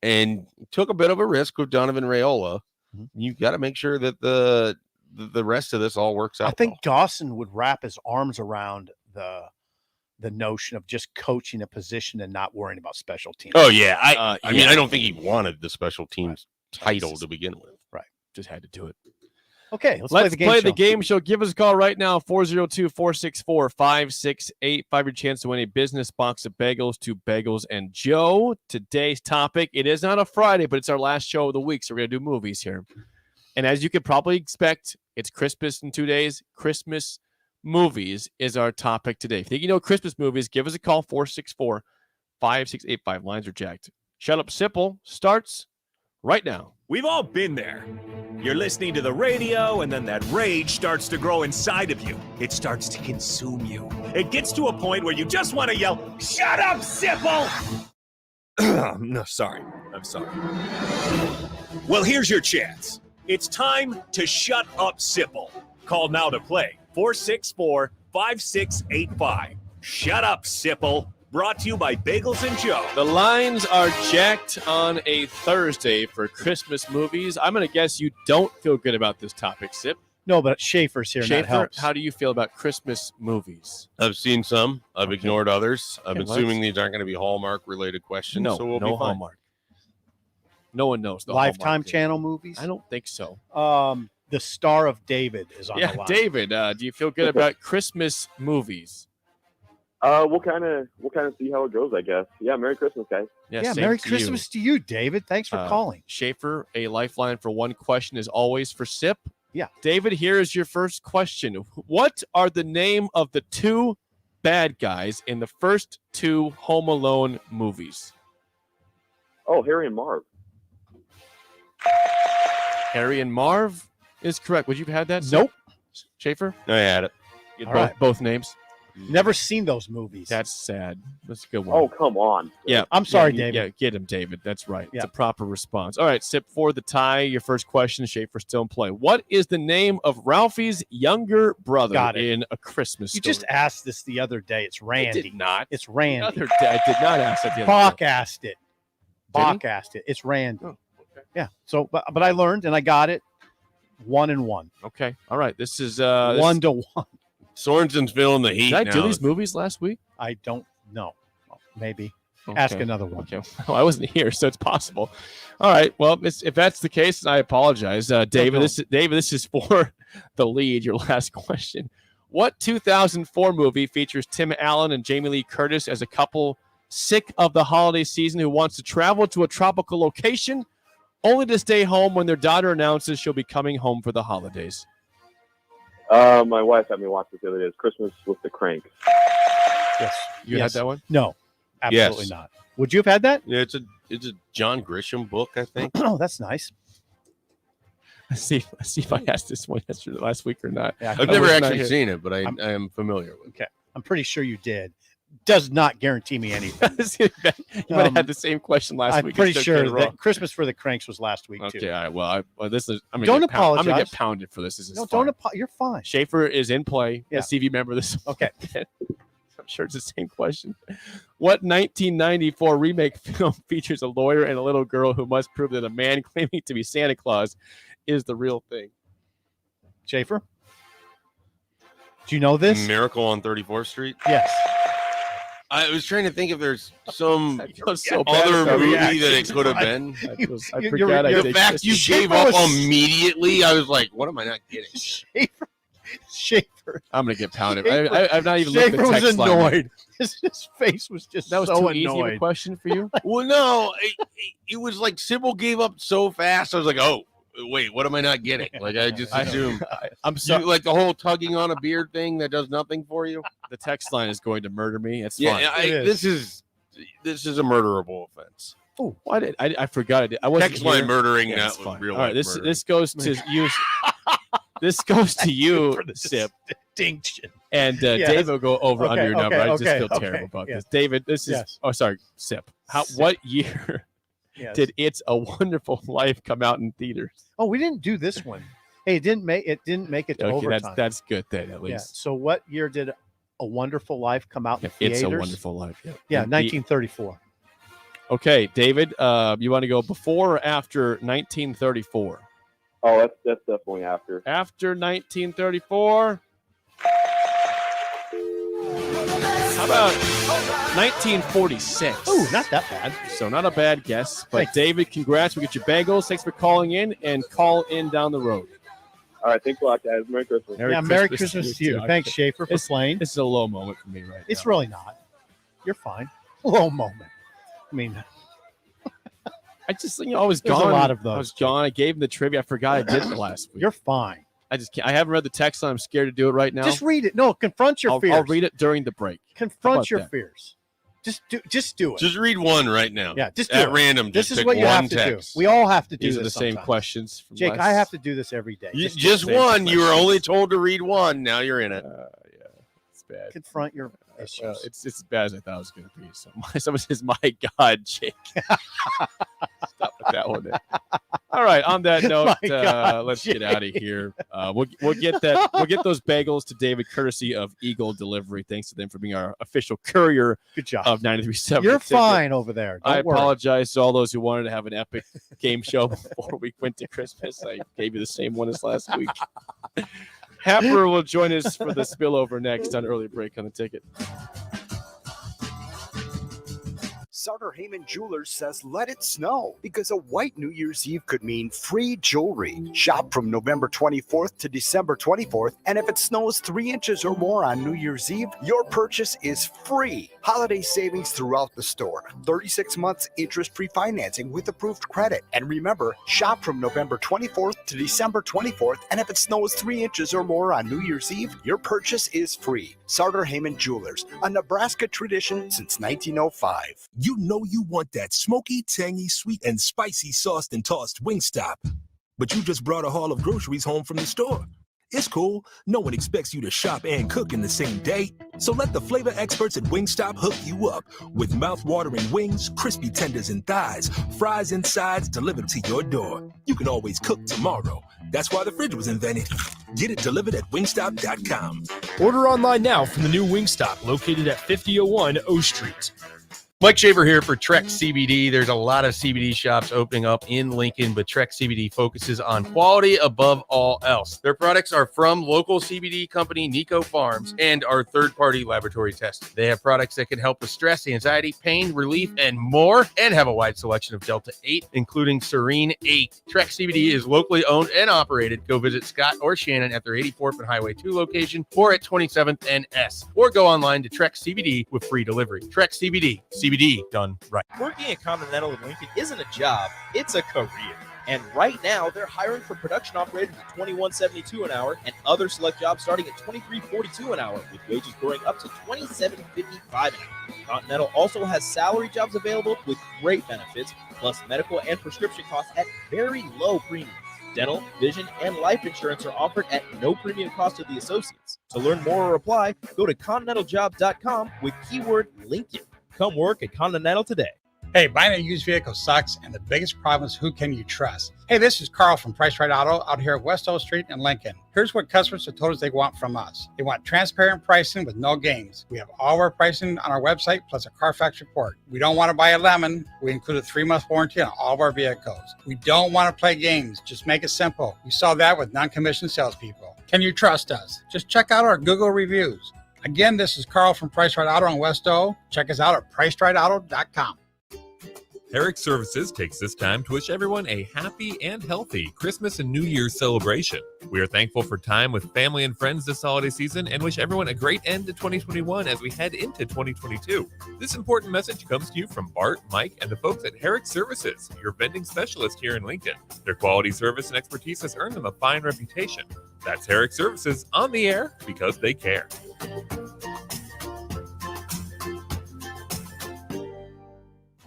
And took a bit of a risk with Donovan Raiola. You've got to make sure that the rest of this all works out. I think Dawson would wrap his arms around the notion of just coaching a position and not worrying about special teams. Oh yeah, I mean, I don't think he wanted the special teams title to begin with. Right, just had to do it. Okay, let's play the game show. Give us a call right now, 402-464-5685. Your chance to win a business box of bagels to Bagels and Joe. Today's topic, it is not a Friday, but it's our last show of the week, so we're going to do movies here. And as you could probably expect, it's Christmas in 2 days. Christmas movies is our topic today. If you think you know Christmas movies, give us a call, 464-5685. Lines are jacked. Shut Up Sipple starts right now. We've all been there. You're listening to the radio, and then that rage starts to grow inside of you. It starts to consume you. It gets to a point where you just want to yell, "Shut up, Sipple!" No, sorry. I'm sorry. Well, here's your chance. It's time to shut up, Sipple. Call now to play, 464-5685. Shut up, Sipple. Brought to you by Bagels and Joe. The lines are jacked on a Thursday for Christmas movies. I'm going to guess you don't feel good about this topic, Sip. No, but Schaefer's here, and that helps. How do you feel about Christmas movies? I've seen some. I've ignored others. I'm assuming these aren't going to be Hallmark-related questions, No, so we'll no be fine. Hallmark. No one knows the Lifetime Hallmark Channel movies? I don't think so. The Star of David is on the line. David, do you feel good about Christmas movies? We'll kind of see how it goes, I guess. Yeah, Merry Christmas, guys. Yeah, Merry Christmas to you, David. Thanks for calling. Schaefer, a lifeline for one question is always for Sip. Yeah. David, here is your first question. What are the name of the two bad guys in the first two Home Alone movies? Oh, Harry and Marv. Harry and Marv is correct. Would you have had that? Nope. Schaefer? I had it. You All had right. both names? Never seen those movies. That's sad. That's a good one. Oh, come on. Yeah. I'm sorry, yeah, David. Yeah, get him, David. That's right. Yeah. It's a proper response. All right, Sip, for the tie, your first question, Schaefer still in play. What is the name of Ralphie's younger brother Got it. in A Christmas You Story? just asked this the other day. It's Randy. I did not. It's Randy. The other day, I did not ask that the other Bach day. asked it. Did he? Bach asked it. It's Randy. Oh, Yeah. So, but I learned and I got it. 1-1. Okay. All right. This is 1-1. Sorensen's feeling the heat. Did I do now. these movies last week? I don't know. Maybe. Okay. Ask another one. Okay. Well, I wasn't here, so it's possible. All right. Well, if that's the case, I apologize, David. No. This is for the lead. Your last question. What 2004 movie features Tim Allen and Jamie Lee Curtis as a couple sick of the holiday season who wants to travel to a tropical location only to stay home when their daughter announces she'll be coming home for the holidays? My wife had me watch this the other day. It's Christmas with the Cranks. Yes. You had that one? No. Absolutely Yes. not. Would you have had that? Yeah, it's a John Grisham book, I think. Oh, that's nice. Let's see if I asked this one last week or not. Yeah, I've never actually seen it, but I am familiar with it. Okay. I'm pretty sure you did. Does not guarantee me anything. You might have had the same question last I'm week. pretty Still sure get it wrong. that Christmas for the Cranks was last week, Okay, too. all right. Well, this is. I'm Don't I'm gonna apologize. get pounded for this. This is No, fine. you're fine. Schaefer is in play. Yeah. Let's see if you remember this. Okay. I'm sure it's the same question. What 1994 remake film features a lawyer and a little girl who must prove that a man claiming to be Santa Claus is the real thing? Schaefer? Do you know this? Miracle on 34th Street. Yes. I was trying to think if there's some I feel so bad other about movie reactions. that it could have been. I You're- forgot I you're- The did fact you Christmas. gave Schaefer up was- immediately, I was like, what am I not getting? Schaefer. I'm gonna get pounded. Schaefer- I've not even looked at Schaefer the was text line. annoyed. His face was just That was so too annoyed. easy of a question for you. Well, no, it was like Sybil gave up so fast. I was like, oh, wait, what am I not getting? Like, I just assumed. I'm sorry. Like the whole tugging on a beard thing that does nothing for you. The text line is going to murder me. It's Yeah, fine. this is a murderable offense. Oh, why did I forgot I did. I wasn't Text line here. murdering, Yeah, not it's fine. real All right, life this murder. this goes to you. This goes to you, For the Sip, distinction. and Yes. David will go over Okay, under your number. I just okay, feel okay, terrible about yeah. this. David, this is. Yes. Oh, sorry, Sip. Sip. What year Yes. did It's a Wonderful Life come out in theaters? Oh, we didn't do this one. Hey, it didn't make it to Okay, overtime. that's good then at Yeah. least. So what year did A Wonderful Life come out in It's theaters? a Wonderful Life. Yeah, Yeah, And 1934. Okay, David, you want to go before or after 1934? Oh, that's definitely after. After 1934. How about 1946? Ooh, not that bad. So not a bad guess. But Thanks. David, congrats. We get your bagels. Thanks for calling in and call in down the road. All right, thanks a lot, guys. Merry Christmas. Merry Christmas to you. too. Thanks, Schaefer, for playing. This is a low moment for me right It's now. really not. You're fine. Low moment. I mean, I just, I was There's a gone. lot of I those, was gone. I gave him the trivia. I forgot I did it last week. you're fine. I just can't. I haven't read the text, and I'm scared to do it right now. Just read it. No, confront your fears. I'll read it during the break. How Confront about your that? fears. Just do it. Just read one right now. Yeah, just do at it. random. This Just is pick what you one have to text. do. We all have to do These this are the same sometimes. questions. From Jake, last- I have to do this every day. Just same one. You were question. only told to read one. Now you're in it. Yeah, it's bad. confront your issues. Well, it's as bad as I thought it was going to be. So someone says, "My God, Jake." Stop with that one. Then. All right. On that note, My God, let's get out of here. We'll get those bagels to David, courtesy of Eagle Delivery. Thanks to them for being our official courier Good job. of 93.7. You're The Ticket. fine over there. Don't I worry. apologize to all those who wanted to have an epic game show before we went to Christmas. I gave you the same one as last week. Happer will join us for the spillover next on Early Break on the Ticket. Sartor Heyman Jewelers says let it snow because a white New Year's Eve could mean free jewelry. Shop from November 24th to December 24th, and if it snows 3 inches or more on New Year's Eve, your purchase is free. Holiday savings throughout the store. 36 months interest-free financing with approved credit. And remember, shop from November 24th to December 24th, and if it snows 3 inches or more on New Year's Eve, your purchase is free. Sartor Heyman Jewelers, a Nebraska tradition since 1905. You know you want that smoky, tangy, sweet, and spicy sauced and tossed Wingstop. But you just brought a haul of groceries home from the store. It's cool. No one expects you to shop and cook in the same day. So let the flavor experts at Wingstop hook you up with mouth-watering wings, crispy tenders and thighs, fries and sides delivered to your door. You can always cook tomorrow. That's why the fridge was invented. Get it delivered at wingstop.com. Order online now from the new Wingstop located at 5001 O Street. Mike Shaver here for Trek CBD. There's a lot of CBD shops opening up in Lincoln, but Trek CBD focuses on quality above all else. Their products are from local CBD company Nico Farms and are third-party laboratory tested. They have products that can help with stress, anxiety, pain, relief, and more, and have a wide selection of Delta 8, including Serene 8. Trek CBD is locally owned and operated. Go visit Scott or Shannon at their 84th and Highway 2 location or at 27th and S, or go online to Trek CBD with free delivery. Trek CBD. CBD done right. Working at Continental of Lincoln isn't a job, it's a career. And right now, they're hiring for production operators at $21.72 an hour and other select jobs starting at $23.42 an hour, with wages growing up to $27.55 an hour. Continental also has salary jobs available with great benefits, plus medical and prescription costs at very low premiums. Dental, vision, and life insurance are offered at no premium cost to the associates. To learn more or apply, go to continentaljob.com with keyword Lincoln. Come work at Continental today. Hey, buying a used vehicle sucks, and the biggest problem is who can you trust? Hey, this is Carl from Price Right Auto out here at West O Street in Lincoln. Here's what customers have told us they want from us. They want transparent pricing with no games. We have all of our pricing on our website, plus a Carfax report. We don't want to buy a lemon. We include a 3-month warranty on all of our vehicles. We don't want to play games. Just make it simple. You saw that with non-commissioned salespeople. Can you trust us? Just check out our Google reviews. Again, this is Carl from Price Right Auto in West O. Check us out at pricerightauto.com. Herrick Services takes this time to wish everyone a happy and healthy Christmas and New Year's celebration. We are thankful for time with family and friends this holiday season and wish everyone a great end to 2021 as we head into 2022. This important message comes to you from Bart, Mike, and the folks at Herrick Services, your vending specialist here in Lincoln. Their quality service and expertise has earned them a fine reputation. That's Herrick Services on the air because they care.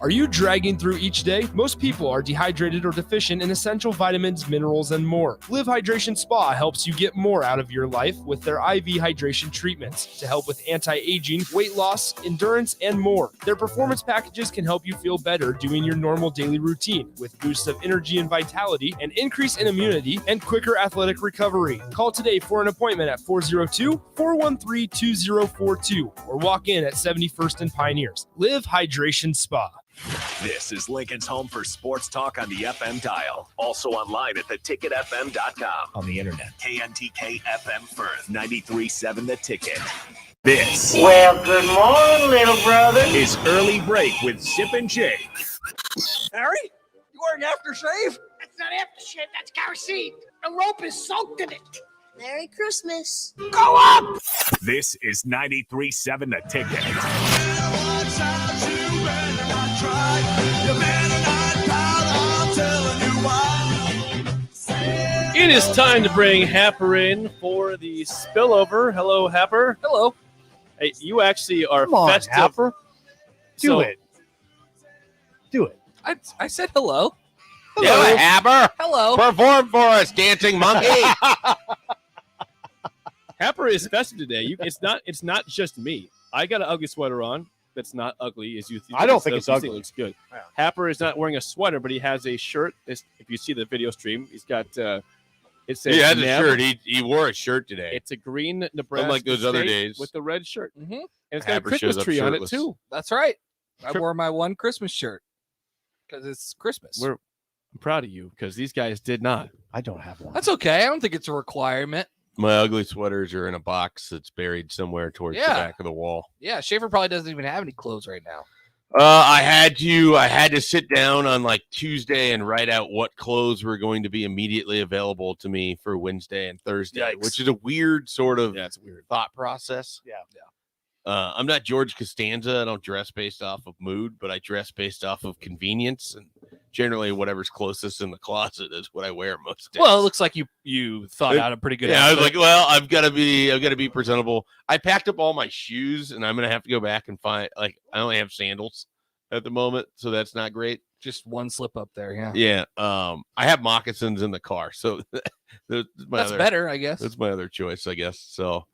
Are you dragging through each day? Most people are dehydrated or deficient in essential vitamins, minerals, and more. Live Hydration Spa helps you get more out of your life with their IV hydration treatments to help with anti-aging, weight loss, endurance, and more. Their performance packages can help you feel better doing your normal daily routine with boosts of energy and vitality, an increase in immunity, and quicker athletic recovery. Call today for an appointment at 402-413-2042 or walk in at 71st and Pioneers. Live Hydration Spa. This is Lincoln's home for sports talk on the FM dial. Also online at theticketfm.com. On the internet. KNTK FM Firth, 93.7 The Ticket. This. Well, good morning, little brother. Is Early Break with Sip and Jake. Harry, you wearing aftershave? That's not aftershave, that's kerosene. The rope is soaked in it. Merry Christmas. Go up! This is 93.7 The Ticket. It is time to bring Happer in for the spillover. Hello, Happer. Hello. Hey, you actually are Come on, festive. Happer. Do it. I said hello. Yeah, Happer. Hello. Perform for us, dancing monkey. Happer is festive today. It's not just me. I got an ugly sweater on. That's not ugly as you think. I don't think it's ugly. It looks good. Yeah. Happer is not wearing a sweater, but he has a shirt. If you see the video stream, he's got it says He has a Nev. shirt. He wore a shirt today. It's a green Nebraska Unlike those other state days. with the red shirt. Mm-hmm. And it's got Happer a Christmas shows up tree on it shirtless. too. That's right. I wore my one Christmas shirt because it's Christmas. I'm proud of you because these guys did not. I don't have one. That's okay. I don't think it's a requirement. My ugly sweaters are in a box that's buried somewhere towards the back of the wall. Yeah, Schaefer probably doesn't even have any clothes right now. I had to sit down on like Tuesday and write out what clothes were going to be immediately available to me for Wednesday and Thursday, which is a weird sort of thought process. Yeah. I'm not George Costanza. I don't dress based off of mood, but I dress based off of convenience, and generally whatever's closest in the closet is what I wear most days. Well, it looks like you thought out a pretty good Yeah, I was outfit. like, well, I've got to be presentable. I packed up all my shoes, and I'm gonna have to go back and find I only have sandals at the moment, so that's not great. Just one slip up there, yeah. Yeah. I have moccasins in the car, so that's better, I guess. That's my other choice, I guess. So,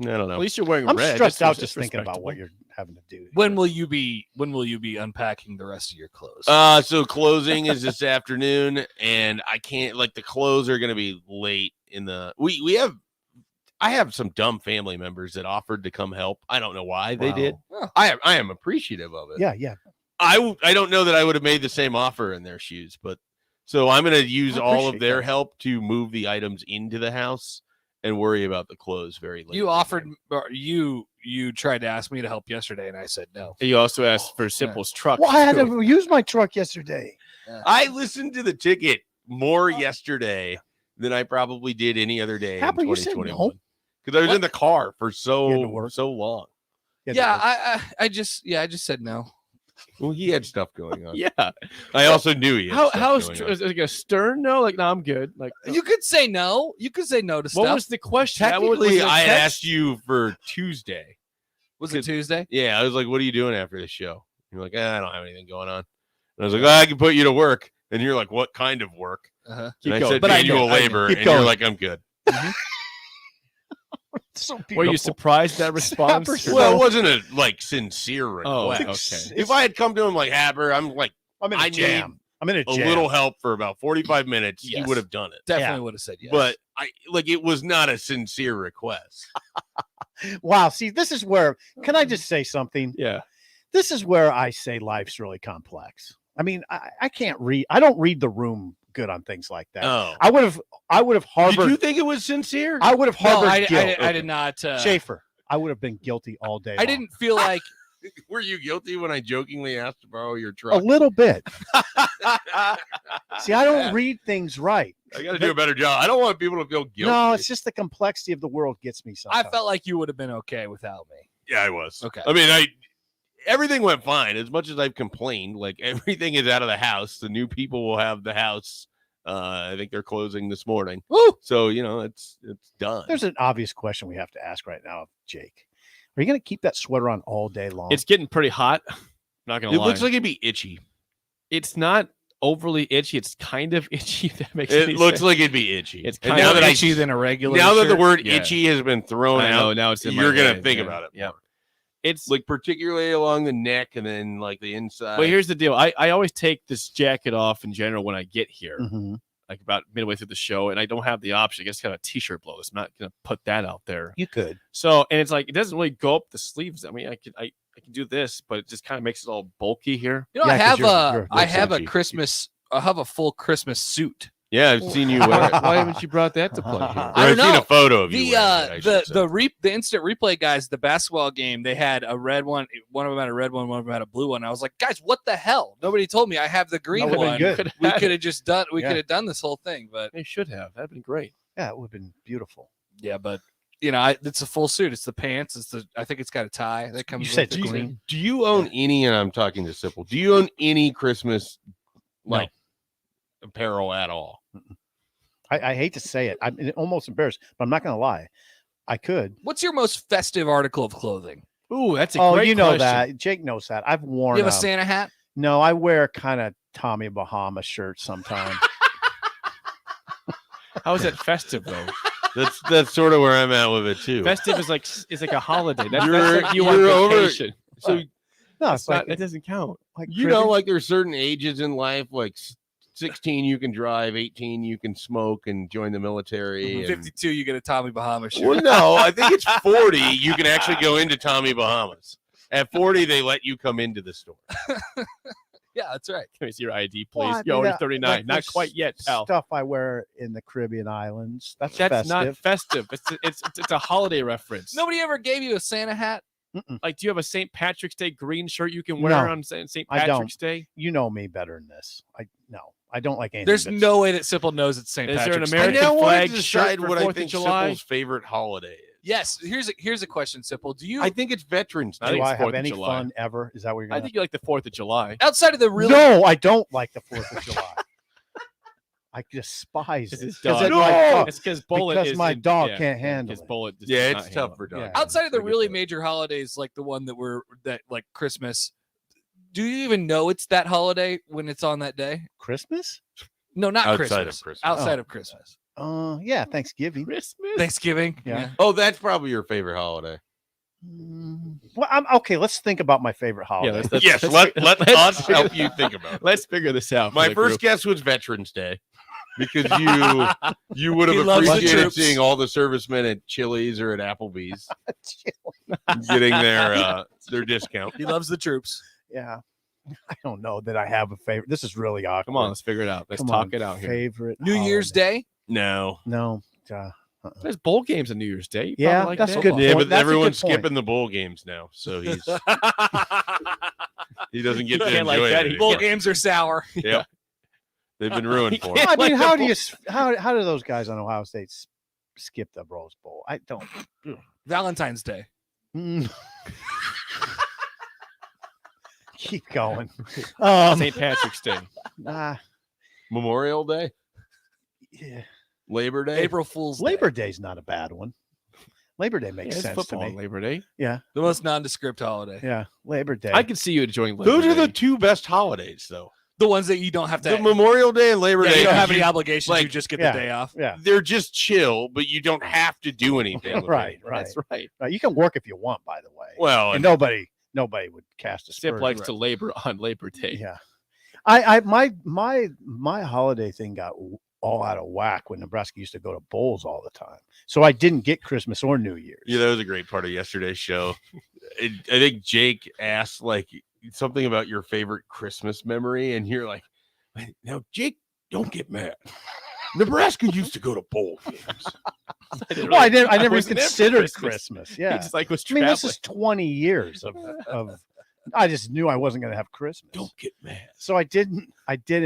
I don't know. At least you're wearing I'm red. stressed out That's just thinking about respectable. what you're having to do. When will you be unpacking the rest of your clothes? So closing is this afternoon, and I can't, like, the clothes are going to be late in the, I have some dumb family members that offered to come help. I don't know why they did. Well, I am appreciative of it. Yeah. I don't know that I would have made the same offer in their shoes, but so I'm going to use I all of appreciate their that. help to move the items into the house and worry about the clothes very late. You offered, or you tried to ask me to help yesterday, and I said no. You also asked for Simple's truck. Well, I had too. to use my truck yesterday. I listened to the ticket more yesterday than I probably did any other day in Happer, you said 2021. no? Because I was What? in the car for so long. I just said no. Well, he had stuff going on. Yeah. I also knew he had How's stuff going on. is it like a stern no? Like, no, I'm good. Like, You could say no. You could say no to stuff. what was the question? What was Technically, the I had text? asked you for Tuesday. Was it Tuesday? Yeah, I was like, what are you doing after this show? You're like, I don't have anything going on. And I was like, I can put you to work. And you're like, what kind of work? Uh-huh. And I going. said But I manual know, I know. labor. Keep And you're going. like, I'm good. So Were you beautiful. surprised at that response? Happer, Well, it wasn't a like sincere Oh, request. okay. If I had come to him like, Happer, I'm like, I'm in a I jam. need I'm in a a jam. little help for about 45 minutes, he Yes. would have done it. Definitely would have said yes. But it was not a sincere request. Wow. See, this is where, can I just say something? Yeah. This is where I say life's really complex. I mean, I can't read. I don't read the room good on things like that. Oh. I would have harbored. Did you think it was sincere? I would have no, harbored I guilt. did not. Schaefer, I would have been guilty all day. I long. didn't feel like Were you guilty when I jokingly asked to borrow your A truck? little bit. See, I don't read things right. I got to do a better job. I don't want people to feel guilty. No, it's just the complexity of the world gets me I sometimes. felt like you would have been okay without me. Yeah, I was. Okay. I mean, everything went fine. As much as I've complained, like everything is out of the house. The new people will have the house. I think they're closing this morning. Woo! So it's done. There's an obvious question we have to ask right now of Jake. Are you going to keep that sweater on all day long? It's getting pretty hot. Not gonna It lie. looks like it'd be itchy. It's not overly itchy. It's kind of itchy. If that makes It any looks sense. like it'd be itchy. It's And kind now of that I itchy than a regular. Now that the shirt. word Yeah. itchy has been thrown I know, out, now it's in my you're gonna head, think yeah. about it. Yeah. More. It's Like particularly along the neck and then like the inside. But here's the deal. I always take this jacket off in general when I get here, Mhm. like about midway through the show, and I don't have the option. I guess kind of a t-shirt blow. I'm not gonna put that out there. You could. So, and it's like it doesn't really go up the sleeves. I mean, I can do this, but it just kind of makes it all bulky here. You know, Yeah, I 'cause have you're I have a itchy. Christmas. I have a full Christmas suit. Yeah, I've seen you wear it. Why haven't you brought that to play? Here? I I've don't seen know. a photo of you. The wearing it, I should say. the instant replay guys, the basketball game, they had a red one. One of them had a red one. One of them had a blue one. I was like, guys, what the hell? Nobody told me I have the green That would've one. been good. We could have just done. We Yeah. could have done this whole thing, but They should have. That'd been great. Yeah, it would have been beautiful. yeah, but it's a full suit. It's the pants. I think it's got a tie that comes. You said with the green. Do you own any? And I'm talking to Sipple. Do you own any Christmas like apparel at all? I hate to say it. I'm almost embarrassed, but I'm not going to lie. I could. What's your most festive article of clothing? Ooh, that's a Oh, great you know question. that. Jake knows that. I've worn. You have a Santa hat? No, I wear kind of Tommy Bahama shirts sometimes. How is that festive though? That's sort of where I'm at with it too. Festive is like a holiday. That's You're- like you on you're over- vacation. So no, It's it's like not, it doesn't count. like you know, like there's certain ages in life, like 16 you can drive, 18 you can smoke and join the military. and- 52, you get a Tommy Bahama shirt. Well, no, I think it's 40. You can actually go into Tommy Bahamas. At 40, they let you come into the store. Yeah, that's right. Can we see your ID, please? Well, I Yo, mean, you're 39. like Not there's quite yet, pal. Stuff I wear in the Caribbean islands. That's That's festive. not festive. It's a holiday reference. Nobody ever gave you a Santa hat? Like, do you have a St. Patrick's Day green shirt you can wear No, on St. I don't. Patrick's Day? You know me better than this. I don't like anything. There's that's- no way that Sipple knows it's St. Is there an Patrick's Day. American I now want flag to shirt decide for what I 4th of think July? Sipple's favorite holiday is. Yes, here's a question, Sipple. Do you I think it's Veterans I Day. think Do I it's 4th have of any July. fun ever? Is that what you're I going think you like the 4th of July. outside of the really No, I don't like the 4th of July. I despise It's it. his 'Cause dog. it- my dog- It's because Bullet because is my in- dog yeah, can't handle his it. Bullet just Yeah, does it's not tough handle for it. dogs. Yeah. outside of the I get really that. major holidays like the one that like Christmas, do you even know it's that holiday when it's on that day? Christmas? No, not Outside of Christmas. Christmas. Outside Oh. of Christmas. Yeah, Thanksgiving. Christmas. Thanksgiving. Yeah. Oh, that's probably your favorite holiday. Well, okay. Let's think about my favorite holiday. Yes, let us help you think about it. Let's figure this out. My first guess was Veterans Day because you would He have loves the appreciated troops. seeing all the servicemen at Chili's or at Applebee's getting their discount. He loves the troops. Yeah. I don't know that I have a favorite. This is really awkward. Come on, let's figure it out. Let's Come talk on, it out here. Favorite New Year's Day. No. No. There's bowl games on New Year's Day. You Yeah, probably like that's a football. good Yeah, point. but That's a good everyone's point. skipping the bowl games now, so he doesn't get to Can't like enjoy that. it. Bowl anymore. games are sour. Yep. They've been ruined for him. I mean, Like how a do you how do those guys on Ohio State skip the Rose Bowl? I don't. Valentine's Day. Keep going. St. Patrick's Day. Memorial Day, Yeah. Labor Day, April Fool's Day. Labor Day's not a bad one. Labor Day Yeah, makes it's sense to football on me. Labor Day. Yeah. The most nondescript holiday. Yeah. Labor Day. I could see you enjoying Labor Those Day. are the two best holidays, though. The ones that you don't have to. The Memorial Day and Labor Yeah, Day. you don't have 'cause any obligations. like, You just get yeah. the day off. Yeah. They're just chill, but you don't have to do anything. with Right. it. Right. That's right. Right. You can work if you want, by the way. Well, And nobody would cast a Sip spur. likes to labor on Labor Day. Yeah. My holiday thing got all out of whack when Nebraska used to go to bowls all the time. So I didn't get Christmas or New Year's. Yeah, that was a great part of yesterday's show. I think Jake asked like something about your favorite Christmas memory, and you're like, "Now, Jake, don't get mad. Nebraska used to go to bowl games." Well, I never was even never considered Christmas. Christmas. Yeah. He just like was I mean, this traveling. is 20 years of I just knew I wasn't going to have Christmas. Don't get mad. So I didn't I get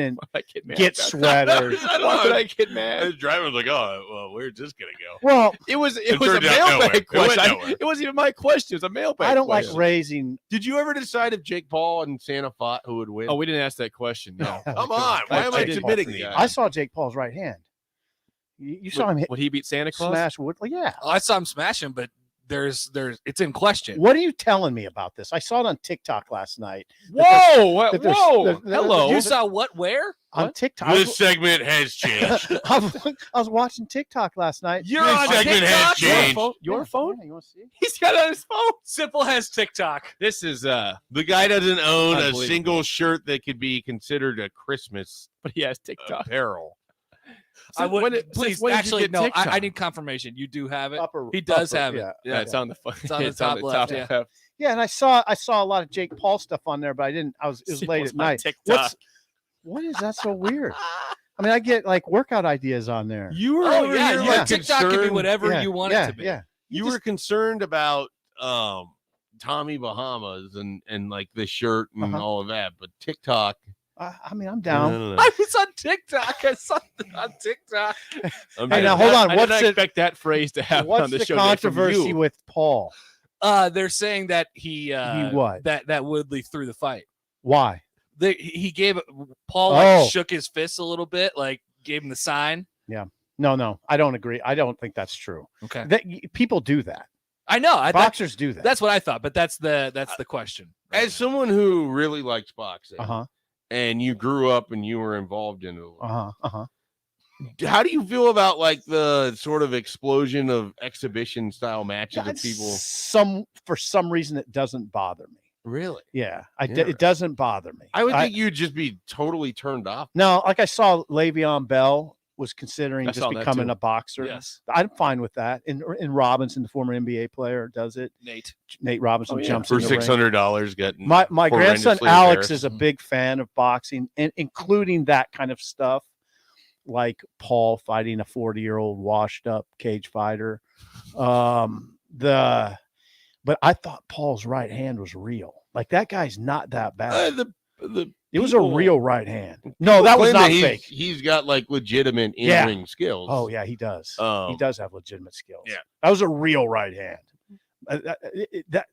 mad get about that? sweaters. Why would I get I mad? was driving, I was like, "Oh, well, where's this gonna go?" Well, It was It a turned out nowhere. mailbag It went question. nowhere. It wasn't even my question. It was a mailbag. I don't like question. raising. Did you ever decide if Jake Paul and Santa fought, who would win? Oh, we didn't ask that question. No. Come on. Why am I didn't submitting forget. these? I saw Jake Paul's right hand. You saw him hit Would he beat Santa Claus? smash Woodley? Yeah. Oh, I saw him smashing, but there's it's in question. What are you telling me about this? I saw it on TikTok last night. Whoa! What? that there's- Whoa! that- Hello. You saw what? Where? On TikTok. I This was, segment has changed. I was watching TikTok last night. You're This on segment has TikTok. changed. Your phone? Yeah, you want to see? He's got it on his phone. Simple has TikTok. This is The guy doesn't own a Unbelievable. single shirt that could be considered a Christmas but he has TikTok. apparel. I would when did- please when did you actually get no. TikTok? I need confirmation. You do have it. Upper- He does upper, have it. yeah. Yeah, it's on the phone. It's on the top left, yeah. left. Yeah, and I saw a lot of Jake Paul stuff on there, but I didn't. It was See late what's at on night. TikTok. What is that so weird? I mean, I get like workout ideas on there. You were Oh over yeah, here your like TikTok can be concerned- whatever Yeah, you want yeah, it to be. Yeah. You were concerned about Tommy Bahamas and like the shirt and Uh-huh. all of that, but TikTok. I mean, I'm No, down. no, no. I was on TikTok. I saw it on TikTok. I'm Hey, just- now hold on. I did What's not it? expect that phrase to happen What's on the the show. Dave, from controversy you. with Paul? They're saying that he what? that Woodley threw the fight. Why? He gave Paul Oh. shook his fist a little bit, like gave him the sign. No, I don't agree. I don't think that's true. Okay, People do that. I know. Boxers do that. That's what I thought, but that's the question. As someone who really likes boxing, Uh-huh. and you grew up and you were involved in it, Uh-huh. how do you feel about like the sort of explosion of exhibition style matches of people? For some reason it doesn't bother me. Really? Yeah. Yeah. It doesn't bother me. I would think you'd just be totally turned off. No, like I saw Le'Veon Bell was considering I just saw that becoming too. a boxer. Yes. I'm fine with that. And Robinson, the former NBA player, does it. Nate Robinson jumps for in the ring. $600. Getting My grandson horrendously Alex embarrassed. is a big fan of boxing, and including that kind of stuff, like Paul fighting a 40-year-old washed up cage fighter. But I thought Paul's right hand was real. Like that guy's not that bad. It was a people- real right hand. No, that was claim not he's- fake. He's got like legitimate Yeah. in-ring skills. Oh yeah, he does. He does have legitimate skills. Yeah. That was a real right hand. That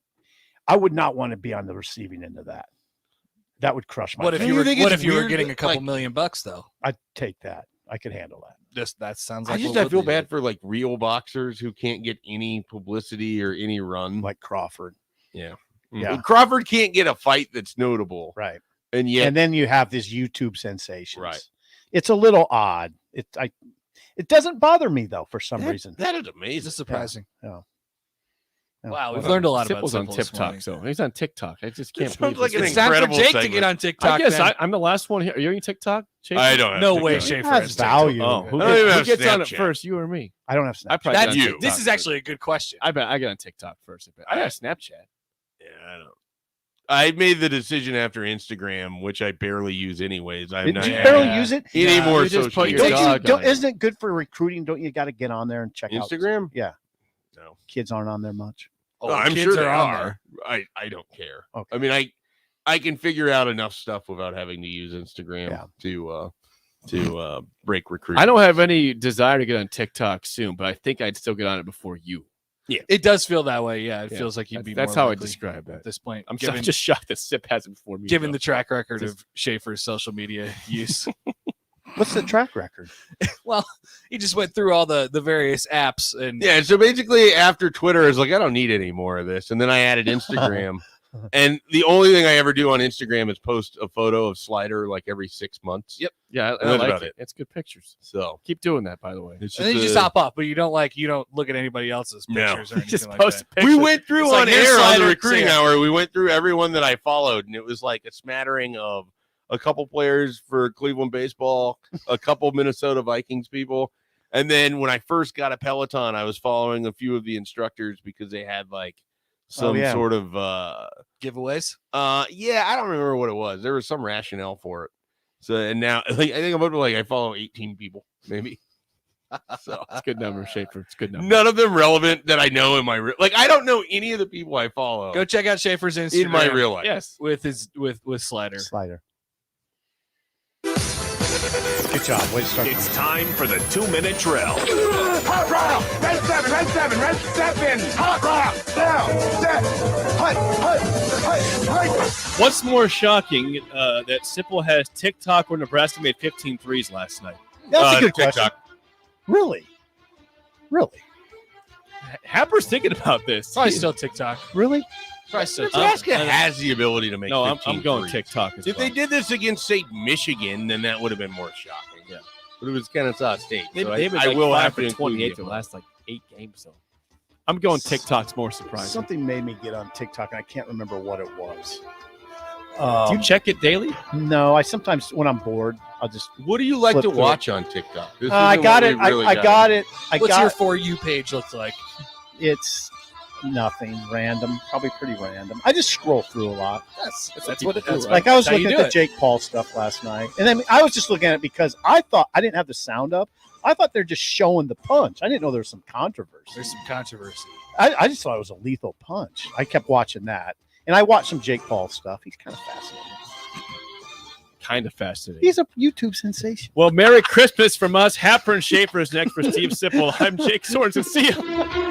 I would not want to be on the receiving end of that. That would crush my. What if face. you were? think What it's if you were weird getting that, a couple like- $1,000,000 though? I'd take that. I could handle that. That sounds I like just what I feel Woodley bad for like real boxers who can't get any publicity or any run. Like Crawford. Yeah. Yeah. Crawford can't get a fight that's notable. Right. And yet And then you have this YouTube sensations. Right. It's a little odd. It's It doesn't bother me though for some reason. That is amazing. It's surprising. Yeah. Wow, we've learned a lot about Sipple's on Sipple this TikTok, morning. so he's on TikTok. I just can't sounds believe like this. an It's time for incredible Jake to segment. get on TikTok. I guess then. I'm the last one here. Are you on TikTok? Schaefer? I don't have No TikTok. way, It Schaefer. has has TikTok. value. Oh, who I don't even gets, have who gets on it Snapchat. first? You or me? I don't have I Snapchat. probably That- got on you. TikTok This is first. actually a good question. I bet I get on TikTok first. I got Snapchat. Yeah, I don't. I made the decision after Instagram, which I barely use anyways. I'm Did not you barely adding use it? any more you just social put your media. dog on it. Isn't it good for recruiting? Don't you got to get on there and check out Instagram? Yeah. No. Kids aren't on there much. Oh, I'm kids sure they on are. I don't care. Okay. I mean, I can figure out enough stuff without having to use Instagram to break recruiting. I don't have any desire to get on TikTok soon, but I think I'd still get on it before you. Yeah, It does feel that way. Yeah, it Yeah. feels like you'd be. That's more how I likely describe it at this point. I'm given, just shocked that Sip has it before me. given though. the track record Just- of Schaefer's social media use. What's the track record? Well, he just went through all the various apps and Yeah, so basically after Twitter is like, I don't need any more of this. And then I added Instagram. And the only thing I ever do on Instagram is post a photo of Slider like every 6 months. Yep. Yeah, I that's like about it. it. It's good pictures. So Keep doing that, by the way. it's and then you just hop up, but you don't look at anybody else's No. pictures or anything Just like post that. a picture. we went through It's on like, here's air on Slider, the recruiting see ya. hour. We went through everyone that I followed, and it was like a smattering of a couple players for Cleveland baseball, a couple Minnesota Vikings people. And then when I first got a Peloton, I was following a few of the instructors because they had like some yeah. sort of Giveaways. yeah, I don't remember what it was. There was some rationale for it. So and now like, I think I'm up to like I follow 18 people, maybe. So It's a good number, Schaefer. It's a good number. none of them relevant that I know in my like I don't know any of the people I follow Go check out Schaefer's Instagram in my real life. Yes. with Slider. Slider. Good job. Way to start. It's time for the 2-minute drill. Hot rock! Red 7, red 7, red 7! Hot rock! Down! Set! Hut! What's more shocking that Sipple has TikTok where Nebraska made 15 threes last night? That's a good TikTok. question. Really? Really? Happer's thinking about this. Probably still TikTok. Really? Probably still Nebraska has the ability to make. No, I'm 15 going threes. TikTok as If well. they did this against, say, Michigan, then that would have been more shocking. Yeah. But it was Kennesaw State. They've So been I like will 5 have for to include 28 the for the last like 8 games. So I'm going TikTok's more surprising. Something made me get on TikTok, and I can't remember what it was. Do you check it daily? No, I sometimes when I'm bored, I'll just. What do you like Flip to through watch on TikTok? This I isn't got what it. we really I got it. I What's got your For You page look like? It's nothing random, probably pretty random. I just scroll through a lot. That's what it is. Like I was That's how you looking do at the it. Jake Paul stuff last night, and then I was just looking at it because I thought I didn't have the sound up. I thought they're just showing the punch. I didn't know there was some controversy. There's some controversy. I just thought it was a lethal punch. I kept watching that, and I watched some Jake Paul stuff. He's kind of fascinating. Kind of fascinating. He's a YouTube sensation. Well, Merry Christmas from us. Happer and Schaefer is next for Steve Sipple. I'm Jake Sorensen. See you.